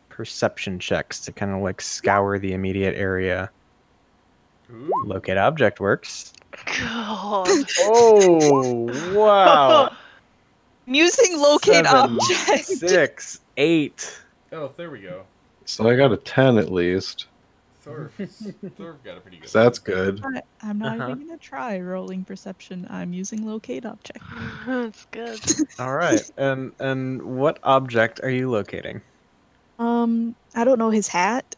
perception checks to kind of like scour the immediate area. Ooh. Locate object works. God. Oh, wow. I'm using locate 7, object. 6, 8. Oh, there we go. So I got a 10 at least. Thorv got a pretty good. So that's good. I'm not Uh-huh. even gonna try rolling perception. I'm using locate object. That's good. All right. And what object are you locating? I don't know his hat.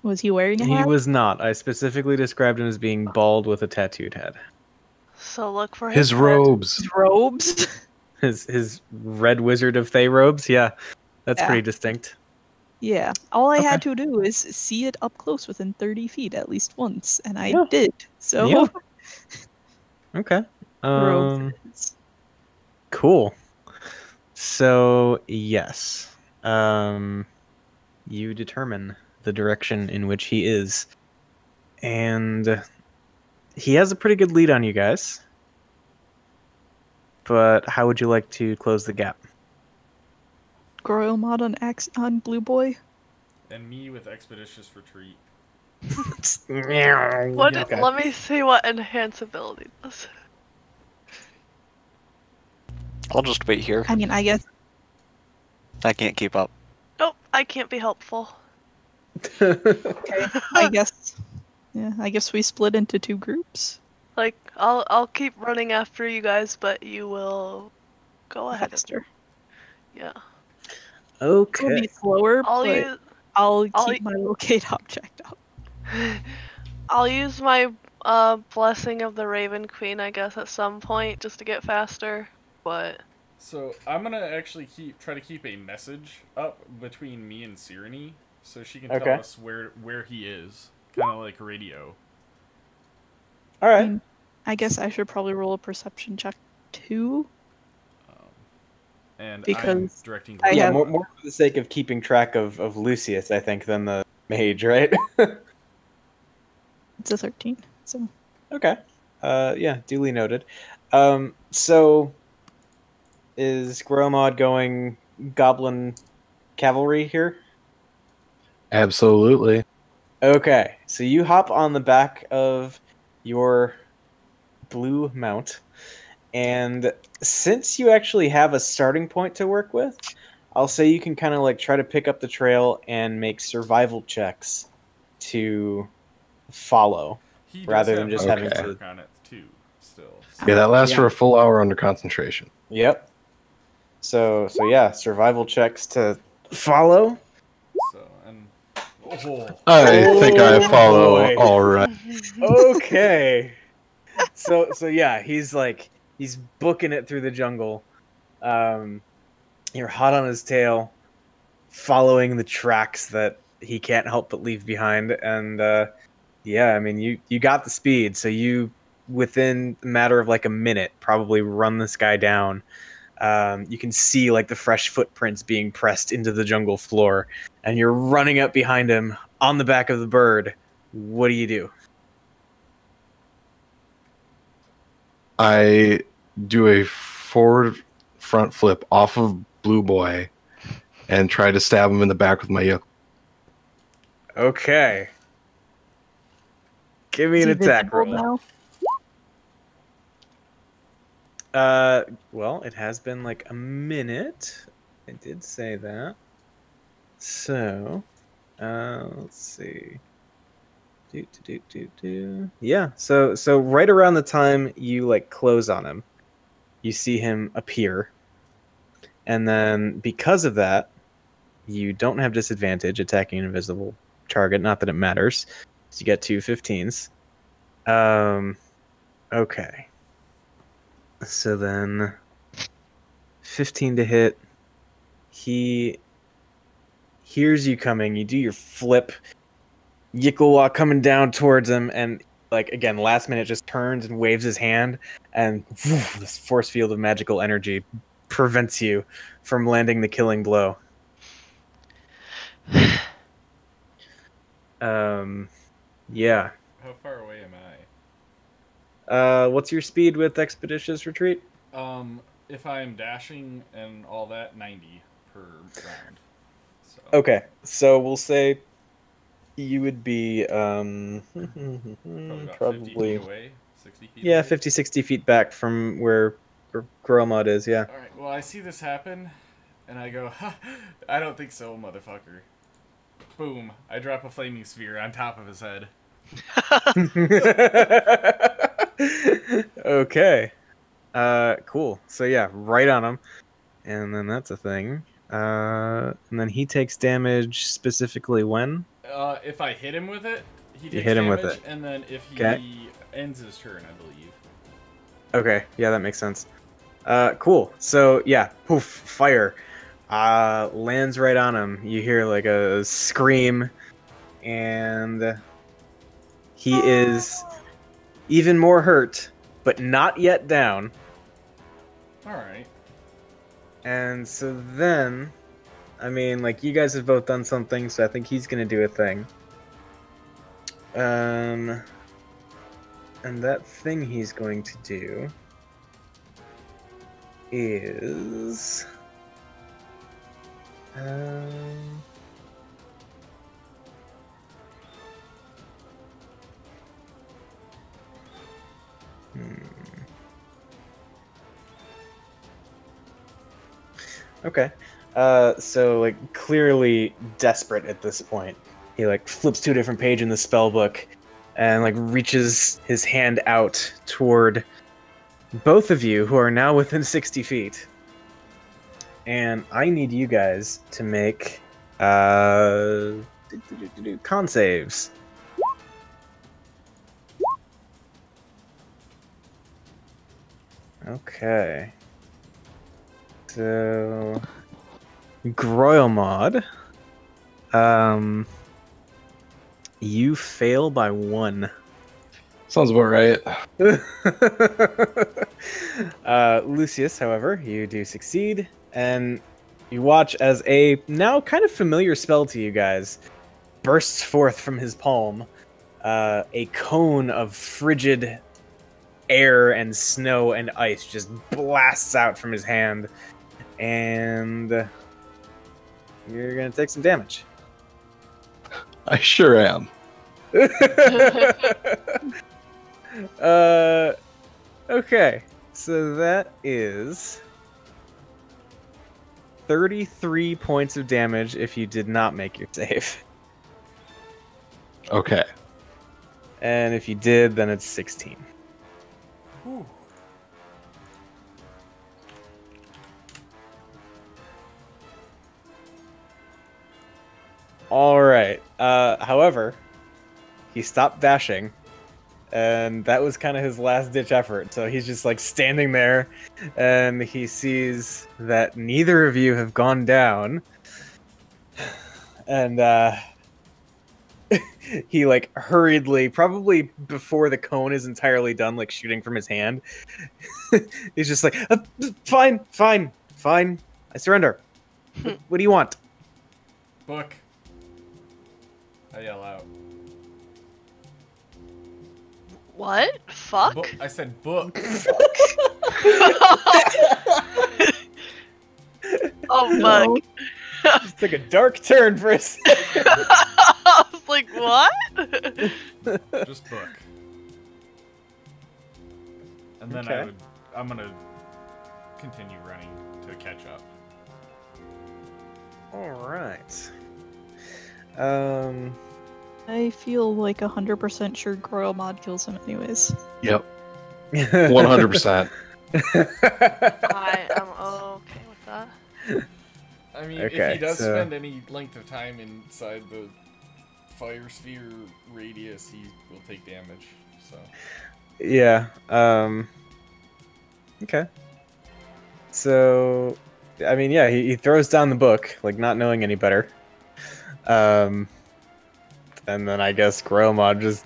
Was he wearing a He hat? was not. I specifically described him as being bald with a tattooed head. So look for His head. robes. His robes. His red wizard of Thay robes. Yeah, that's Yeah. pretty distinct. Yeah. All I had to do is see it up close within 30 feet at least once, and I Yeah. did. So Yeah. Okay. robes it is. Cool. So yes, you determine the direction in which he is, and he has a pretty good lead on you guys. But how would you like to close the gap? Groil mod on Blue Boy. And me with expeditious retreat. What? Okay. Let me see what enhance ability does. I'll just wait here. I mean, I guess I can't keep up. Nope, I can't be helpful. I guess yeah, I guess we split into two groups. Like, I'll keep running after you guys, but you will go ahead. Faster. Yeah. It'll Okay. be slower, I'll but use I'll I'll keep my locate object up. I'll use my blessing of the Raven Queen, I guess, at some point just to get faster. But So I'm gonna actually try to keep a message up between me and Cyrene, so she can Okay. tell us where he is, kind of like radio. All right. I guess I should probably roll a perception check too. And I'm Because directing. I Yeah, have- more for the sake of keeping track of Lucius, I think, than the mage, right? It's a 13. So Okay. Yeah, duly noted. So is Gromod going goblin cavalry here? Absolutely. Okay. So you hop on the back of your blue mount, and since you actually have a starting point to work with, I'll say you can kind of like try to pick up the trail and make survival checks to follow. He does rather have than just having work to- on it too. Still. Yeah, that lasts Yeah. for a full hour under concentration. Yep. So yeah, survival checks to follow. So and oh, I think I Oh, follow boy. all right. Okay. So yeah, he's booking it through the jungle. You're hot on his tail, following the tracks that he can't help but leave behind, and yeah, I mean you got the speed, so you within a matter of like a minute probably run this guy down. You can see like the fresh footprints being pressed into the jungle floor, and you're running up behind him on the back of the bird. What do you do? I do a forward front flip off of Blue Boy and try to stab him in the back with my yoke. Okay. Give me is an he attack visible roll. now? Well, it has been like a minute. I did say that. So, let's see. Yeah, so right around the time you like close on him, you see him appear. And then because of that, you don't have disadvantage attacking an invisible target, not that it matters. So you get 2 15s. Okay. So then 15 to hit. He hears you coming. You do your flip. Yiklewa coming down towards him, and like again, last minute just turns and waves his hand, and this force field of magical energy prevents you from landing the killing blow. Yeah. How far away am I? What's your speed with Expeditious Retreat? If I'm dashing and all that, 90 per round. So. Okay, so we'll say you would be Probably about 50 feet away, 60 feet yeah, away. 50, 60 feet back from where Gromod is, yeah. Alright, well, I see this happen, and I go, ha, I don't think so, motherfucker. Boom, I drop a flaming sphere on top of his head. Okay. Cool. So yeah, right on him. And then that's a thing. And then he takes damage specifically when? If I hit him with it, he takes hit him damage, with it. and then if he Okay. ends his turn, I believe. Okay, yeah, that makes sense. Cool. So yeah, poof, fire. Lands right on him. You hear like a scream, and he is even more hurt, but not yet down. Alright. And so then, I mean, like, you guys have both done something, so I think he's gonna do a thing. And that thing he's going to do is... Okay. So, like, clearly desperate at this point. He, like, flips to a different page in the spell book and, like, reaches his hand out toward both of you who are now within 60 feet. And I need you guys to make con saves. Okay. So, Groilmod, you fail by 1. Sounds about right. Lucius, however, you do succeed, and you watch as a now kind of familiar spell to you guys bursts forth from his palm. A cone of frigid air and snow and ice just blasts out from his hand, and you're gonna take some damage. I sure am. Okay, so that is 33 points of damage if you did not make your save. Okay. And if you did, then it's 16. Whew. All right. However, he stopped dashing, and that was kind of his last-ditch effort. So he's just like standing there, and he sees that neither of you have gone down, and he like hurriedly, probably before the cone is entirely done, like shooting from his hand, he's just like, "Fine, fine, fine. I surrender. What do you want?" Book. I yell out. What? Fuck? Book. I said book. Oh, fuck. Just took a dark turn for a second. I was like, what? Just book. And then Okay. I'm gonna continue running to catch up. All right. I feel like 100% sure Groilmod kills him anyways. Yep. 100%. I am okay with that. I mean, Okay, if he does so- spend any length of time inside the fire sphere radius, he will take damage. So Yeah. Okay. So, I mean, yeah, he throws down the book, like not knowing any better. And then I guess Groilmod just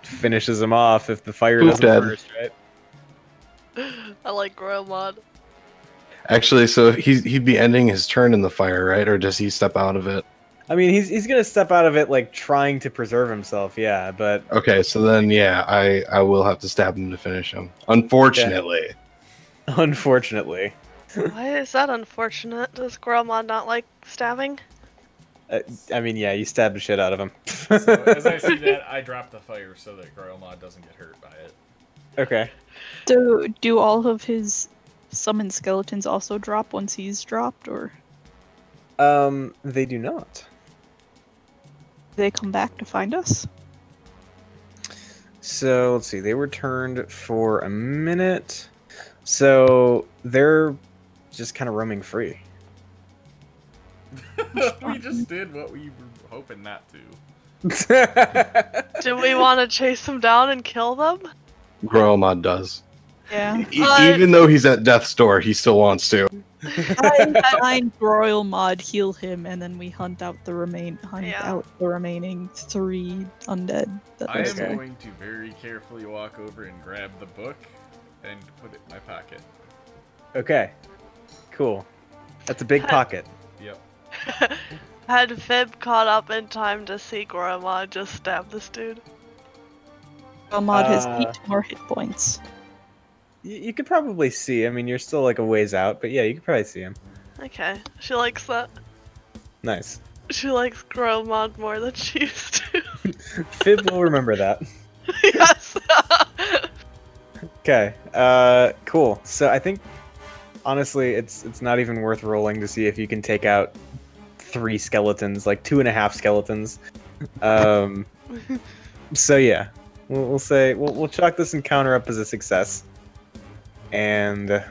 finishes him off if the fire Boop doesn't dead. first, right? I like Groymod. Actually, so he'd be ending his turn in the fire, right? Or does he step out of it? I mean, he's gonna step out of it like trying to preserve himself, yeah, but Okay, so then yeah, I will have to stab him to finish him. Unfortunately. unfortunately. Why is that unfortunate? Does Groymod not like stabbing? I mean, yeah, you stabbed the shit out of him. So as I see that, I drop the fire so that Groymod doesn't get hurt by it. Okay. Do all of his summoned skeletons also drop once he's dropped, or They do not. do they come back to find us? So let's see. They were turned for a minute, so they're just kind of roaming free. We just did what we were hoping not to. Do we want to chase them down and kill them? Groymod does. Yeah. Even though he's at death's door, he still wants to. I find Royal Mod, heal him, and then we hunt out the remaining 3 undead. That I was am there. going to very carefully walk over and grab the book and put it in my pocket. Okay. Cool. That's a big pocket. Yep. Had Fib caught up in time to see Groymod just stab this dude? Royal Mod has 8 more hit points. You could probably see. I mean, you're still like a ways out, but yeah, you could probably see him. Okay, she likes that. Nice. She likes Groymod more than she used to. Fib will remember that. Yes! Okay. Cool. So I think, honestly, it's not even worth rolling to see if you can take out 3 skeletons, like 2.5 skeletons. So yeah, we'll say we'll chalk this encounter up as a success. And In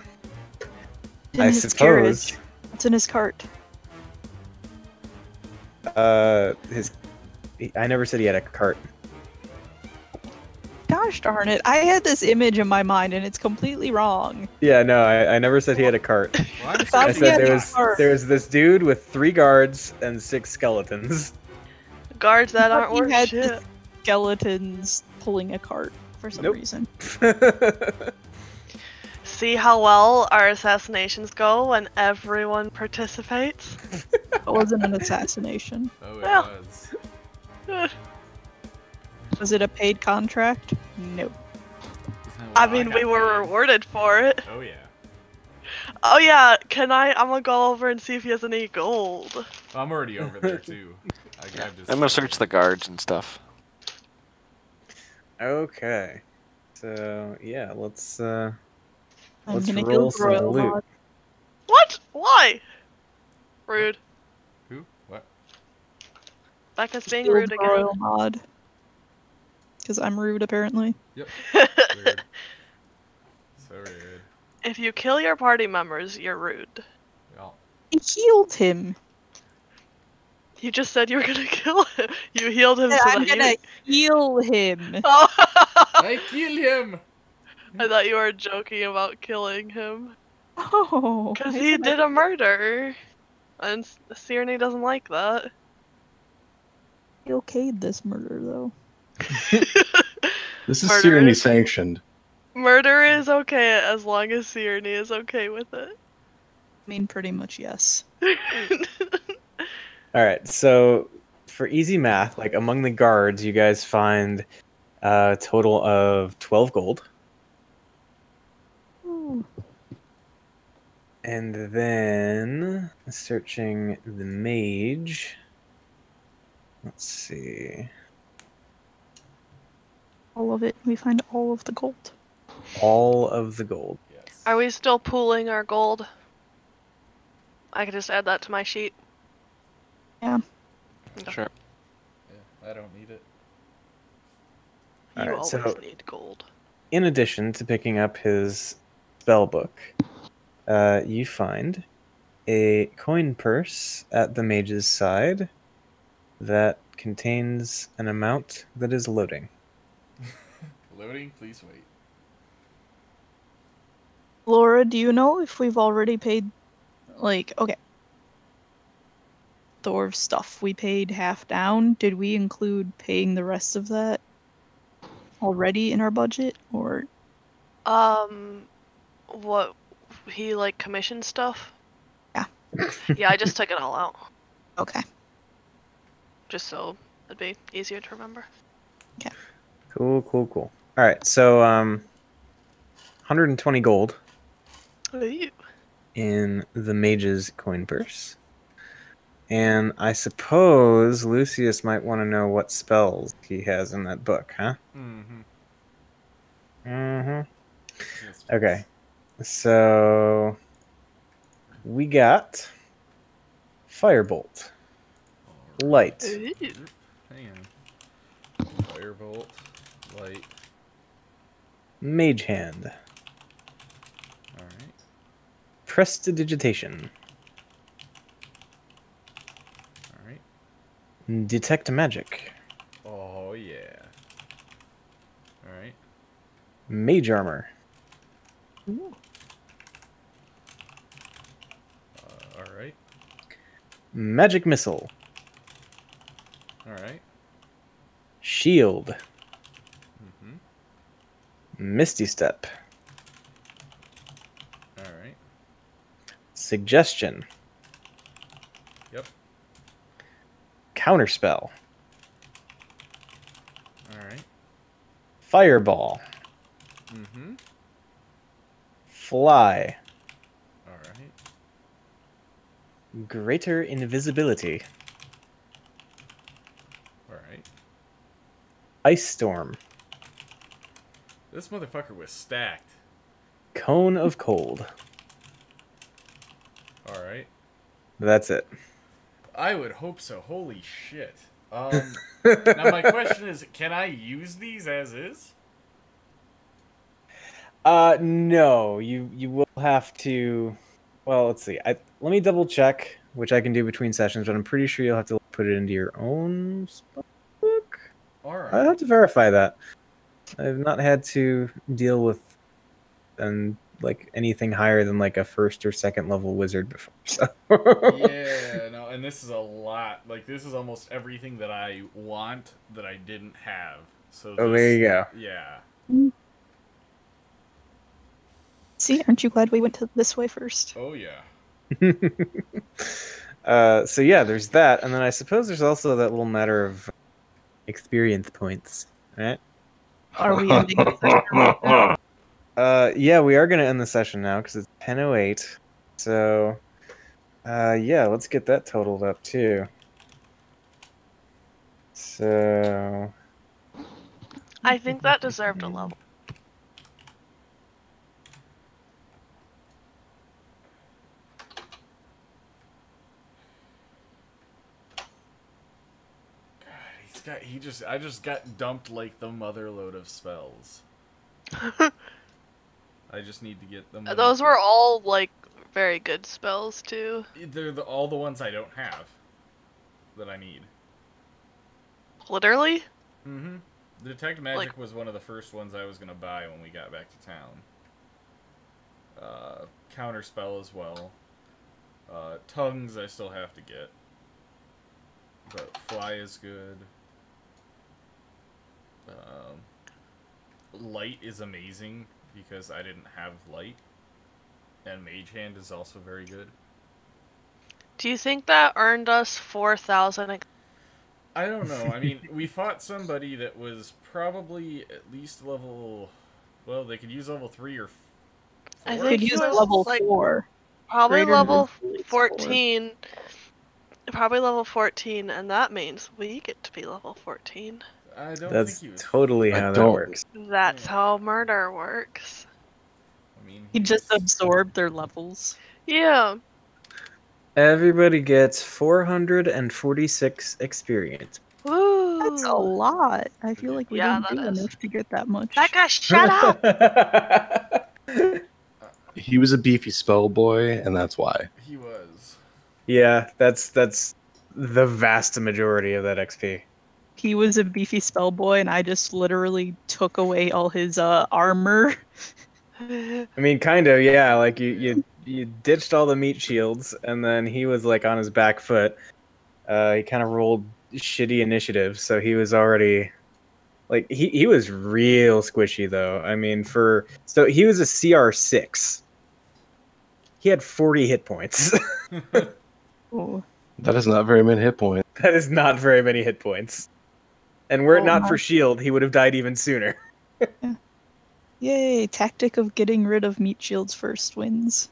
I his suppose carriage. What's in his cart? I never said he had a cart. Gosh darn it. I had this image in my mind and it's completely wrong. Yeah, no, I never said he had a cart. Well, I'm thought I he said had there a was cart. this dude with 3 guards and 6 skeletons. Guards that I aren't thought he worth had shit. the skeletons pulling a cart for some Nope. reason. See how well our assassinations go when everyone participates? It wasn't an assassination. Oh, it Well. was. Was it a paid contract? Nope. I mean, we were rewarded for it. Oh yeah. Oh yeah, I'm gonna go over and see if he has any gold. I'm already over there too. I grabbed his. I'm gonna search the guards and stuff. Okay. So yeah, let's I'm Let's gonna roll kill some Royal loot. Mod. What? Why? Rude. Who? What? Becca's being Killed rude again. Royal Mod. Because I'm rude, apparently. Yep. Weird. So rude. If you kill your party members, you're rude. Well, I healed him. You just said you were gonna kill him. You healed him so I'm that gonna you. heal him. Oh, I kill him. I thought you were joking about killing him. Oh. Because he did a murder. And Sierne doesn't like that. He okayed this murder, though. This is Murder Tyranny is- sanctioned. Murder is okay as long as Sierne is okay with it. I mean, pretty much yes. All right. So for easy math, like among the guards, you guys find a total of 12 gold. Ooh. And then searching the mage. Let's see. All of it. We find all of the gold. All of the gold. Yes. Are we still pooling our gold? I could just add that to my sheet. Yeah. Okay. Sure. Yeah, I don't need it. You Alright, always so- need gold. In addition to picking up his spell book, you find a coin purse at the mage's side that contains an amount that is loading. Loading, please wait. Laura, do you know if we've already paid, like, okay. Dwarf stuff. We paid half down. Did we include paying the rest of that? already in our budget, or What he like commissioned stuff? Yeah. Yeah, I just took it all out. okay? Just so it'd be easier to remember. Cool. All right, so 120 gold Ooh. in the mage's coin purse. And I suppose Lucius might want to know what spells he has in that book, huh? Mm-hmm. Mm-hmm. Yes, Okay. So we got Firebolt, Light, Ooh. Hang on. Firebolt, light. Mage Hand, Alright. Prestidigitation, Alright. Detect Magic, Oh, yeah. Alright. Mage Armor, Alright. Magic Missile, Alright. Shield, Mm-hmm. Misty Step, Alright. Suggestion, Yep. Counterspell, Alright. Fireball, Mm-hmm. Fly, Alright. Greater Invisibility, Alright. Ice Storm, This motherfucker was stacked. Cone of Cold. Alright. That's it. I would hope so. Holy shit. Now my question is, can I use these as is? No, you will have to. Well, let's see. Let me double check, which I can do between sessions, but I'm pretty sure you'll have to put it into your own spellbook. Alright. I'll have to verify that. I've not had to deal with like anything higher than like a first or second level wizard before. So. Yeah, no, and this is a lot. Like, this is almost everything that I want that I didn't have. So Oh, there you go. Yeah. See, aren't you glad we went this way first? Oh, yeah. So yeah, there's that, and then I suppose there's also that little matter of experience points, right? Are we ending the session right now? Yeah, we are gonna end the session now because it's 10:08. So, yeah, let's get that totaled up too. So, I think that deserved a level. God, I just got dumped like the motherload of spells. I just need to get them. Those were all like very good spells too. They're all the ones I don't have that I need. Literally? Mm-hmm. Detect Magic Like- was one of the first ones I was gonna buy when we got back to town. Counterspell as well. Tongues I still have to get. But Fly is good. Light is amazing because I didn't have Light. And Mage Hand is also very good. Do you think that earned us 4,000? I don't know. I mean, we fought somebody that was probably at least level... Well, they could use level 3 or 4. I Could think use he was level like 4. probably Greater level Invisibility 14. Probably level 14, and that means we get to be level 14. I don't that's think he was... totally how that don't- works. That's how murder works. I mean, He just was- absorbed their levels. Yeah. Everybody gets 446 experience. Woo. That's a lot. I feel like we Yeah, don't do that is. enough to get that much. That guy, shut up! He was a beefy spell boy, and that's why. He was. Yeah, that's the vast majority of that XP. He was a beefy spell boy, and I just literally took away all his armor. I mean, kind of, yeah. Like you ditched all the meat shields, and then he was like on his back foot. He kind of rolled shitty initiative, so he was already Like he was real squishy though. I mean, so he was a CR6. He had 40 hit points. Oh. That is not very many hit points. That is not very many hit points. And were it not for shield, he would have died even sooner. Yeah. Yay! Tactic of getting rid of meat shields first wins.